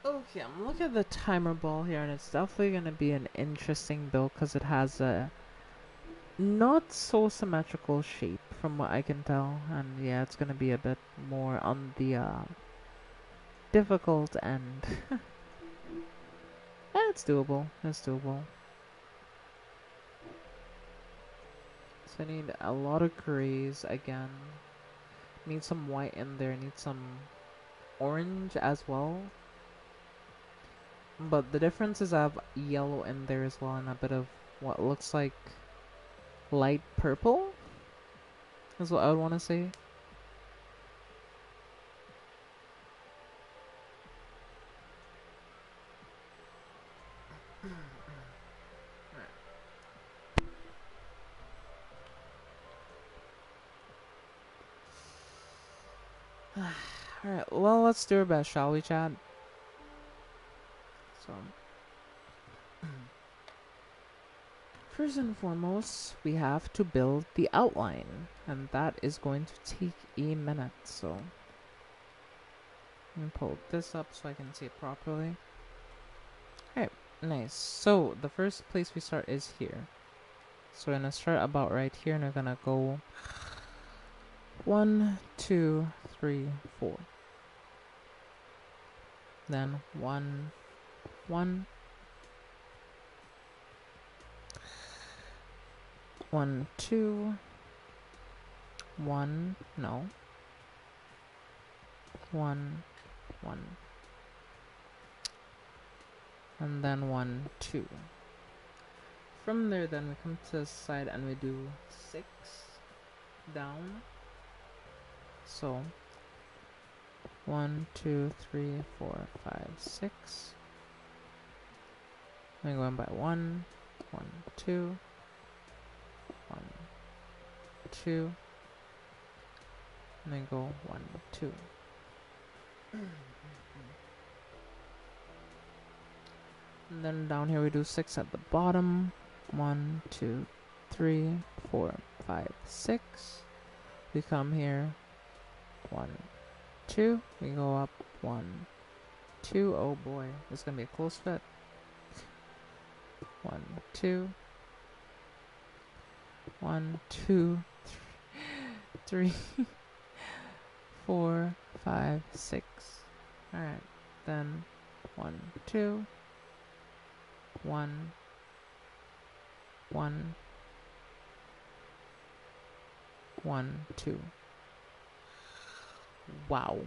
Okay, I'm looking at the timer ball here, and it's definitely going to be an interesting build because it has a not so symmetrical shape from what I can tell. And yeah, it's going to be a bit more on the difficult end. It's doable. It's doable. So I need a lot of grays again. Need some white in there. Need some orange as well. But the difference is I have yellow in there as well and a bit of what looks like light purple is what I would want to say. Alright, well, let's do our best, shall we, Chad? So, first and foremost, we have to build the outline, and that is going to take a minute, so let me pull this up so I can see it properly. Alright, nice. So, the first place we start is here. So we're gonna start about right here, and we're gonna go 1, 2, 3, 4. Then 1, 1, 1, 2, 1, no, 1, 1, and then 1, 2. From there, then we come to the side and we do 6 down. So 1, 2, 3, 4, 5, 6. I'm going by 1, 1, 2, 1, 2, and then go 1, 2. And then down here we do 6 at the bottom. 1, 2, 3, 4, 5, 6. We come here. 1, 2. We go up. 1, 2. Oh boy, this is gonna be a close fit. 1, 2. 1, 2, 3, 4, 5, 6. Alright, then 1, 2. 1, 1, 1, 2. Wow.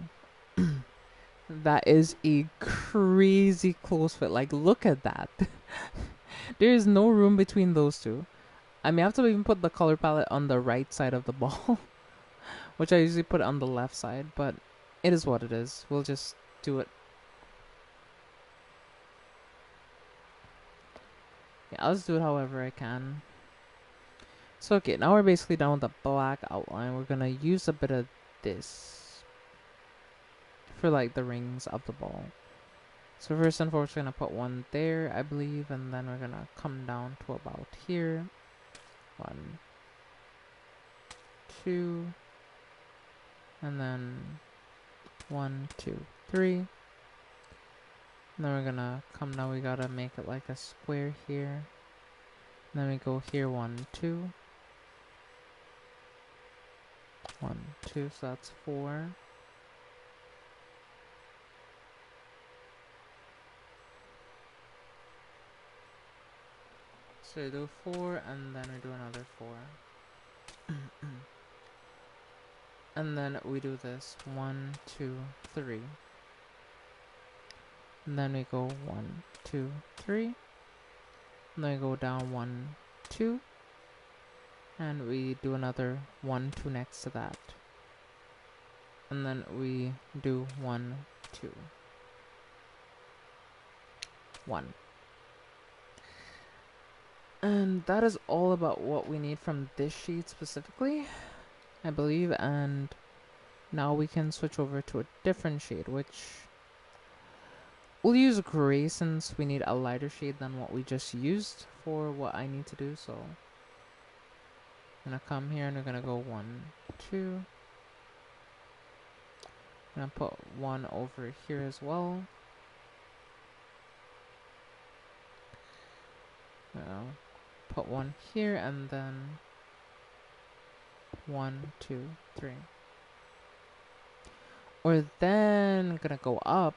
That is a crazy close fit. Like, look at that. There is no room between those two. I may have to even put the color palette on the right side of the ball, which I usually put on the left side, but it is what it is. We'll just do it. Yeah, I'll just do it however I can. So, okay, now we're basically done with the black outline. We're gonna use a bit of this for, like, the rings of the ball. So first and foremost, we're gonna put one there, I believe, and then we're gonna come down to about here. 1, 2, and then 1, 2, 3. And then we're gonna come down. We gotta make it like a square here. And then we go here. 1, 2. 1, 2. So that's 4. So we do 4, and then we do another 4. And then we do this 1, 2, 3. And then we go 1, 2, 3. And then we go down 1, 2. And we do another 1, 2 next to that. And then we do 1, 2. 1. And that is all about what we need from this sheet specifically, I believe. And now we can switch over to a different shade, which we'll use gray since we need a lighter shade than what we just used for what I need to do. So I'm gonna come here and we're gonna go 1, 2. I'm gonna put 1 over here as well. Put 1 here and then 1, 2, 3. We're then gonna go up.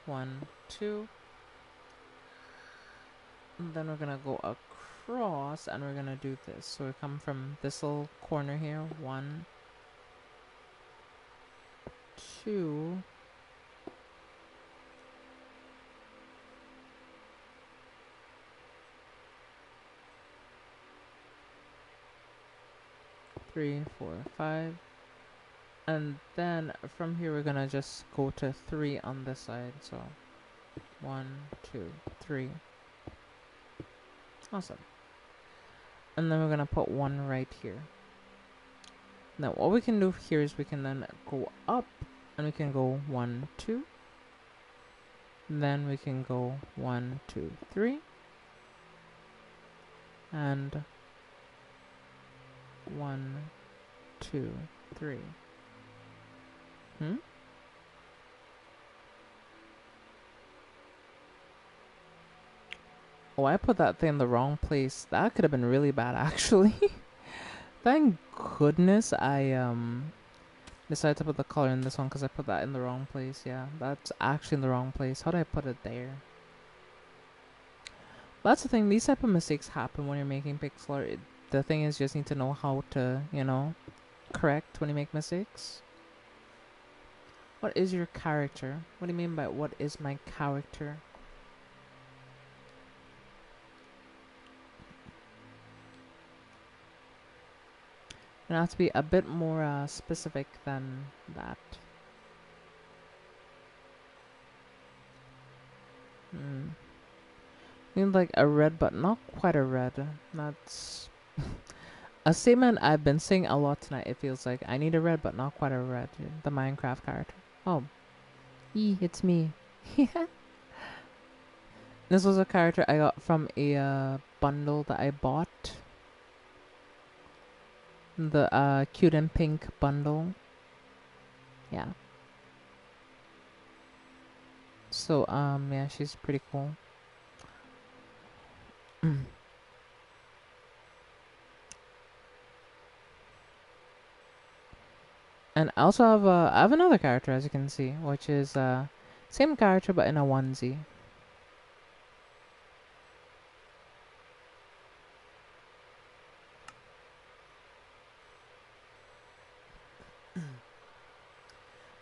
One, 2. And then we're gonna go across and we're gonna do this. So we come from this little corner here. 1, 2. 3, 4, 5. And then from here we're gonna just go to 3 on this side. So 1, 2, 3. Awesome. And then we're gonna put 1 right here. Now what we can do here is we can then go up and we can go 1, 2. Then we can go 1, 2, 3. And 1, 2, 3. Oh, I put that thing in the wrong place. That could have been really bad, actually. Thank goodness I decided to put the color in this one because I put that in the wrong place. Yeah, that's actually in the wrong place. How did I put it there? That's the thing. These type of mistakes happen when you're making pixel art. The thing is, you just need to know how to, correct when you make mistakes. What is your character? What do you mean by what is my character? It has to be a bit more specific than that. Means like a red, but not quite a red. That's a statement I've been saying a lot tonight. It feels like I need a red, but not quite a red. The Minecraft character. Oh, it's me. This was a character I got from a bundle that I bought. The cute and pink bundle. Yeah. So yeah, she's pretty cool. And I also have I have another character, as you can see, which is same character but in a onesie.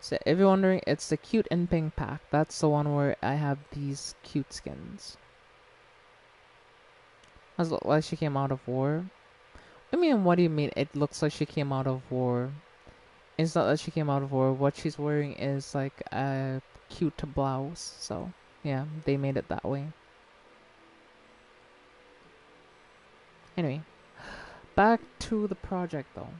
So if you're wondering, it's the cute and pink pack. That's the one where I have these cute skins. Does it look like she came out of war? I mean, what do you mean? It looks like she came out of war. It's not that she came out of war. What she's wearing is like a cute blouse. So yeah, they made it that way. Anyway, back to the project though.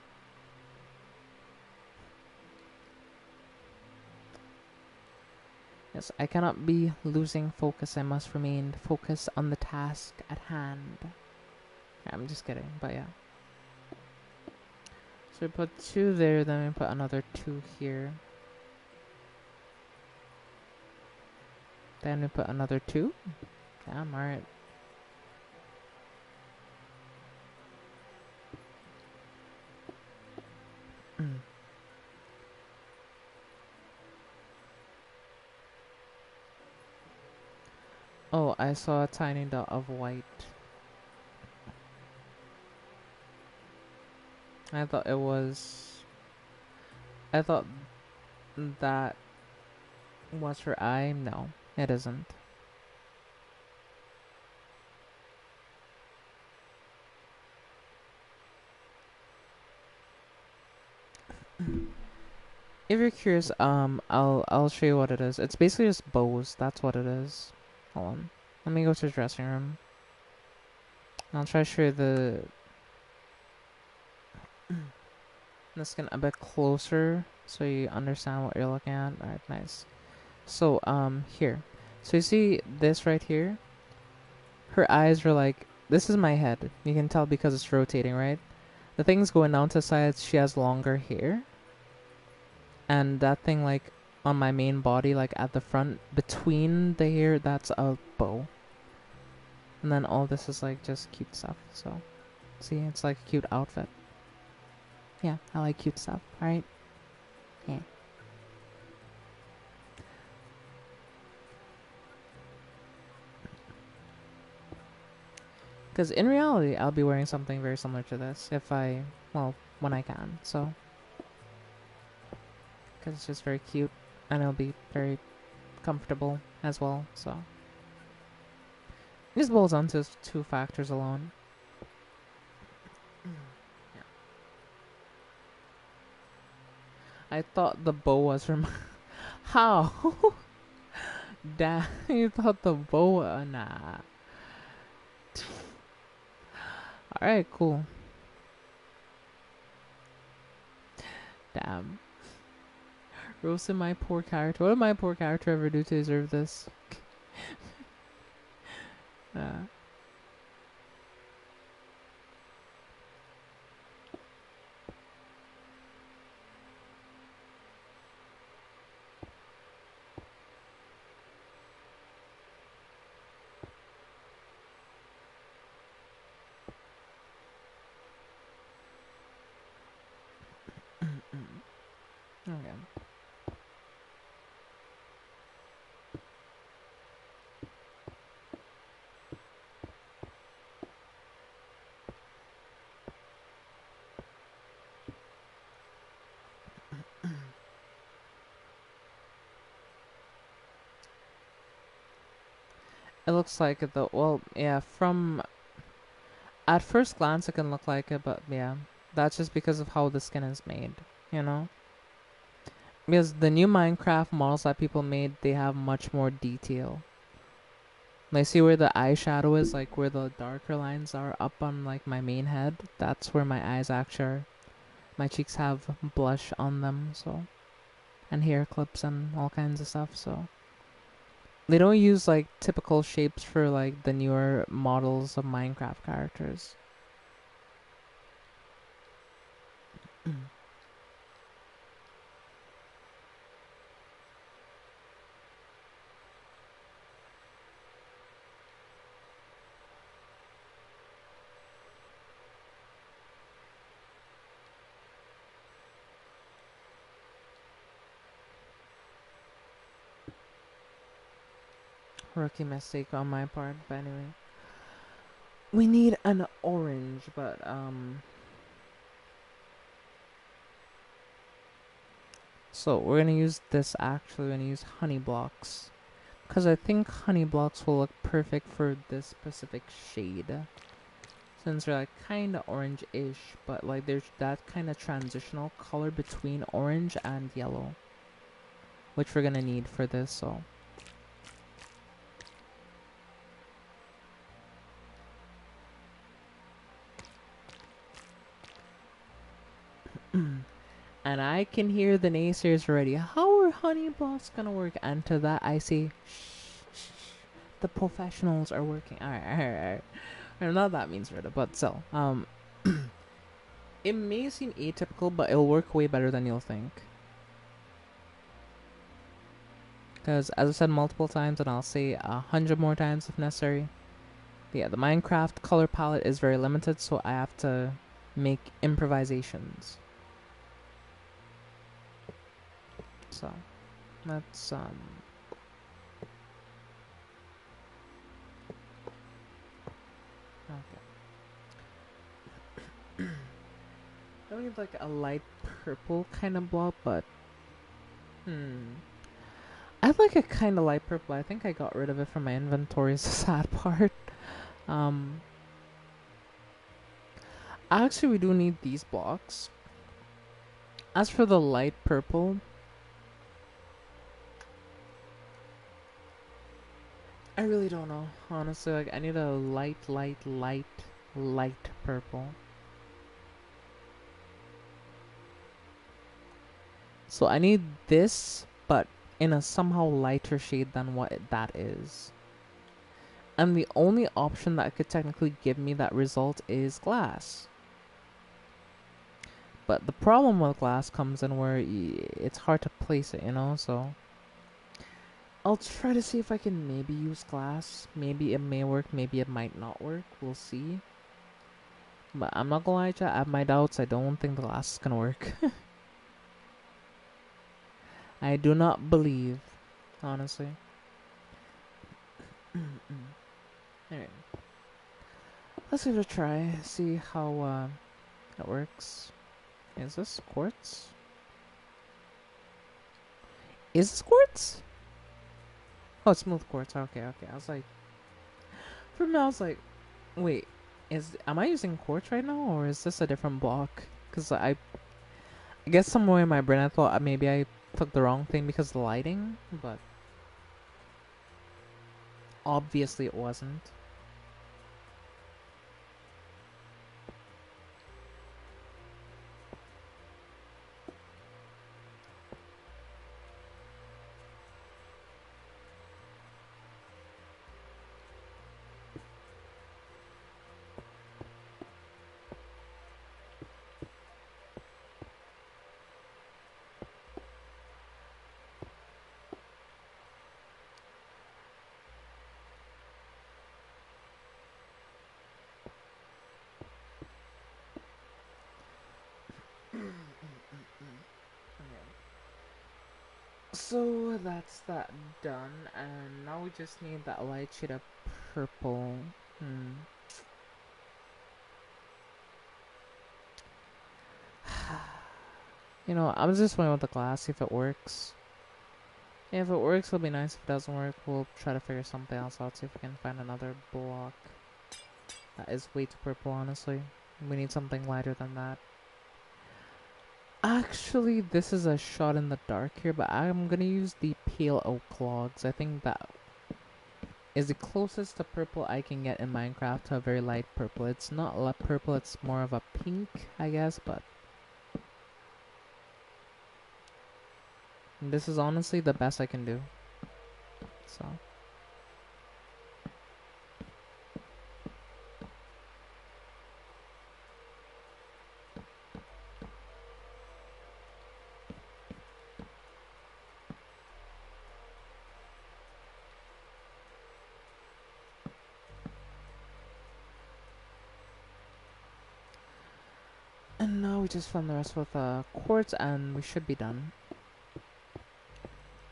Yes, I cannot be losing focus. I must remain focused on the task at hand. I'm just kidding, but yeah. So we put 2 there, then we put another 2 here. Then we put another 2. Damn, alright. Oh, I saw a tiny dot of white. I thought it was... I thought that was her eye. No, it isn't. If you're curious, I'll show you what it is. It's basically just bows. That's what it is. Hold on. Let me go to the dressing room. I'll try to show you the skin a bit closer so you understand what you're looking at. Alright, nice. So, here. So you see this right here? Her eyes are like, this is my head. You can tell because it's rotating, right? The thing's going down to the sides, she has longer hair. And that thing, like, on my main body, like, at the front, between the hair, that's a bow. And then all this is, like, just cute stuff, so... See, it's like a cute outfit. Yeah, I like cute stuff, alright? Yeah. Because in reality, I'll be wearing something very similar to this if I, well, when I can, so. Because it's just very cute and it'll be very comfortable as well, so. It just boils down to 2 factors alone. Yeah. I thought the bow was from. How? Damn, you thought the bow? Nah. Alright, cool. Damn. Roasting my poor character. What did my poor character ever do to deserve this? It looks like it though. Well, yeah, from at first glance it can look like it, but yeah, that's just because of how the skin is made, you know? Because the new Minecraft models that people made, they have much more detail. Like, see where the eyeshadow is, like where the darker lines are up on like my main head? That's where my eyes actually are. My cheeks have blush on them, so. And hair clips and all kinds of stuff, so. They don't use like typical shapes for like the newer models of Minecraft characters. Rookie mistake on my part, but anyway. We need an orange, but so we're gonna use this actually, we're gonna use honey blocks. Because I think honey blocks will look perfect for this specific shade. Since they're like kinda orange-ish, but like there's that kind of transitional color between orange and yellow. Which we're gonna need for this, so. And I can hear the naysayers already. How are honey blocks gonna work? And to that I say, shh, shh, shh. The professionals are working. Alright, alright, alright. Not that means rid, but still. It may seem atypical, but it'll work way better than you'll think. Because, as I said multiple times, and I'll say 100 more times if necessary, yeah, the Minecraft color palette is very limited, so I have to make improvisations. So, let's, okay. I don't need like a light purple kind of blob, but I like a kind of light purple. I think I got rid of it from my inventory. Is the sad part. Actually, we do need these blocks. As for the light purple, I really don't know. Honestly, like I need a light purple. So I need this, but in a somehow lighter shade than what that is. And the only option that could technically give me that result is glass. But the problem with glass comes in where it's hard to place it, you know, so. I'll try to see if I can maybe use glass. Maybe it may work, maybe it might not work. We'll see. But I'm not gonna lie to you, I have my doubts. I don't think the glass is gonna work. I do not believe, honestly. Alright. Let's give it a try. See how it works. Is this quartz? Is this quartz? Oh, it's smooth quartz. Okay, okay. I was like, for me, I was like, wait, am I using quartz right now, or is this a different block? Because I guess somewhere in my brain I thought maybe I took the wrong thing because of the lighting, but obviously it wasn't. So that's that done, and now we just need that light shade of purple. You know, I'm just playing with the glass, see if it works. Yeah, if it works, it'll be nice. If it doesn't work, we'll try to figure something else out. See if we can find another block. That is way too purple, honestly. We need something lighter than that. Actually, this is a shot in the dark here, but I'm gonna use the pale oak logs. I think that is the closest to purple I can get in Minecraft to a very light purple. It's not a purple, it's more of a pink, I guess, but this is honestly the best I can do. So. And now we just fill the rest with quartz and we should be done.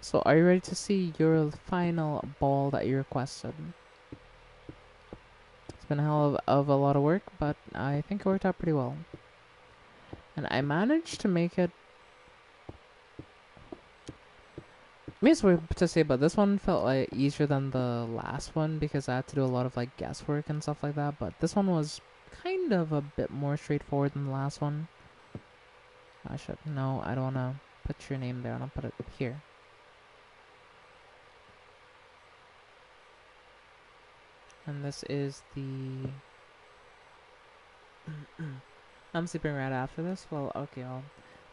So are you ready to see your final ball that you requested? It's been a hell of a lot of work, but I think it worked out pretty well. And I managed to make it... I mean, it's weird to say, but this one felt like easier than the last one because I had to do a lot of like guesswork and stuff like that. But this one was kind of a bit more straightforward than the last one. I should... No, I don't want to put your name there. I'll put it here. And this is the... I'm sleeping right after this. Well, okay, well,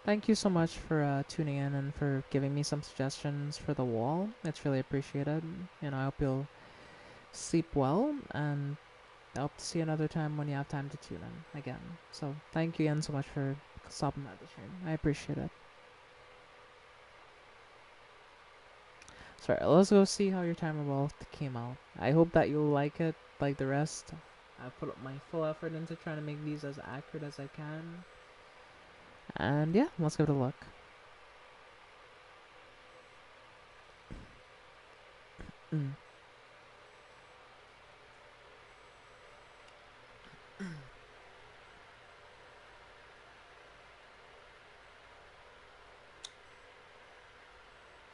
thank you so much for tuning in and for giving me some suggestions for the wall. It's really appreciated. You know, I hope you'll sleep well, and I hope to see you another time when you have time to tune in again. So, thank you again so much for stopping by the stream. I appreciate it. Sorry, let's go see how your timer ball came out. I hope that you'll like it, like the rest. I put up my full effort into trying to make these as accurate as I can. And yeah, let's give it a look.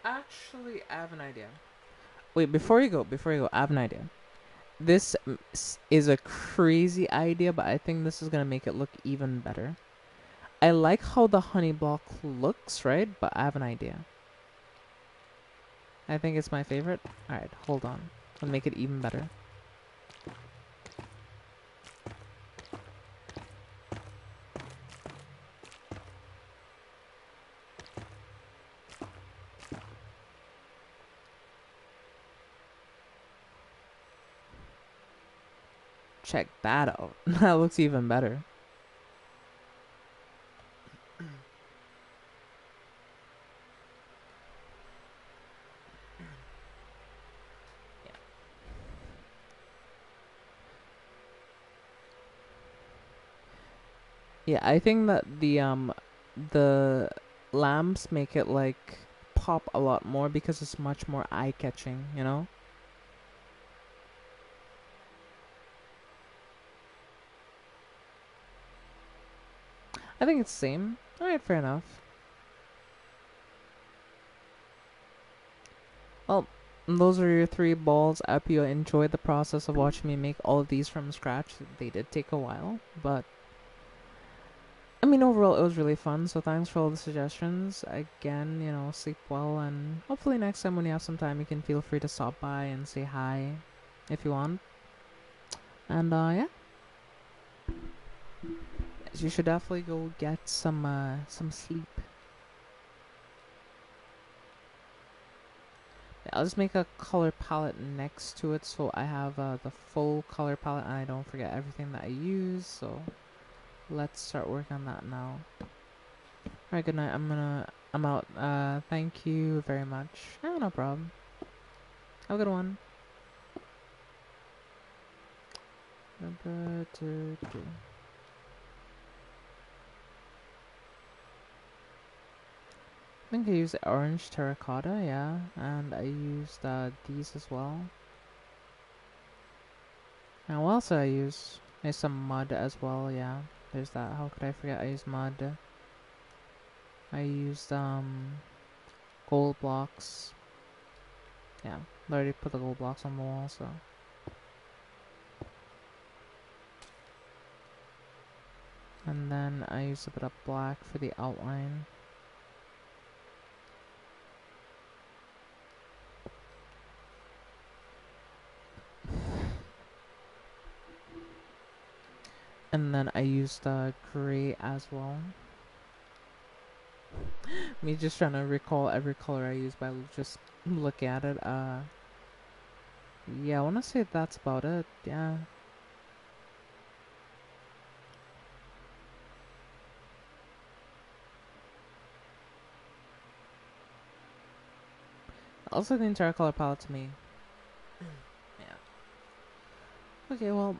Actually, I have an idea. Wait, before you go, I have an idea. This is a crazy idea, but I think this is gonna make it look even better. I like how the honey block looks, right? But I have an idea. I think it's my favorite. Alright, hold on. I'll make it even better. Check that out. That looks even better. Yeah, I think that the lamps make it like pop a lot more because it's much more eye-catching, you know? I think it's the same. Alright, fair enough. Well, those are your 3 balls. I hope you enjoyed the process of watching me make all of these from scratch. They did take a while, but I mean, overall, it was really fun. So thanks for all the suggestions. Again, you know, sleep well, and hopefully next time when you have some time, you can feel free to stop by and say hi if you want. And yeah, you should definitely go get some sleep. Yeah, I'll just make a color palette next to it, so I have the full color palette, and I don't forget everything that I use. So let's start working on that now. Alright, good night. I'm out. Thank you very much. Oh, no problem. Have a good one. I think I used orange terracotta, yeah, and I used these as well. And what else did I use? There's some mud as well, yeah. There's that. How could I forget I used mud? I used gold blocks. Yeah, I already put the gold blocks on the wall, so. And then I use a bit of black for the outline. And then I used gray as well. Me just trying to recall every color I use by just looking at it. Yeah, I want to say that's about it. Yeah. Also, the entire color palette to me. Yeah. Okay, well,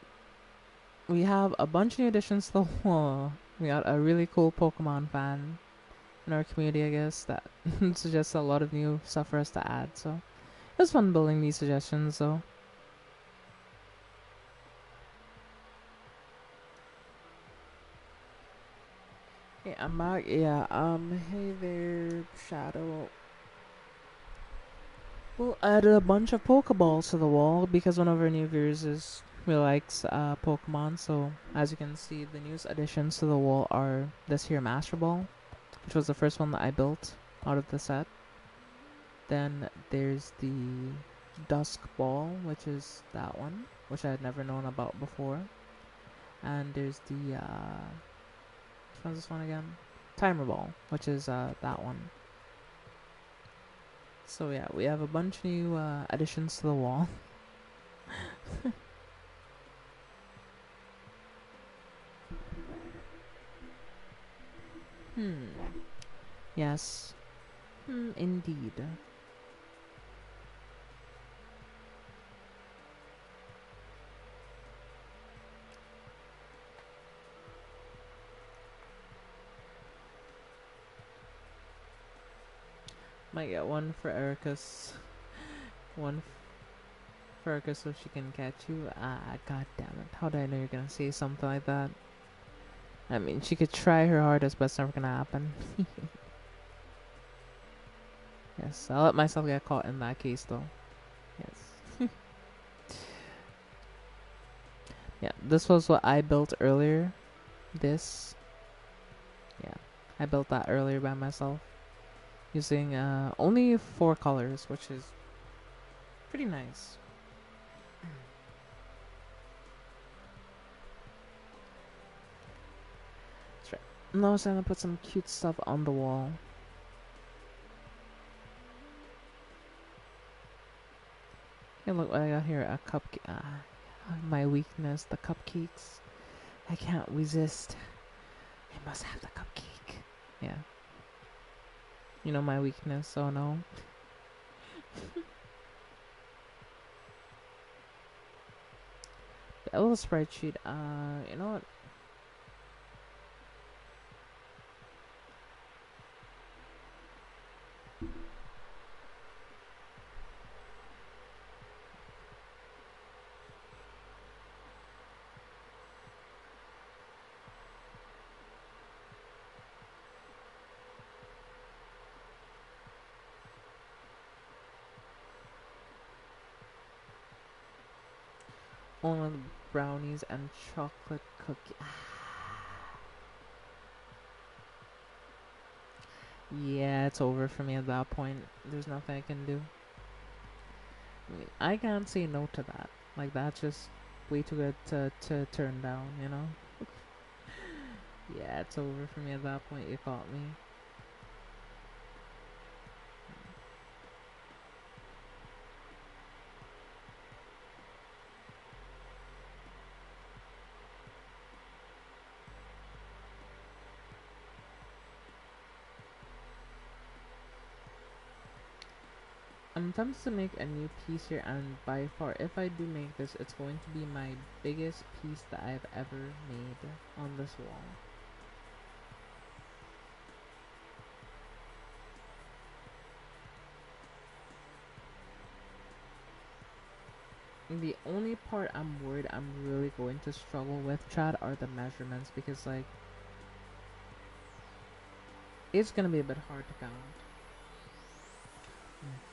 we have a bunch of new additions to the wall. We got a really cool Pokemon fan in our community, I guess, that suggests a lot of new stuff for us to add. So it was fun building these suggestions, so. Hey, I'm back. Yeah, hey there, Shadow. We'll add a bunch of Pokeballs to the wall because one of our new viewers really likes Pokemon. So as you can see, the newest additions to the wall are this here Master Ball, which was the first one that I built out of the set. Then there's the Dusk Ball, which is that one, which I had never known about before. And there's the which one's this one again? Timer Ball, which is that one. So yeah, we have a bunch of new additions to the wall. Yes. Indeed. Might get one for Erica's. One for Erica so she can catch you. God damn it. How did I know you're gonna say something like that? I mean, she could try her hardest, but it's never gonna happen. Yes, I'll let myself get caught in that case, though. Yes. Yeah, this was what I built earlier. This. Yeah, I built that earlier by myself. Using only 4 colors, which is pretty nice. That's right. Now I'm gonna put some cute stuff on the wall. Hey, look what I got here. A cupcake. My weakness, the cupcakes. I can't resist. I must have the cupcake. Yeah. You know my weakness, so no. A little spreadsheet. You know what? Only brownies and chocolate cookie. Yeah, it's over for me at that point. There's nothing I can do. I can't say no to that. Like, that's just way too good to turn down, you know? Yeah, it's over for me at that point. You caught me. I'm tempted to make a new piece here, and by far, if I do make this, it's going to be my biggest piece that I've ever made on this wall. The only part I'm worried I'm really going to struggle with, Chad, are the measurements, because, like, it's gonna be a bit hard to count.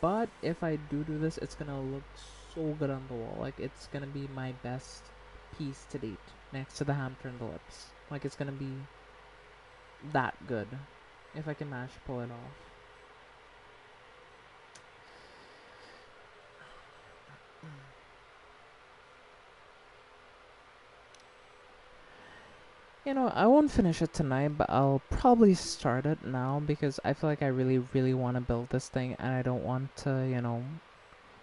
But if I do this, it's gonna look so good on the wall. Like, it's gonna be my best piece to date next to the hamster and the lips. Like, it's gonna be that good if I can manage to pull it off. You know, I won't finish it tonight, but I'll probably start it now because I feel like I really, really want to build this thing, and I don't want to, you know,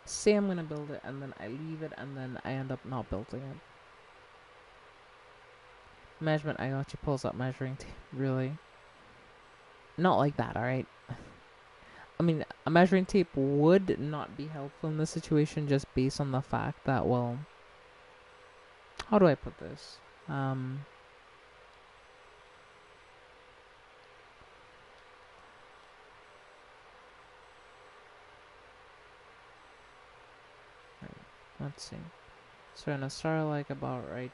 say I'm gonna build it and then I leave it and then I end up not building it. Measurement, I got you. Pulls up measuring tape. Really? Not like that, alright? I mean, a measuring tape would not be helpful in this situation just based on the fact that, well, how do I put this? Let's see. So I'm gonna start like about right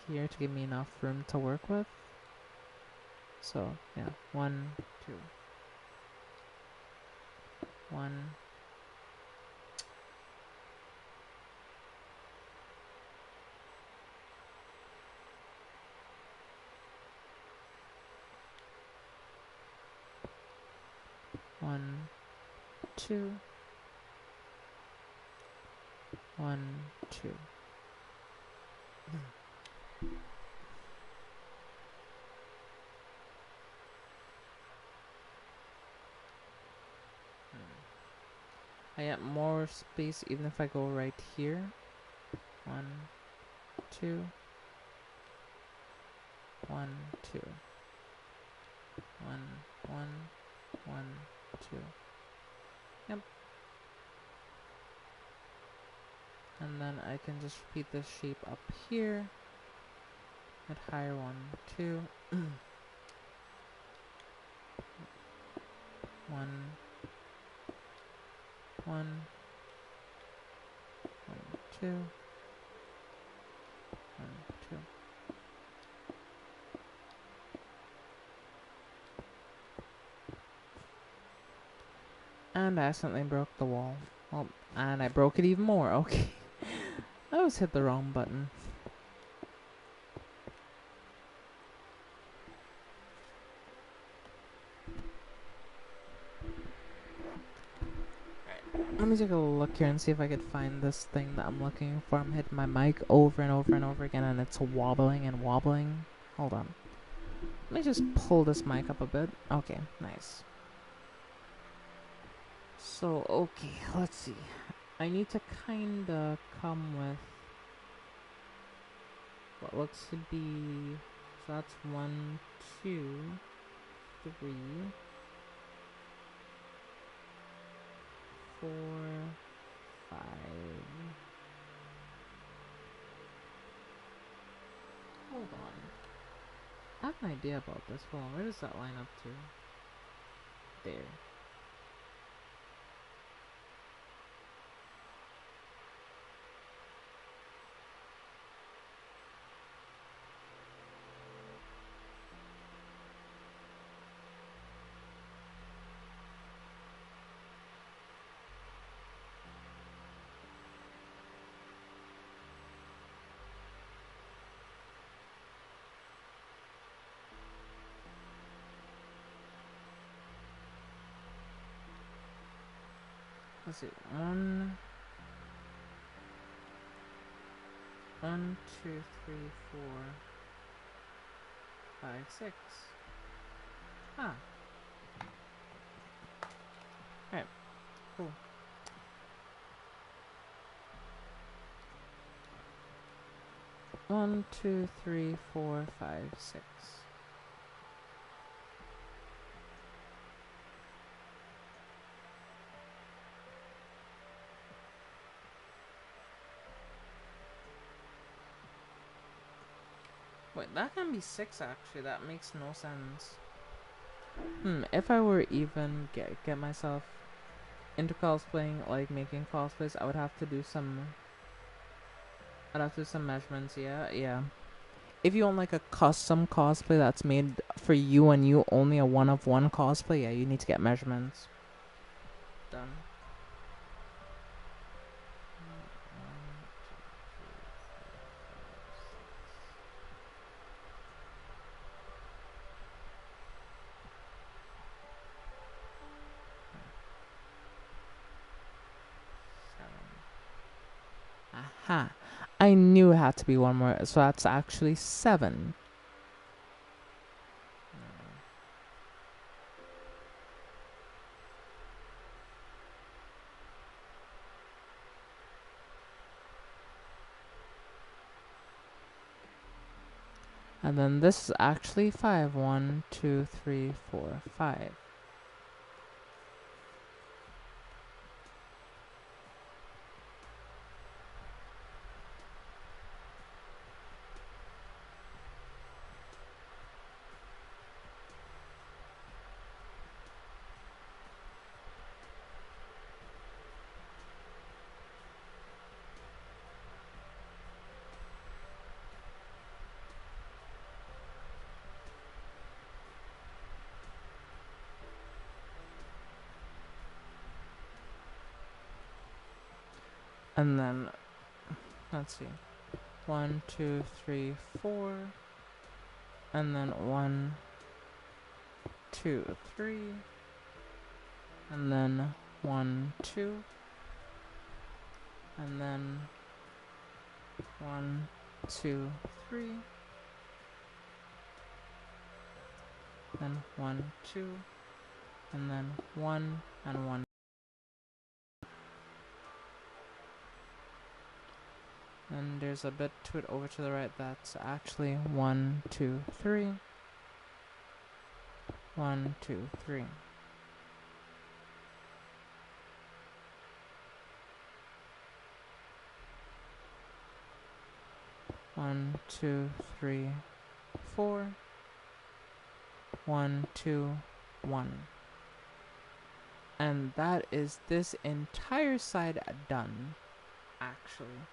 here to give me enough room to work with. So yeah, 1, 2, 1. One, 2, 1, 2. I get more space even if I go right here. 1, 2, 1, 2. 1, 1, 1, 2. Yep. And then I can just repeat this shape up here. At higher 1, 2. 1, 1, 2, 1, 2. And I accidentally broke the wall. Oh, and I broke it even more. Okay. I always hit the wrong button. Let me take a look here and see if I could find this thing that I'm looking for. I'm hitting my mic over and over and over again and it's wobbling and wobbling. Hold on. Let me just pull this mic up a bit. Okay, nice. So, okay, let's see. I need to kinda come with what looks to be... So that's 1, 2, 3... 4, 5. Hold on. I have an idea about this. Hold on, where does that line up to? There. Let's see. 1, 1, 2, 3, 4, 5, 6. Ah. Alright. Cool. One, 2, 3, 4, 5, 6. Wait, that can be 6 actually. That makes no sense. If I were even get myself into cosplaying, like making cosplays, I would have to do some... I'd have to do some measurements, yeah. If you want like a custom cosplay that's made for you and you, only a one-of-one cosplay, yeah, you need to get measurements. Done. Ha! I knew it had to be one more, so that's actually 7. And then this is actually 5. 1, 2, 3, 4, 5. And then, let's see. 1, 2, 3, 4. And then 1, 2, 3. And then 1, 2. And then 1, 2, 3. Then 1, 2. And then 1 and 1. And there's a bit to it over to the right that's actually 1, 2, 3. 1, 2, 3. One, 2, 3, 4. 1, 2, 1. And that is this entire side done, actually.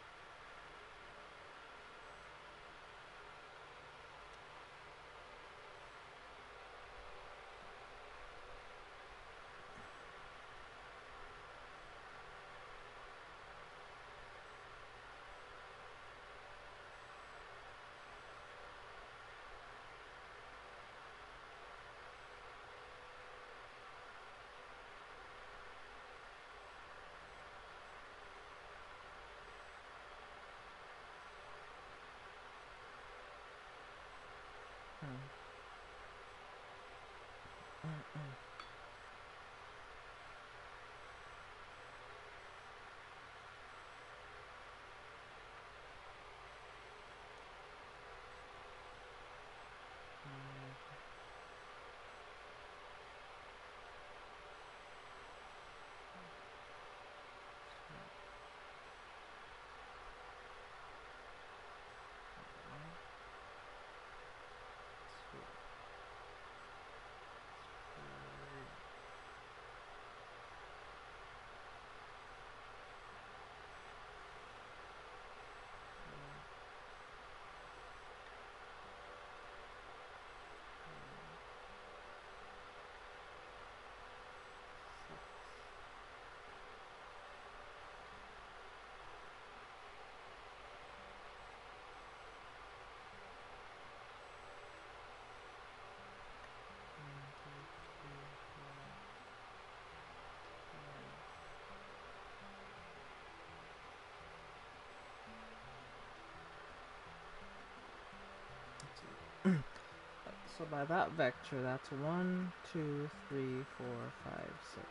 So by that vector, that's 1, 2, 3, 4, 5, 6.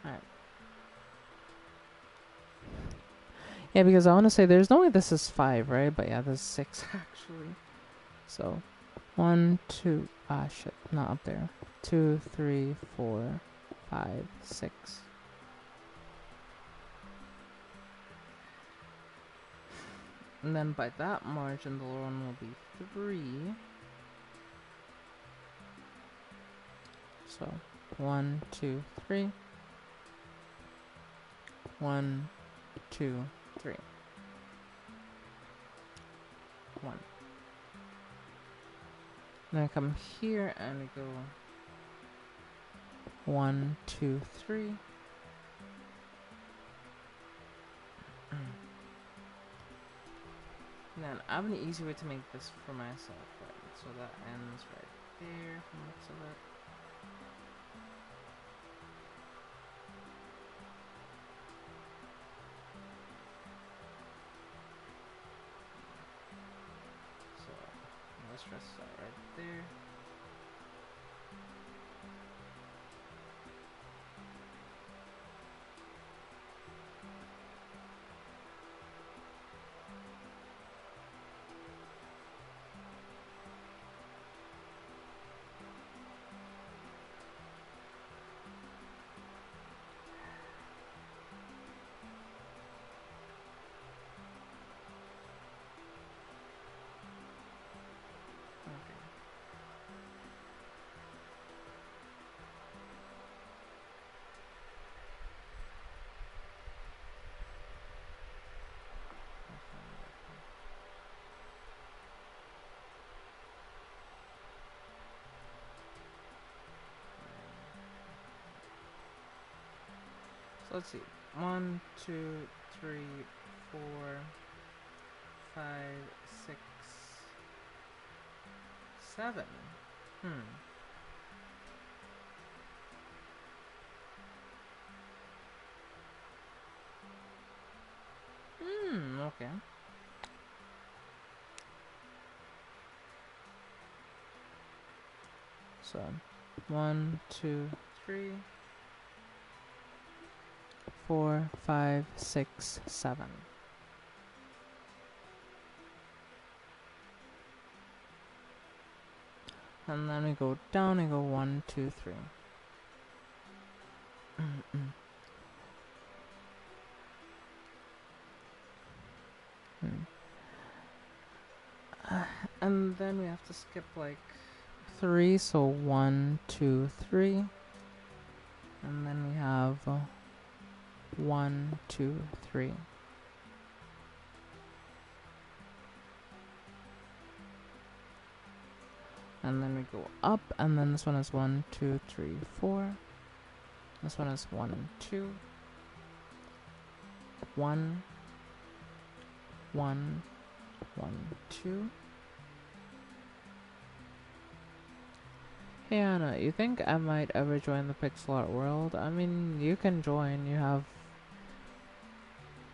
Alright. Yeah, because I want to say there's no way this is 5, right? But yeah, this is 6 actually. So 1, 2, shit, not up there. 2, 3, 4, 5, 6. And then by that margin, the lower one will be 3. So 1, 2, 3. 1, 2, 3. 1. Then I come here and I go 1, 2, 3. And then I have an easy way to make this for myself, right? So that ends right there from the looks of it. stress out right there. Okay. So let's see. 1, 2, 3, 4, 5, 6, 7. Okay. So 1, 2, 3, 4, 5, 6, 7. And then we go down and go 1, 2, 3. And then we have to skip like 3, so 1, 2, 3. And then we have 1, 2, 3. And then we go up, and then this one is 1, 2, 3, 4. This one is 1, 2. 1, 1, 1, 2. Hey Anna, you think I might ever join the pixel art world? I mean, you can join.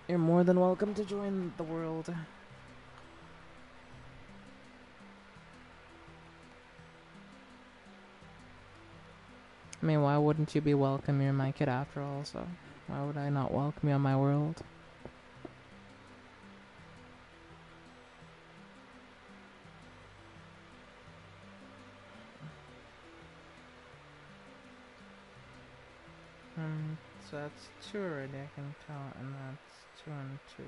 You're more than welcome to join the world. I mean, why wouldn't you be welcome? You're my kid after all, so why would I not welcome you on my world? So that's 2 already, I can tell, and that's 2 and 2.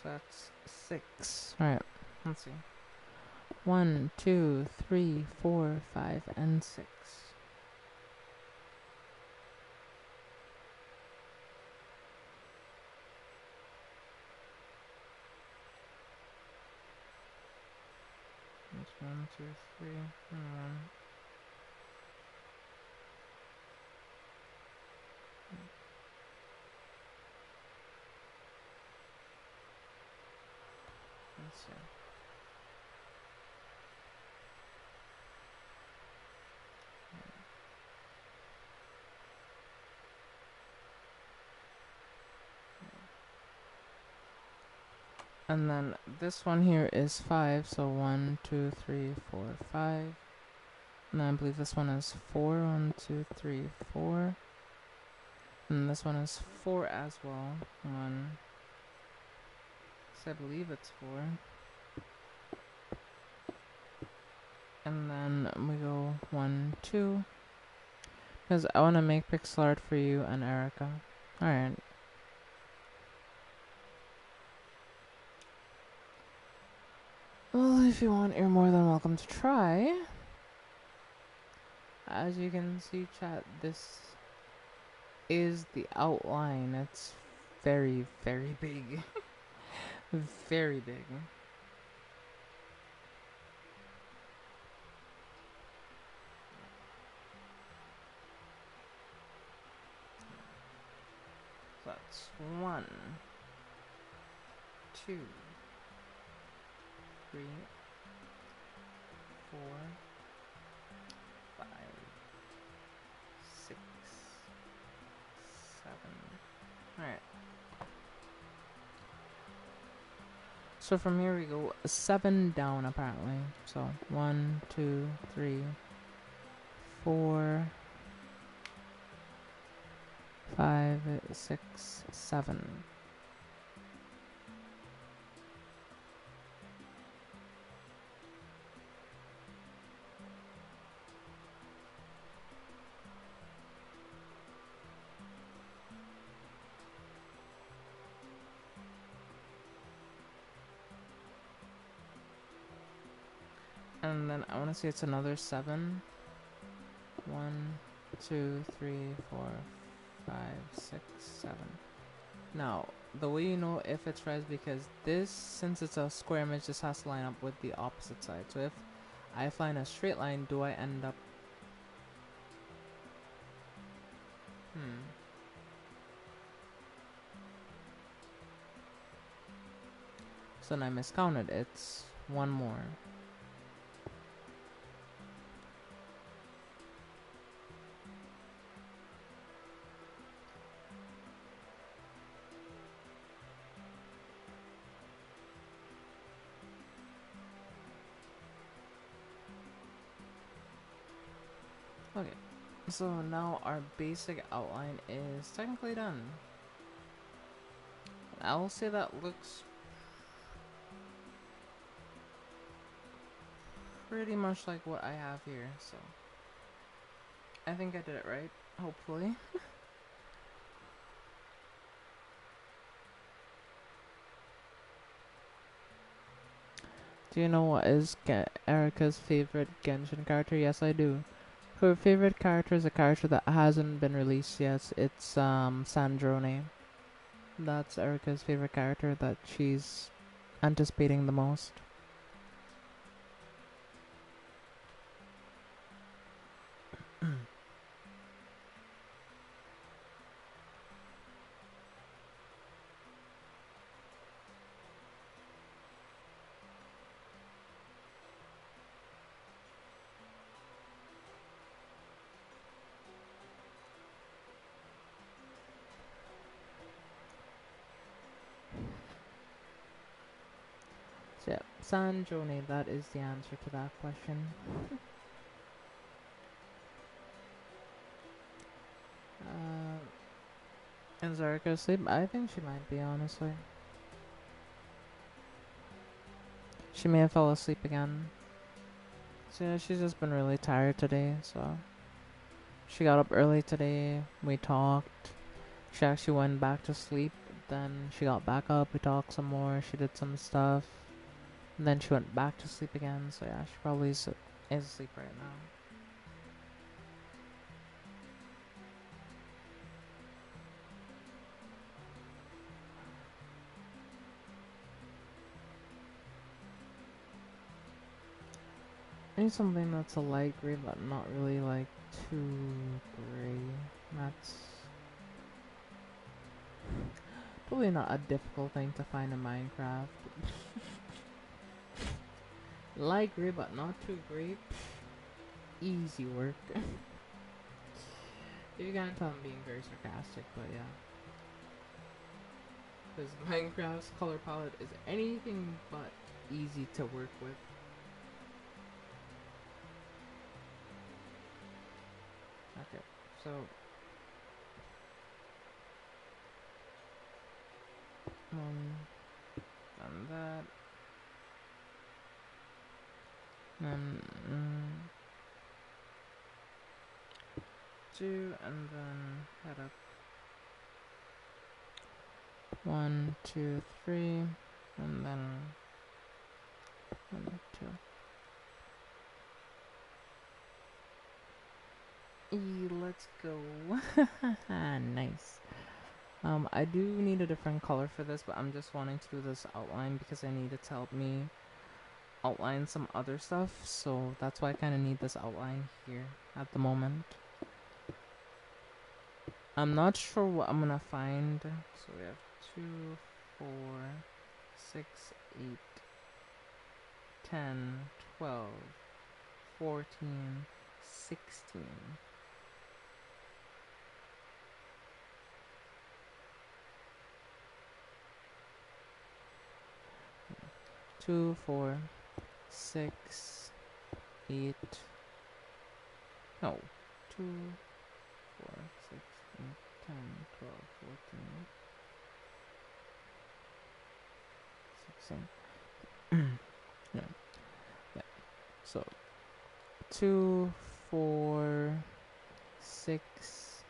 So that's 6. Alright, let's see. 1, 2, 3, 4, 5, and 6. That's 1, 2, 3, and 1. Let's see. And then this one here is 5, so 1, 2, 3, 4, 5. And then I believe this one is 4, 1, 2, 3, 4. And this one is 4 as well. 1. So I believe it's 4. And then we go 1, 2. Because I want to make pixel art for you and Erica. Alright. Well, if you want, you're more than welcome to try. As you can see, chat, this is the outline. It's very, very big. Very big. So that's 1, 2, 3, 4, 5, 6, 7, Alright. So from here we go 7 down apparently. So 1, 2, 3, 4, 5, 6, 7. And then I want to say it's another 7. 1, 2, 3, 4, 5, 6, 7. Now, the way you know if it's res, because this, since it's a square image, this has to line up with the opposite side. So if I find a straight line, do I end up... So then I miscounted. It's 1 more. Okay, so now our basic outline is technically done. I'll say that looks pretty much like what I have here, so I think I did it right, hopefully. Do you know what is Erika's favorite Genshin character? Yes, I do. Her favorite character is a character that hasn't been released yet. It's Sandrone. That's Erika's favorite character that she's anticipating the most. So yeah, Sandrone, that is the answer to that question. Is Erika asleep? I think she might be, honestly. She may have fell asleep again. So yeah, she's just been really tired today, so... She got up early today, we talked. She actually went back to sleep, then she got back up, we talked some more, she did some stuff. And then she went back to sleep again, so yeah, she probably is asleep right now. I need something that's a light gray, but not really like too gray. That's probably not a difficult thing to find in Minecraft. Light gray, but not too gray. Easy work. If you can't tell, I'm being very sarcastic, but yeah. Because Minecraft's color palette is anything but easy to work with. Okay, so and that, and 2, and then head up 1, 2, 3, and then 1, 2. Let's go. Nice. I do need a different color for this, but I'm just wanting to do this outline because I need it to help me outline some other stuff, so that's why I kind of need this outline here at the moment. I'm not sure what I'm gonna find. So we have 2, 4, 6, 8, 10, 12, 14, 16. 2, 4, 6, 8. No. 2, 4, 6, 8, 10, 12, 14, 16. Yeah. Yeah. So 2, 4, 6,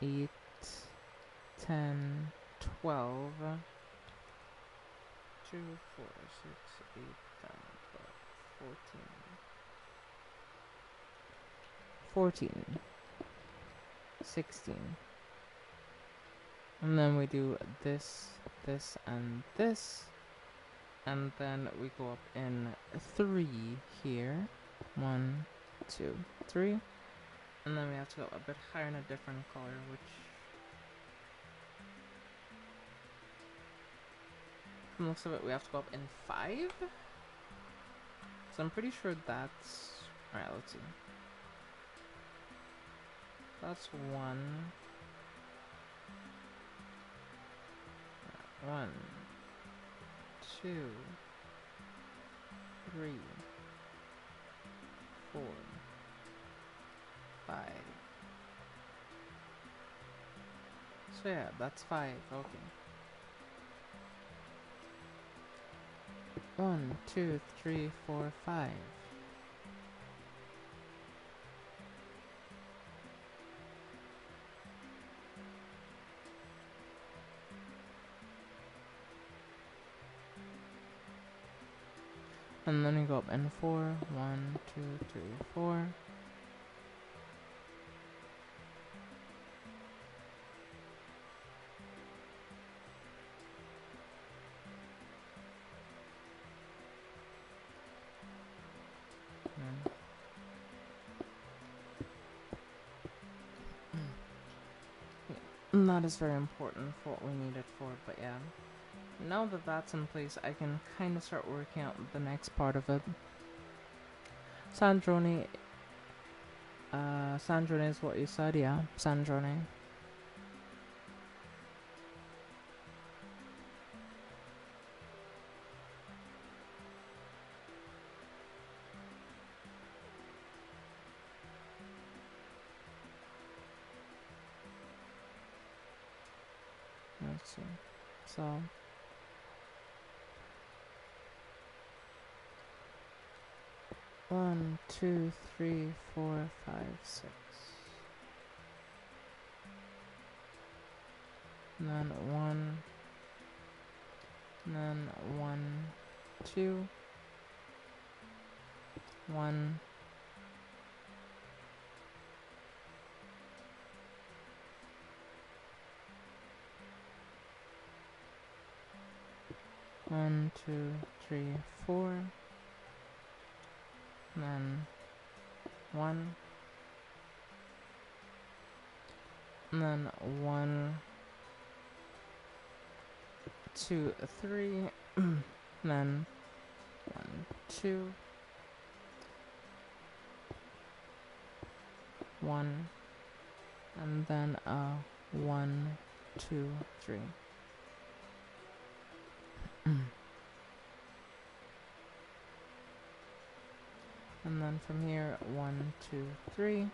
8, 10, 12. 2, 4, 6, 8, 10, 12, 14, 16. And then we do this, this, and this. And then we go up in 3 here. 1, 2, 3. And then we have to go a bit higher in a different color, which from the looks of it, we have to go up in 5. So I'm pretty sure that's... Alright, let's see. That's 1. 1, 2, 3, 4, 5. So yeah, that's 5. Okay. 1, 2, 3, 4, 5. And then we go up in 4. 1, 2, 3, 4. And that is very important for what we need it for, but yeah. Now that that's in place, I can kind of start working out the next part of it. Sandrone. Sandrone is what you said, yeah. Sandrone. Let's see. So... 1, 2, 3, 4, 5, 6. And then 1. And then 1, 2. 1. 1, 2, 3, 4. And then 1. And then 1, 2, 3. And then 1, 2. 1. And then 1, 2, 3. And then from here, 1, 2, 3.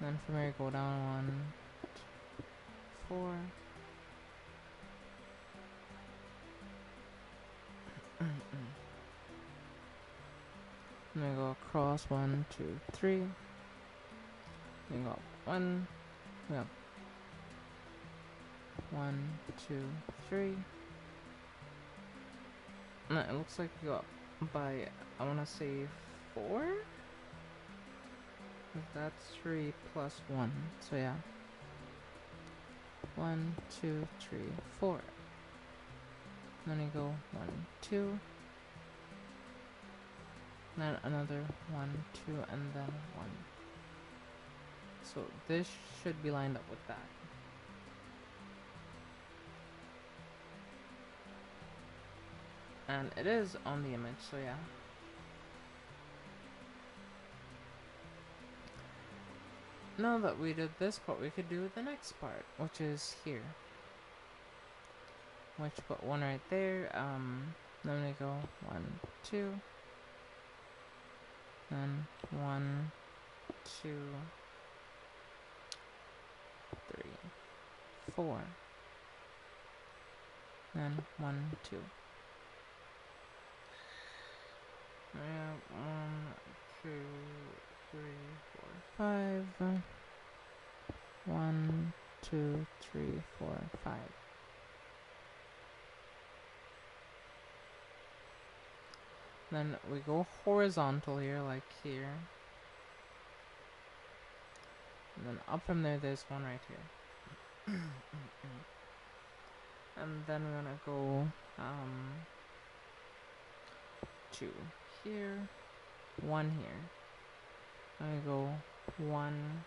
Then from here, go down 1, 4. And then go across 1, 2, 3. Then go up 1. We have 1, 2, 3. And it looks like we go up by, I want to say 4? That's 3 plus 1. So yeah. 1, 2, 3, 4. Then you go 1, 2. Then another 1, 2, and then 1. So this should be lined up with that. And it is on the image, so yeah. Now that we did this part, we could do the next part, which is here. which put one right there. Then we go 1, 2, then 1, 2, 3, 4, then 1, 2. Yeah, 1, 2, 3, 4, 5. 1, 2, 3, 4, 5. Then we go horizontal here, like here. And then up from there, there's one right here. And then we're gonna go 2 here, 1 here. And we go 1,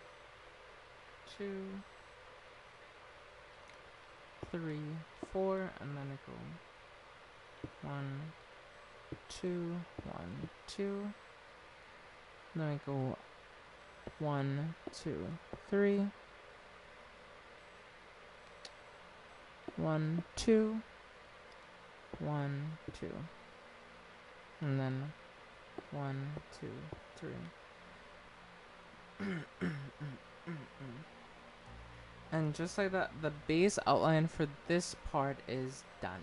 2, 3, 4, and then we go 1, 2, 1, 2. Then we go 1, 2, 3. 1, 2. 1, 2. And then 1, 2, 3. And just like that, the base outline for this part is done.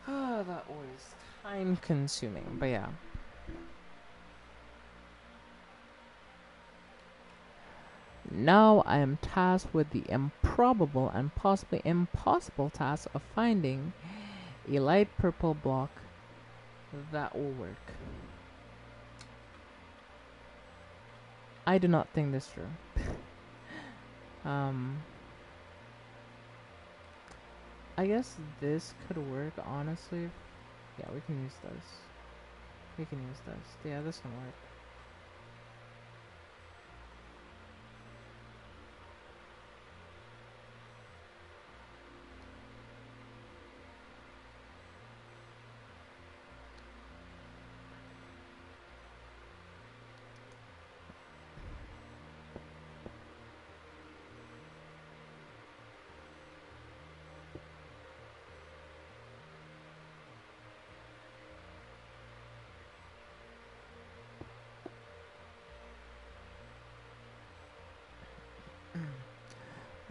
Ah, that was time consuming, but yeah. Now I am tasked with the improbable and possibly impossible task of finding a light purple block that will work. I do not think this through. I guess this could work, honestly. Yeah, we can use this. We can use this. Yeah, this can work.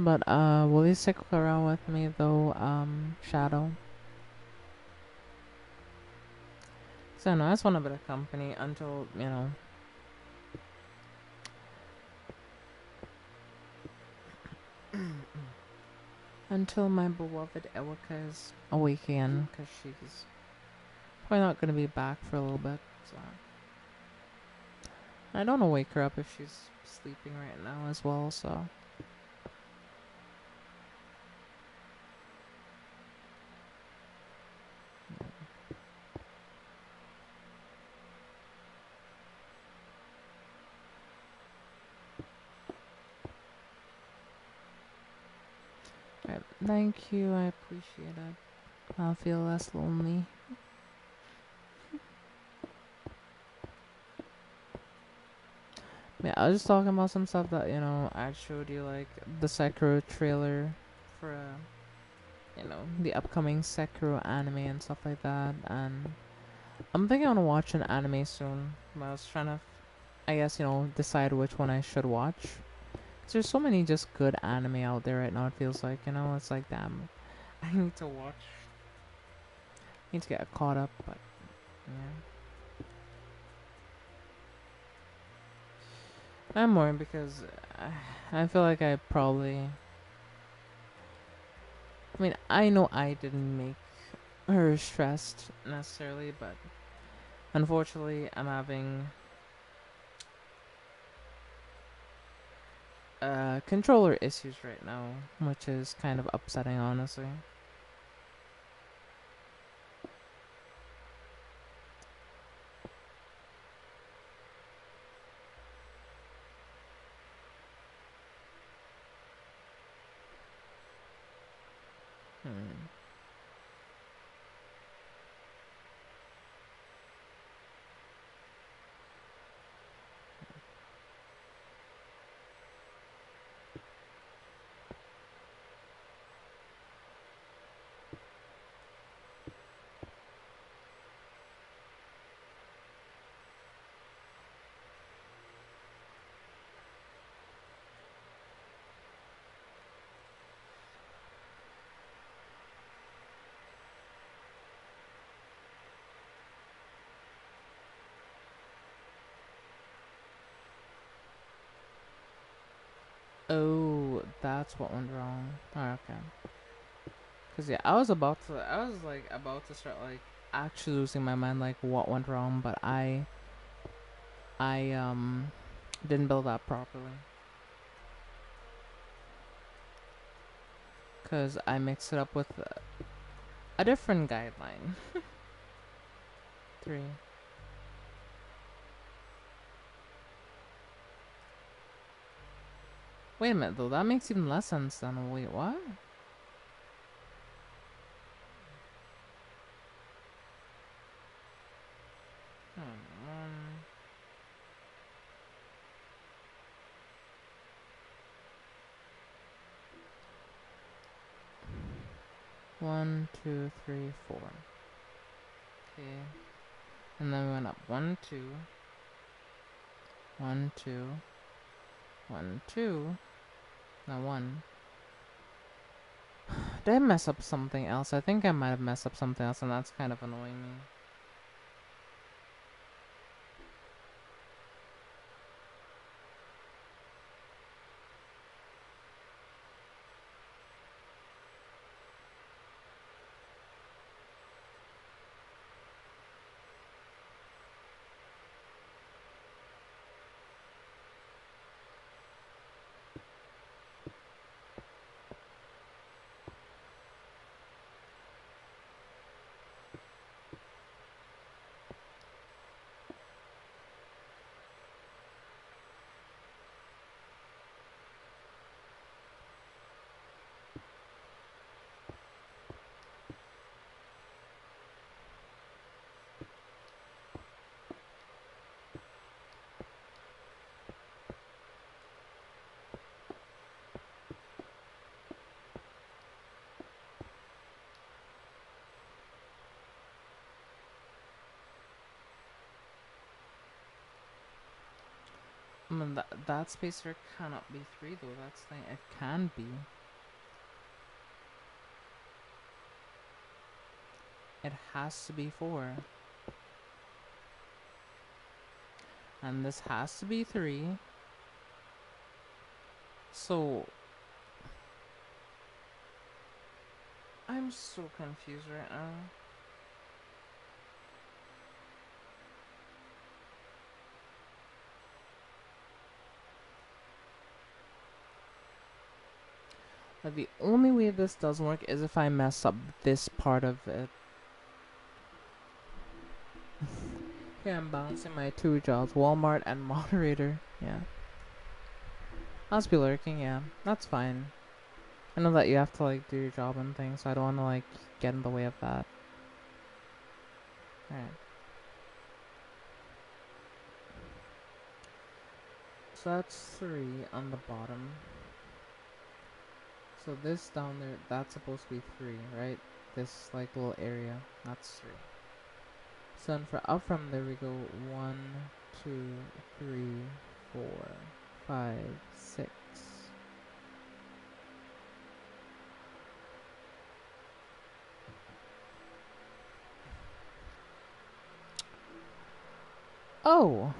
But will you stick around with me though, Shadow? So no, I just want a bit of company until, you know. Until my beloved Ewika is awake again, because she's probably not going to be back for a little bit, so. I don't want to wake her up if she's sleeping right now as well, so. Alright, thank you, I appreciate it. I'll feel less lonely. Yeah, I was just talking about some stuff that, you know, I showed you, like the Sekiro trailer for, you know, the upcoming Sekiro anime and stuff like that. And I'm thinking I want to watch an anime soon. But I was trying to, I guess, you know, decide which one I should watch. Because there's so many just good anime out there right now, it feels like, you know, it's like, damn, I need to watch. I need to get caught up, but, yeah. I'm worried because I feel like I probably... I mean, I know I didn't make her stressed necessarily, but unfortunately, I'm having controller issues right now, which is kind of upsetting, honestly. Hmm. Oh, that's what went wrong. Oh, okay. Cause yeah, I was like about to start like actually losing my mind, like what went wrong, but I didn't build that properly. Cause I mixed it up with a different guideline. Three. Wait a minute though, that makes even less sense then. Wait, what? Hmm. 1, 2, 3, 4. Okay. And then we went up 1, 2, 1, 2, 1, 2. Now 1. Did I mess up something else? I think I might have messed up something else, and that's kind of annoying me. I mean, that spacer cannot be 3 though. That's the thing. It can be. It has to be 4. And this has to be 3. So I'm so confused right now. Like, the only way this doesn't work is if I mess up this part of it. Yeah, I'm balancing my 2 jobs, Walmart and moderator. Yeah. I'll just be lurking, yeah. That's fine. I know that you have to like do your job and things, so I don't want to like get in the way of that. Alright. So that's 3 on the bottom. So this down there, that's supposed to be 3, right? This like little area, that's 3. So then for up from there we go 1, 2, 3, 4, 5, 6. Oh!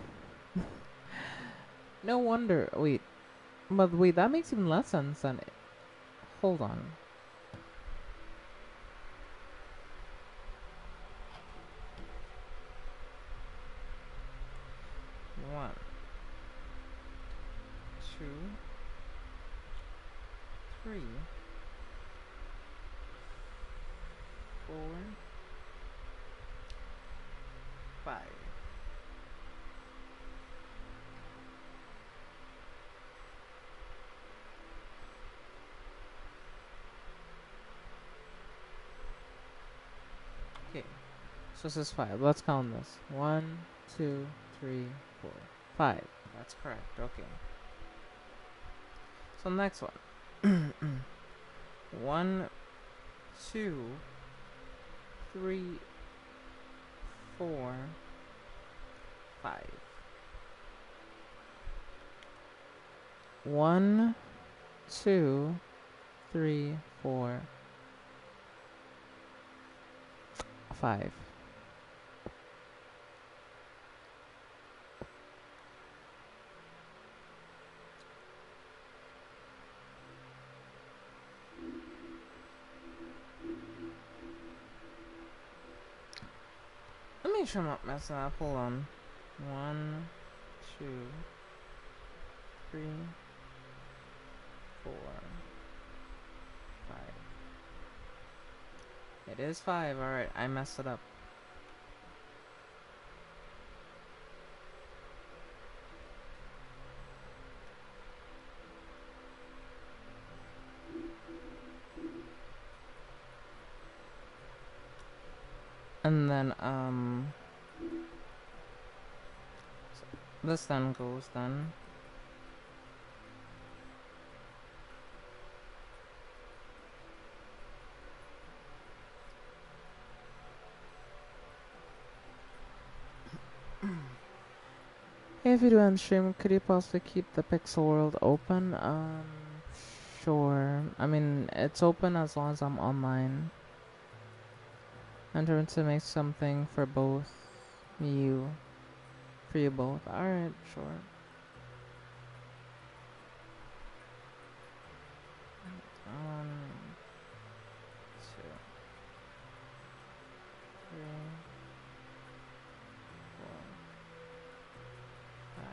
No wonder. Wait. But wait, that makes even less sense than it. Hold on. One, two, three, 4, 5. Okay. So this is 5. Let's count this. 1, 2, 3, 4, 5. That's correct. Okay. So next one. 1, 2, 3, 4, 5. 1, 2, 3, 4, 5. sure I'm not messing up. Hold on. 1, 2, 3, 4, 5. It is 5. Alright, I messed it up. And then, this then goes then. Hey, if you do on stream, could you possibly keep the Pixel World open? Sure. I mean, it's open as long as I'm online. I'm trying to make something for both you. For you both. Alright, sure. 1, 2, 3, 4, 5, 6,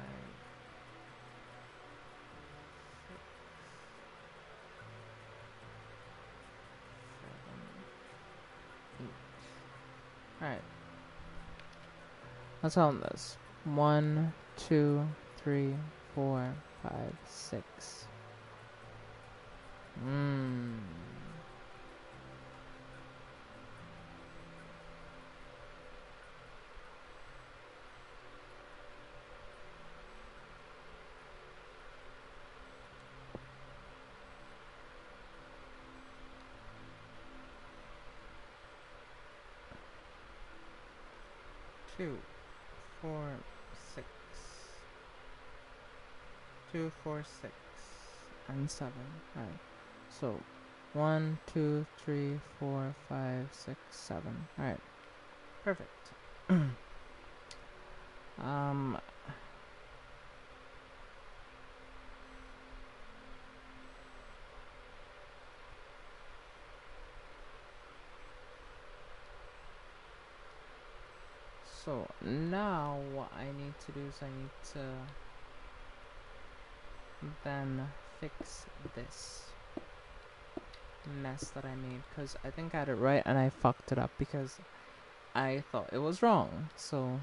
7, 8. Alright. Let's count this. 1, 2, 3, 4, 5, 6. 2, 4, 6. 2, 4, 6, and 7. Alright. So 1, 2, 3, 4, 5, 6, 7. Alright. Perfect. So now what I need to do is I need to then fix this mess that I made, because I think I had it right and I fucked it up because I thought it was wrong. So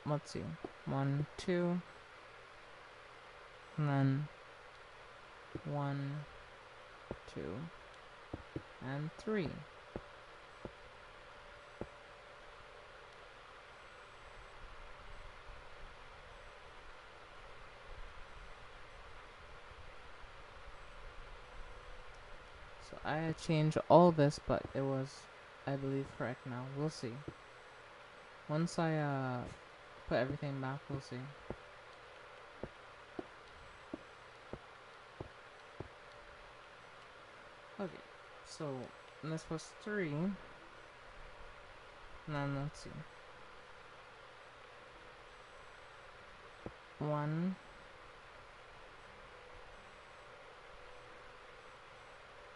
let's see. 1, 2, and then 1, 2, and 3. So I changed all this, but it was, I believe, correct now. We'll see. Once I put everything back, we'll see. Okay, so this was 3. And then let's see. 1.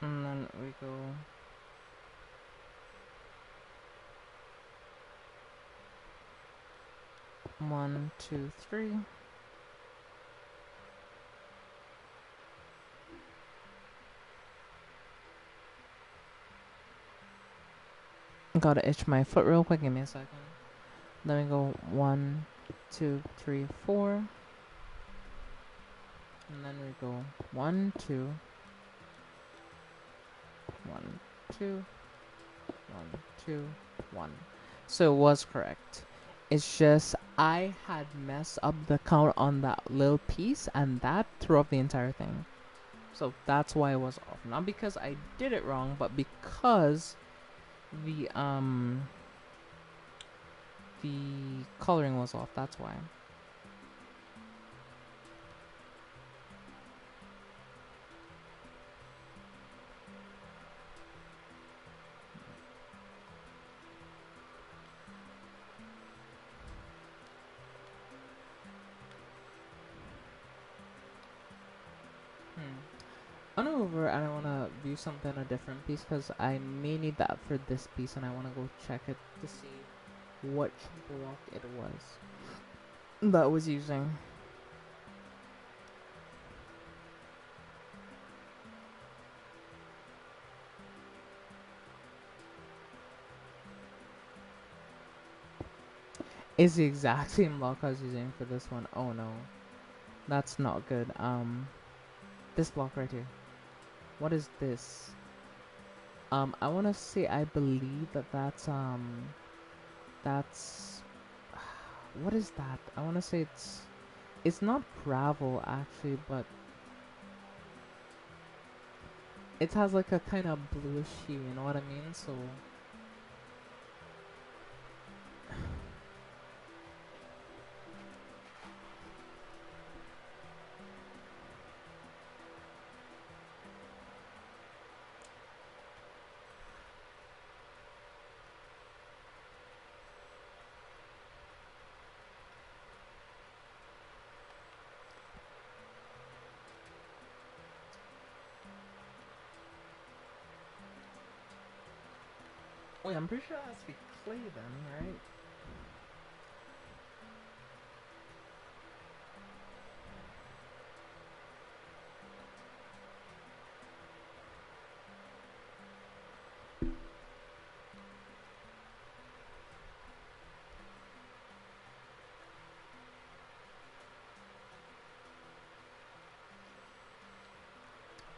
And then we go 1, 2, 3. Gotta itch my foot real quick. Give me a second. Then we go 1, 2, 3, 4. And then we go 1, 2. 1, 2. 1, 2, 1. So it was correct. It's just I had messed up the count on that little piece, and that threw up the entire thing. So that's why it was off. Not because I did it wrong, but because the coloring was off. That's why. However, I don't want to view something a different piece because I may need that for this piece and I want to go check it to see which block it was that I was using. It's the exact same block I was using for this one. Oh no, that's not good. This block right here. What is this? I want to say I believe that that's what is that? I want to say it's not gravel actually, but it has like a kind of bluish hue, you know what I mean? So wait, I'm pretty sure it has to be clay then, right?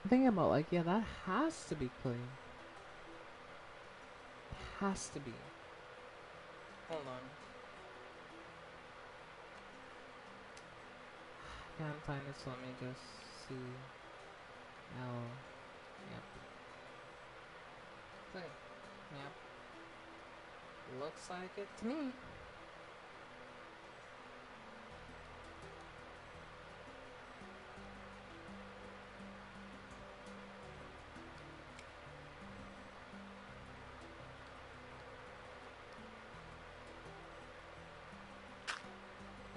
I'm thinking about like, yeah, that has to be clay. It has to be. Hold on. Can't find it, so let me just see. L. Yep. Clay. Yep. Looks like it to me.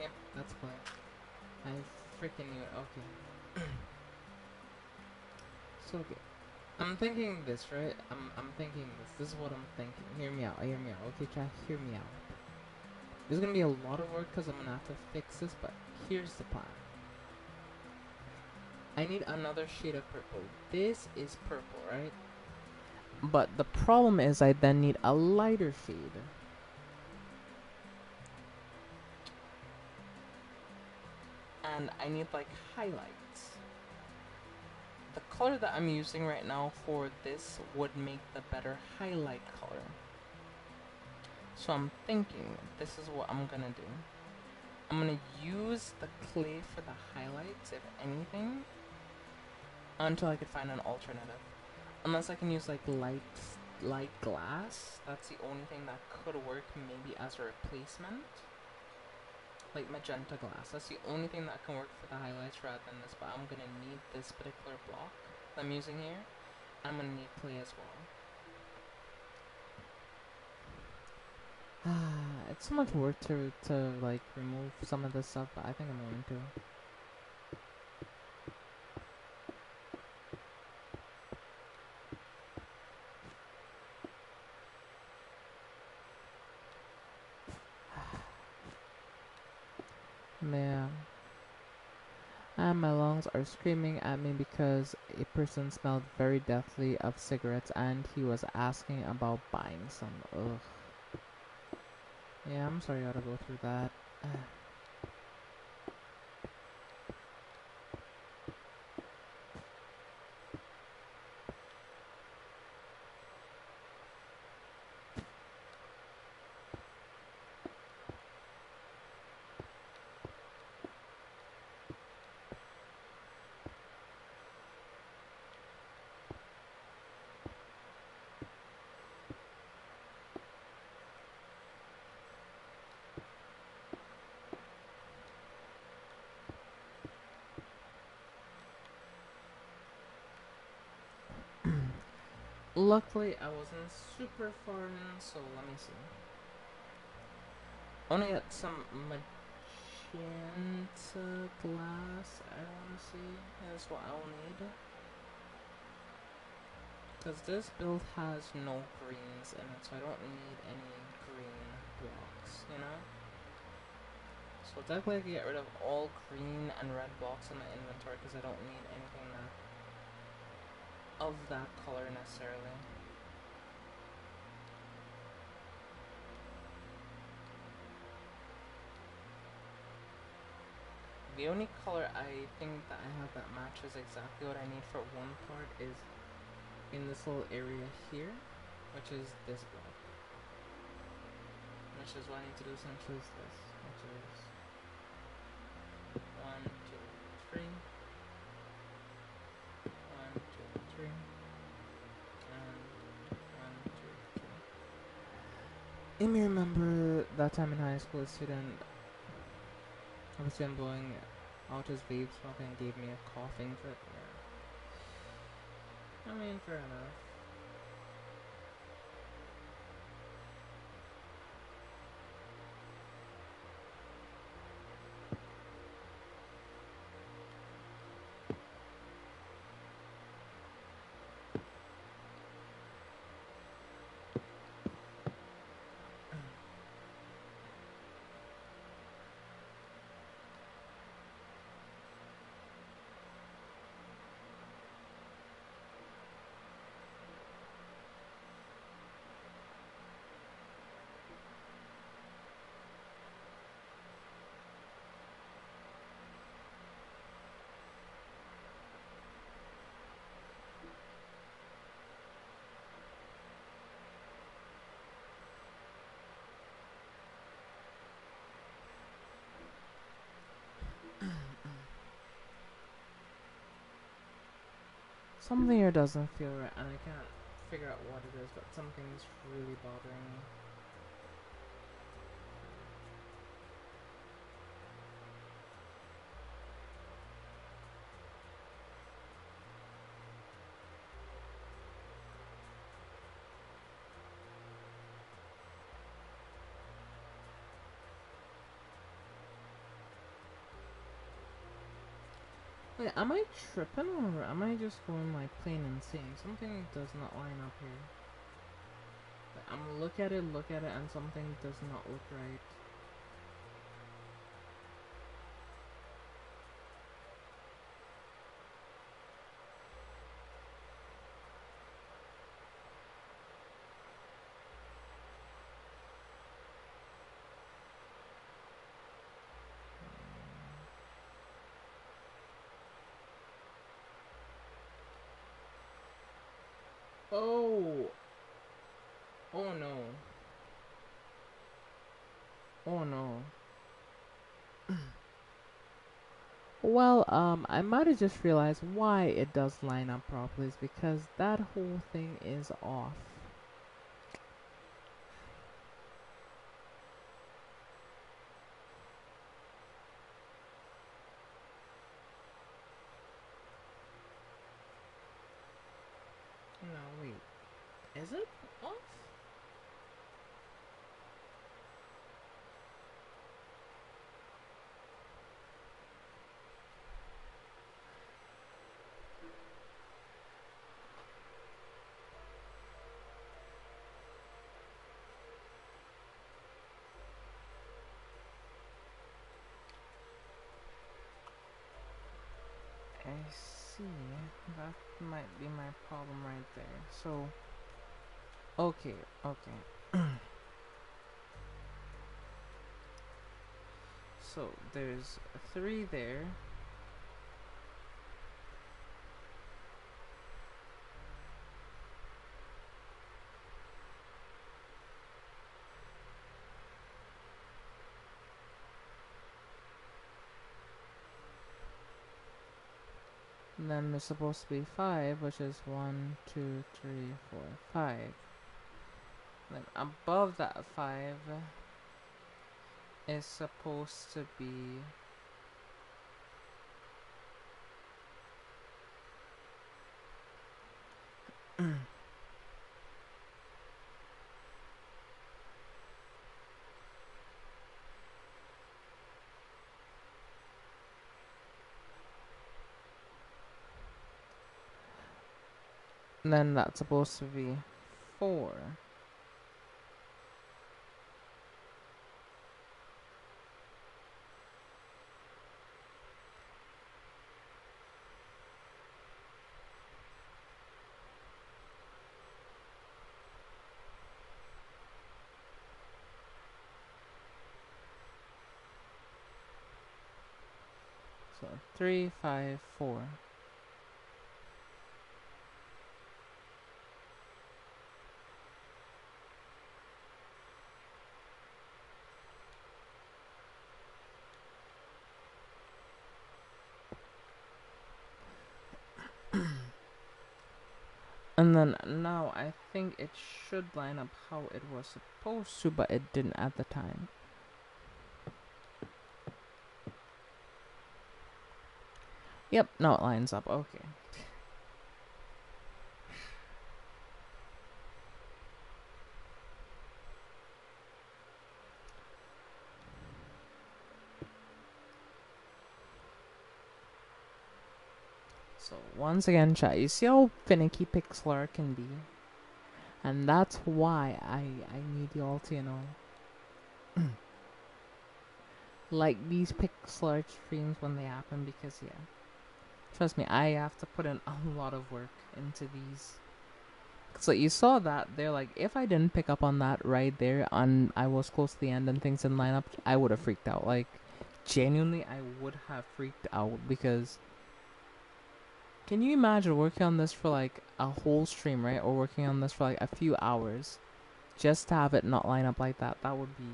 Yep, that's clay. I freaking knew it. Okay. So okay. I'm thinking this, right? I'm thinking this. This is what I'm thinking. Hear me out. Hear me out. Okay, chat. Hear me out. There's gonna be a lot of work because I'm gonna have to fix this, but here's the plan. I need another shade of purple. This is purple, right? But the problem is I then need a lighter shade. And I need like highlights. The color that I'm using right now for this would make the better highlight color. So I'm thinking this is what I'm gonna do. I'm gonna use the clay for the highlights, if anything, until I could find an alternative. Unless I can use like light glass. That's the only thing that could work maybe as a replacement. Like magenta glass. That's the only thing that can work for the highlights rather than this. But I'm gonna need this particular block that I'm using here. I'm gonna need clay as well. It's so much work to like remove some of this stuff, but I think I'm going to. Man. And my lungs are screaming at me because a person smelled very deathly of cigarettes and he was asking about buying some. Ugh. Yeah, I'm sorry I had to go through that. Luckily, I wasn't super far in, so let me see. Only got some magenta glass, I want to see. That's what I'll need. because this build has no greens in it, so I don't need any green blocks, you know? So technically I can get rid of all green and red blocks in my inventory because I don't need anything of that color necessarily. The only color I think that I have that matches exactly what I need for one part is in this little area here, which is this block. Which is what I need to do essentially is this, which is 1, 2, 3, 1, 2, 3, and 1, 2, 3. You may remember that time in high school, a student, obviously I'm blowing out his vape smoke and gave me a coughing fit. Yeah. I mean, fair enough. Something here doesn't feel right, and I can't figure out what it is, but something's really bothering me. Wait, am I tripping or am I just going like plain insane? Something does not line up here. Like, I'm look at it, and something does not look right. Oh! Oh no. Oh no. Well, I might have just realized why it does line up properly is because that whole thing is off. No, wait. Is it off? I see. That might be my problem right there. So, okay, okay. So, there's 3 there. And then there's supposed to be 5, which is 1, 2, 3, 4, 5. Then above that 5 is supposed to be then that's supposed to be 4. So 3, 5, 4. And then now I think it should line up how it was supposed to, but it didn't at the time. Yep, now it lines up. Okay. So once again, chat, you see how finicky Pixlr can be? And that's why I need y'all to, you know, like these Pixlr streams when they happen, because yeah. Trust me, I have to put in a lot of work into these. So you saw that there, like, if I didn't pick up on that right there, on I was close to the end and things didn't line up, I would have freaked out. Like, genuinely, I would have freaked out, because can you imagine working on this for like a whole stream, right? Or working on this for like a few hours just to have it not line up like that? That would be.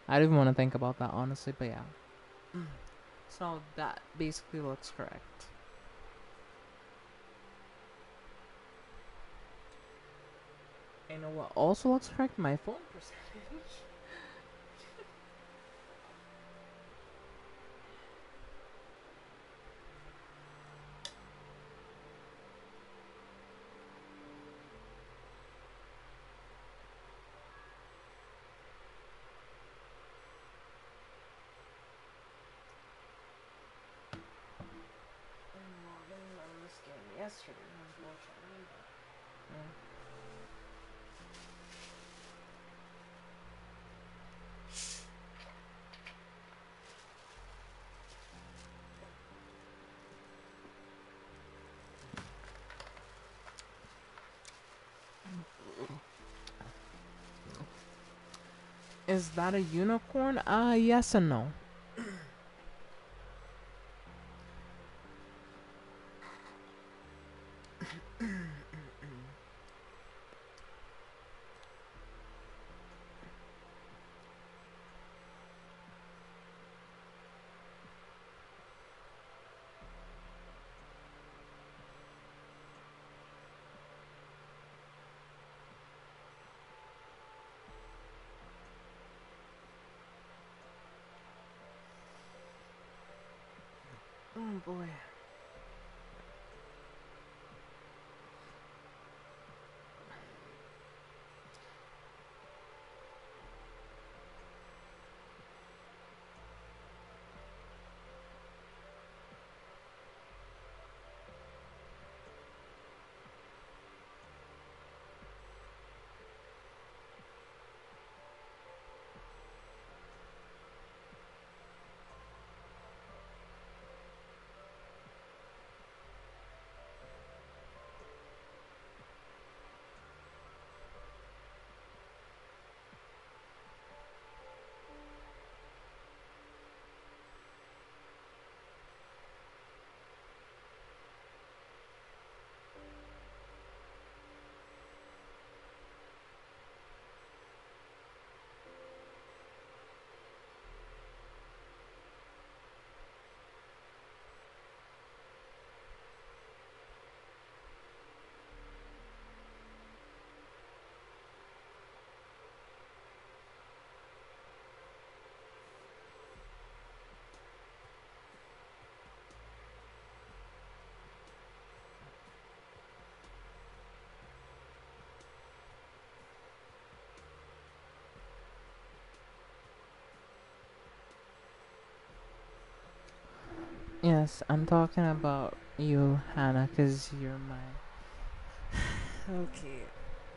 I don't even want to think about that, honestly, but yeah. So that basically looks correct. You know what also looks correct? My phone percentage. I'm logging on this game yesterday, unfortunately. But, yeah. Is that a unicorn? Yes and no. Oh boy. Yes, I'm talking about you, Hannah, because you're my. Okay.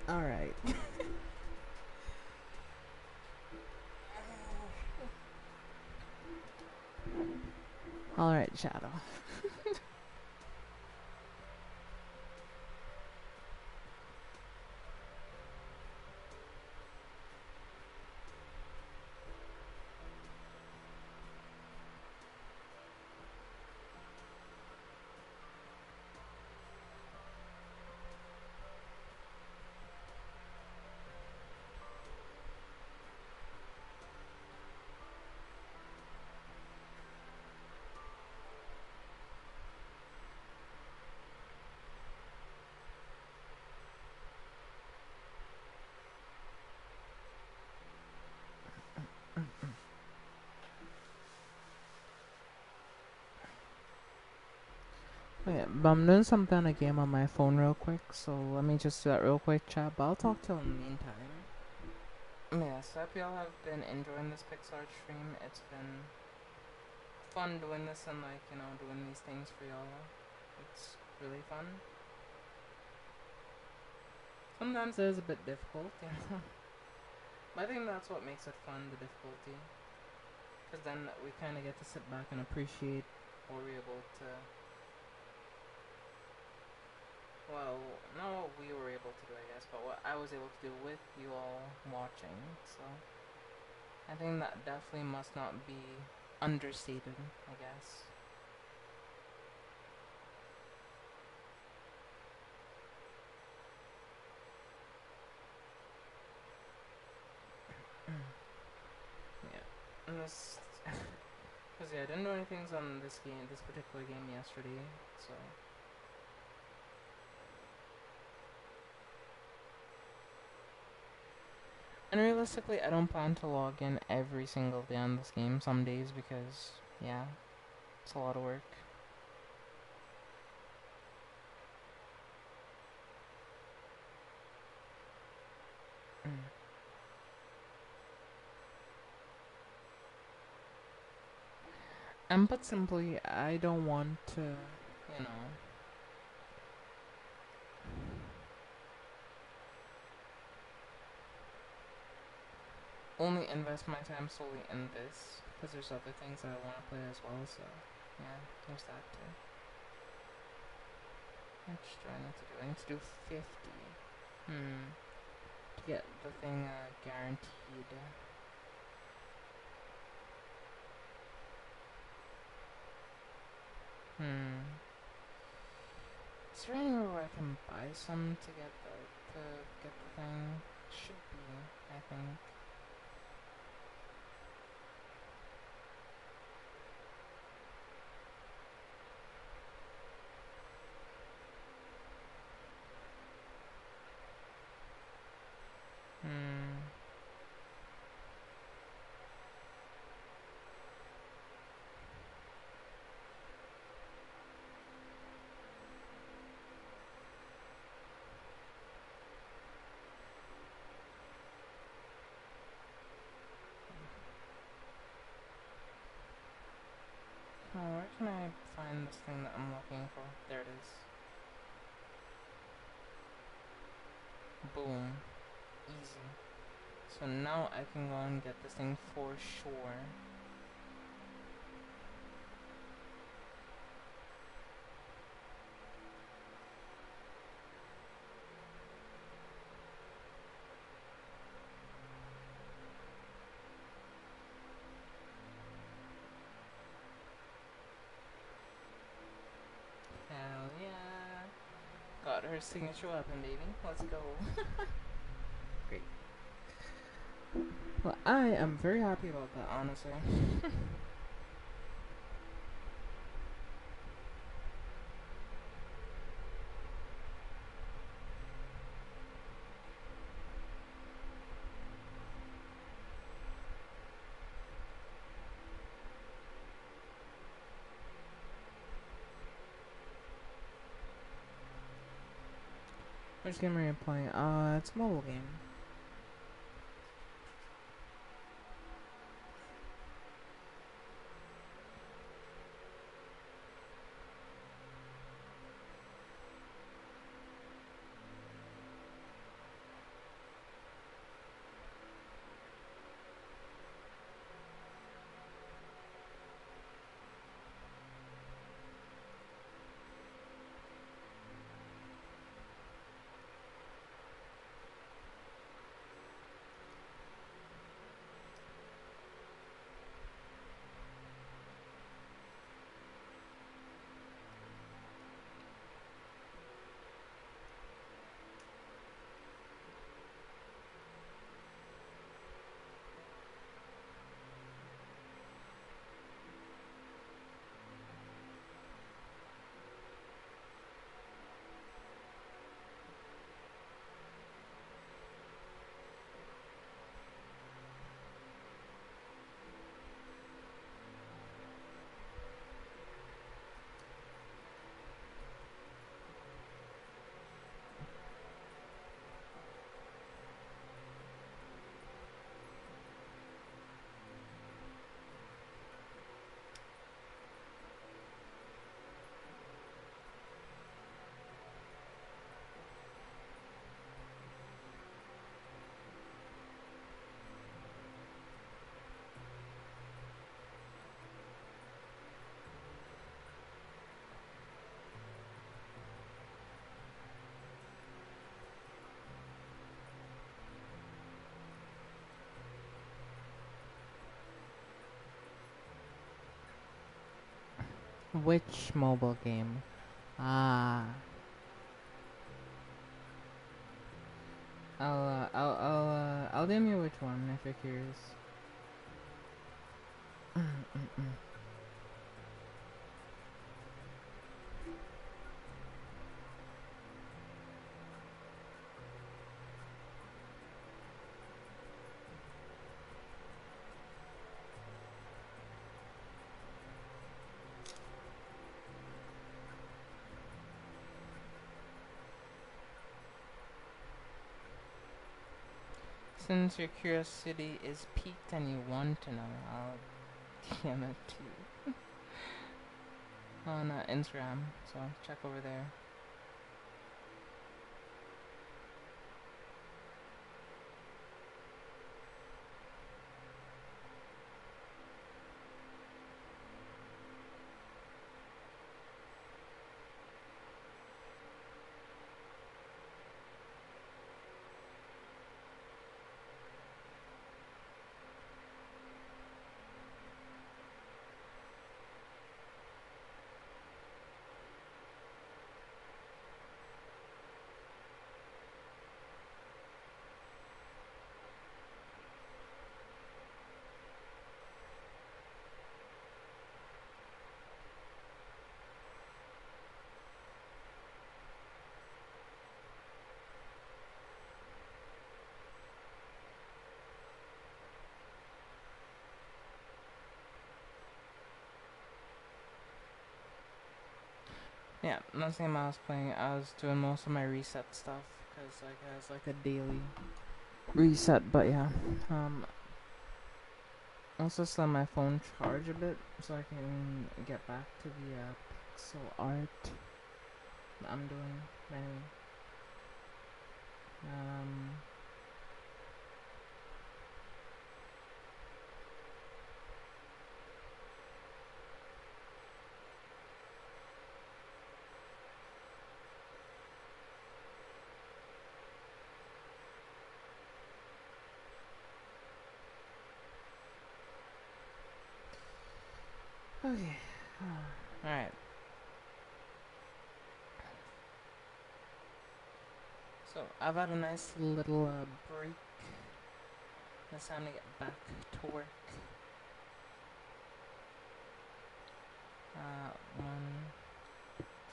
Alright. Alright, Shadow. Okay, but I'm doing something on a game on my phone real quick, so let me just do that real quick, chat. But I'll talk to you in the meantime. Yeah, so I hope y'all have been enjoying this Pixar stream. It's been fun doing this and, like, you know, doing these things for y'all. It's really fun. Sometimes it is a bit difficult, you know. But I think that's what makes it fun, the difficulty. Because then we kind of get to sit back and appreciate what we're able to. Well, not what we were able to do, I guess, but what I was able to do with you all watching. So I think that definitely must not be understated, I guess. Yeah. And this. Because, yeah, I didn't do anything on this game, this particular game yesterday, so. And realistically, I don't plan to log in every single day on this game some days because, yeah, it's a lot of work. And put simply, I don't want to, you know, only invest my time solely in this, because there's other things that I want to play as well, so, yeah, there's that too. How much do I need to do? I need to do 50. To get the thing, guaranteed. Is there anywhere where I can buy some to get the thing? Should be, I think. Oh, where can I find this thing that I'm looking for? There it is. Boom. Easy. So now I can go and get this thing for sure. Hell yeah. Got her signature weapon, baby. Let's go. Great. Well, I am very happy about that, honestly. Which game are you playing? It's a mobile game. Which mobile game? Ah, I'll name you which one if you're curious. Since your curiosity is piqued and you want to know, I'll DM it to you on Instagram. So check over there. Yeah, last game I was playing, I was doing most of my reset stuff because like it has like a daily reset. But yeah, also let my phone charge a bit so I can get back to the pixel art that I'm doing. Anyway, okay, all right. So I've had a nice little break. It's time to get back to work. 1,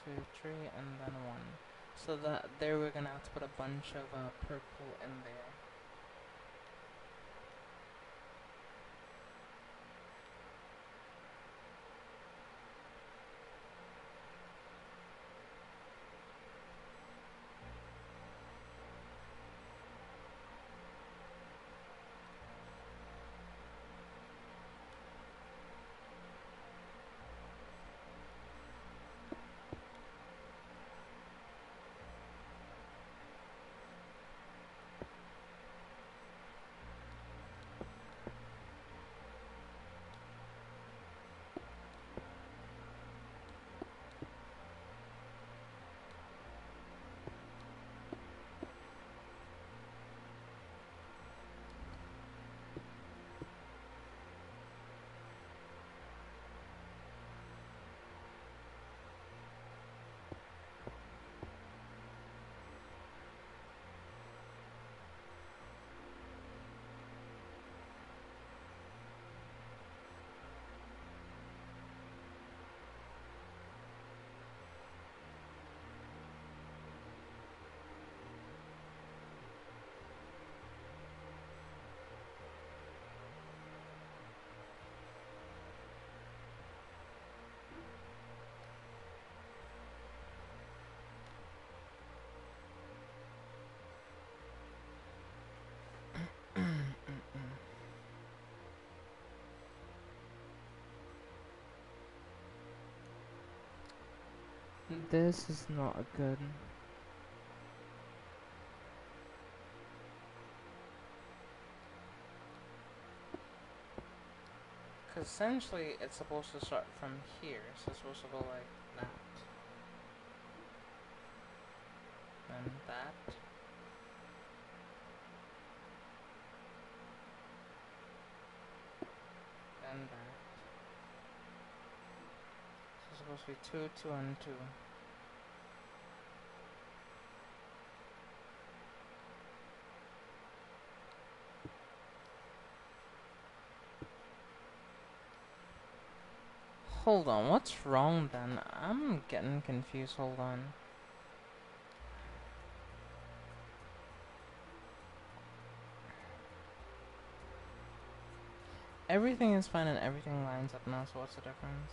2, 3, and then 1. So that there we're gonna have to put a bunch of purple in there. This is not good. Because essentially it's supposed to start from here, so it's supposed to go like that. And that. And that. So it's supposed to be 2, 2, and 2. Hold on, what's wrong then? I'm getting confused, hold on. Everything is fine and everything lines up now, so what's the difference?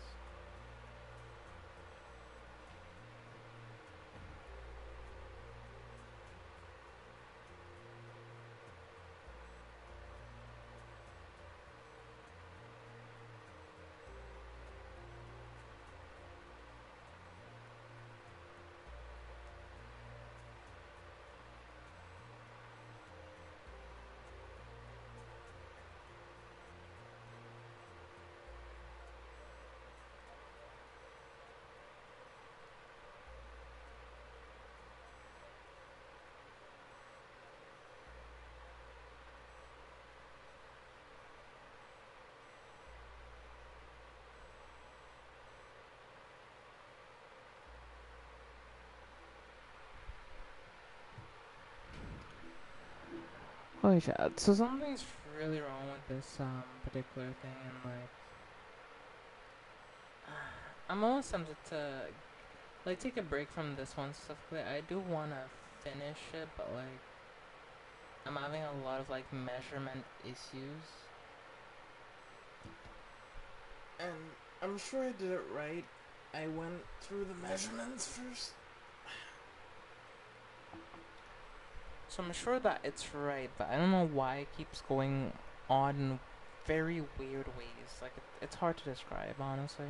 Holy shit, so something's really wrong with this particular thing, and like I'm almost tempted to like take a break from this one specifically. I do wanna finish it, but like I'm having a lot of like measurement issues. And I'm sure I did it right. I went through the measurements first. So I'm sure that it's right, but I don't know why it keeps going on in very weird ways. Like, it's hard to describe, honestly.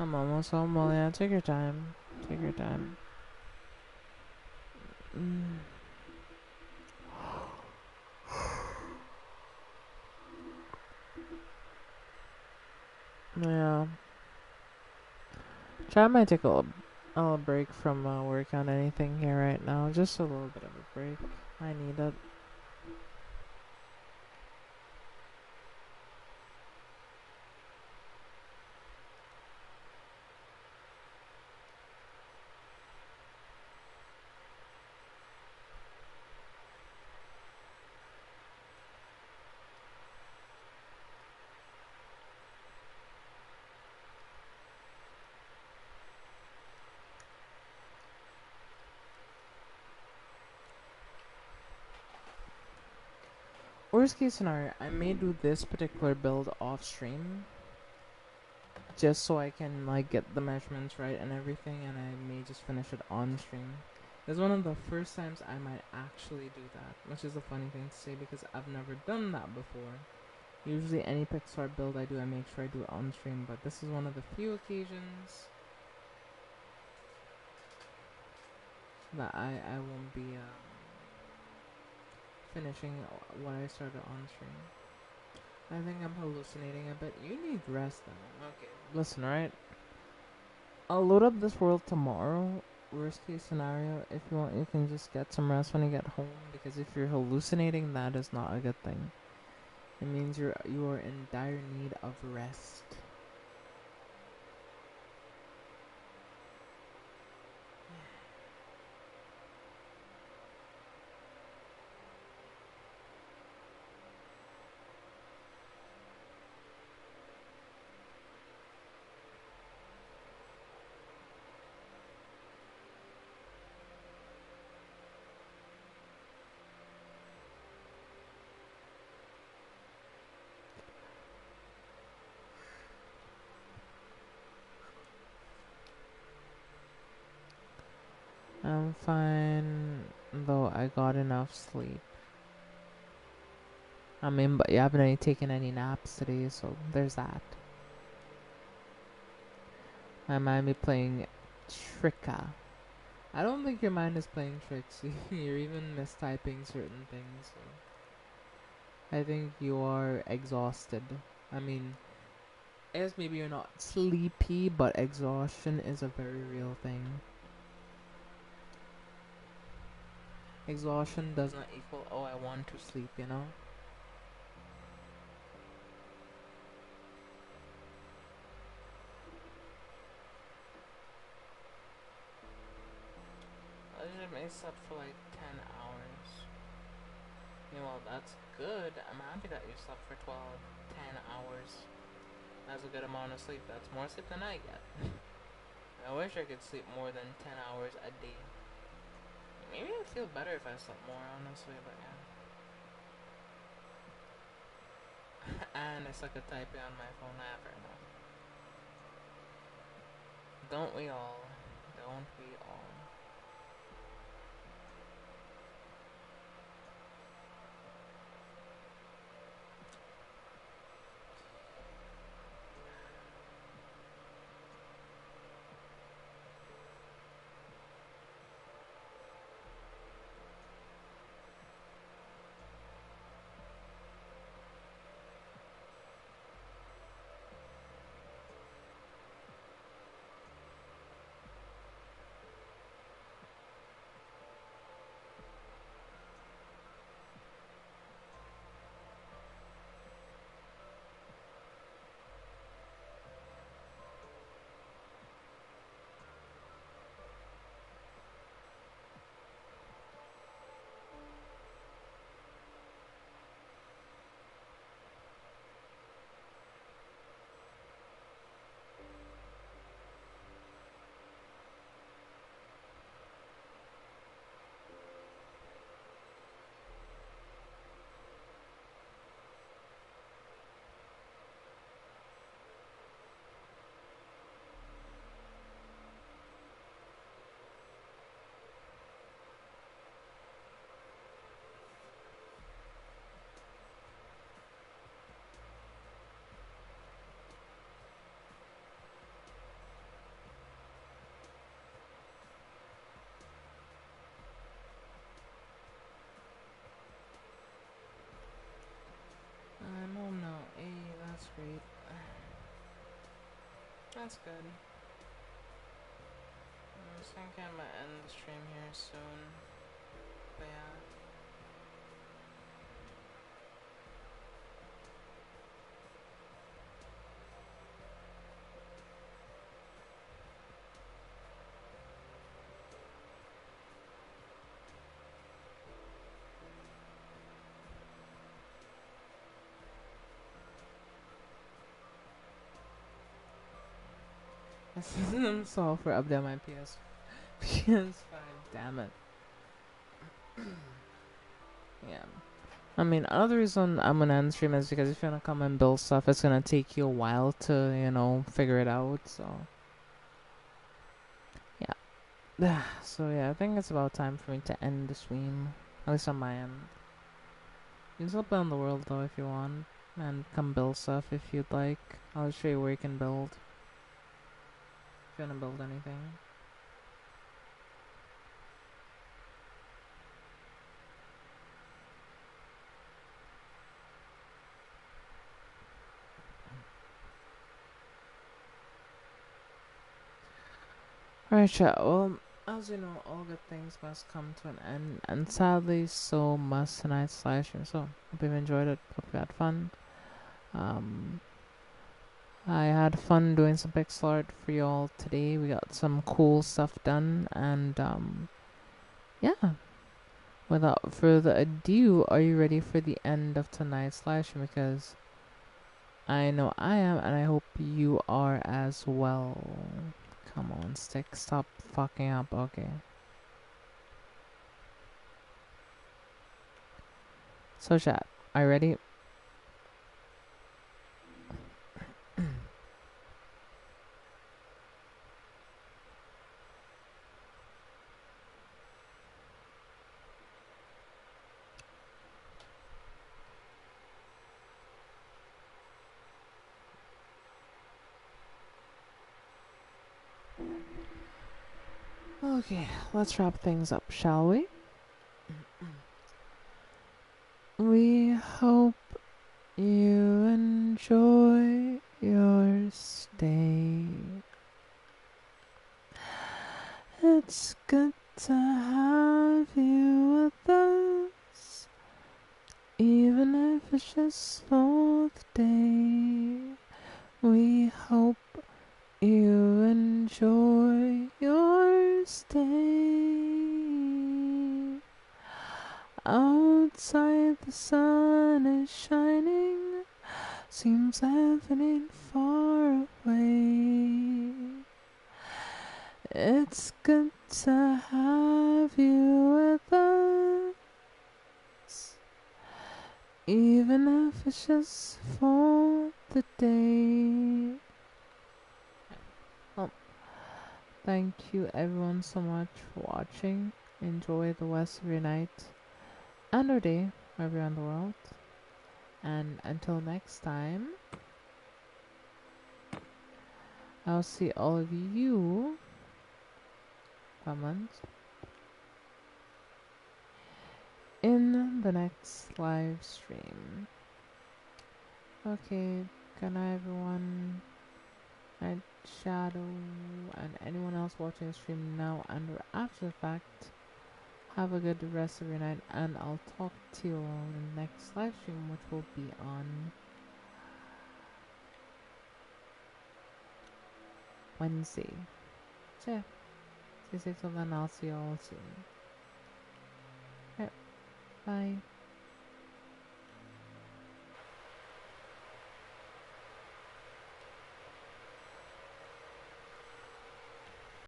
I'm almost home, well, yeah, take your time. Take your time. Yeah. Try might take a break from work on anything here right now. Just a little bit of a break. I need it. Worst case scenario, I may do this particular build off stream. Just so I can like get the measurements right and everything, and I may just finish it on stream. It's one of the first times I might actually do that, which is a funny thing to say because I've never done that before. Usually any Pixar build I do, I make sure I do it on stream, but this is one of the few occasions that I won't be finishing what I started on stream. I think I'm hallucinating a bit. You need rest then. Okay, listen, right? I'll load up this world tomorrow. Worst case scenario, if you want, you can just get some rest when you get home. Because if you're hallucinating, that is not a good thing. It means you are in dire need of rest. fine, though I got enough sleep. I mean, but you haven't taken any naps today, so there's that. My mind be playing tricka. I don't think your mind is playing tricks. You're even mistyping certain things. So I think you are exhausted. I mean, I guess maybe you're not sleepy, but exhaustion is a very real thing. Exhaustion does not equal, oh, I want to sleep, you know? I usually slept for like 10 hours. You know, well, that's good. I'm happy that you slept for 12, 10 hours. That's a good amount of sleep. That's more sleep than I get. I wish I could sleep more than 10 hours a day. Maybe I'd feel better if I slept more, honestly, but yeah. And I suck at typing on my phone. Fair enough. Don't we all? Don't we all? No. Hey, that's great. That's good. I think I'm gonna end the stream here soon. But yeah. I'm software update my PS5. Damn it. Yeah. I mean, another reason I'm gonna end stream is because if you wanna come and build stuff, it's gonna take you a while to, figure it out. So, yeah. So yeah, I think it's about time for me to end the stream. At least on my end. You can still play on the world though if you want, and come build stuff if you'd like. I'll show you where you can build. If you wanna build anything. Alright, chat. Well, as you know, all good things must come to an end, and sadly, so must tonight's live stream. So, hope you've enjoyed it. Hope you had fun. Um, I had fun doing some pixel art for y'all today. We got some cool stuff done, and yeah. Without further ado, are you ready for the end of tonight's live stream? Because I know I am, and I hope you are as well. Come on, stick. Stop fucking up. Okay. So, chat, are you ready? Okay, let's wrap things up, shall we? We hope you enjoy your stay. It's good to have you with us, even if it's just for the day. We hope you enjoy your stay. Outside the sun is shining, seems heaven ain't far away. It's good to have you with us, even if it's just for the day. Well, thank you everyone so much for watching. Enjoy the rest of your night and or day wherever you're in the world. And until next time, I'll see all of you in the next live stream. Okay, good night everyone. Night Shadow and anyone else watching the stream now and or after the fact. Have a good rest of your night, and I'll talk to you all in the next live stream, which will be on Wednesday. So yeah, stay safe till then. I'll see you all soon. Alright, bye.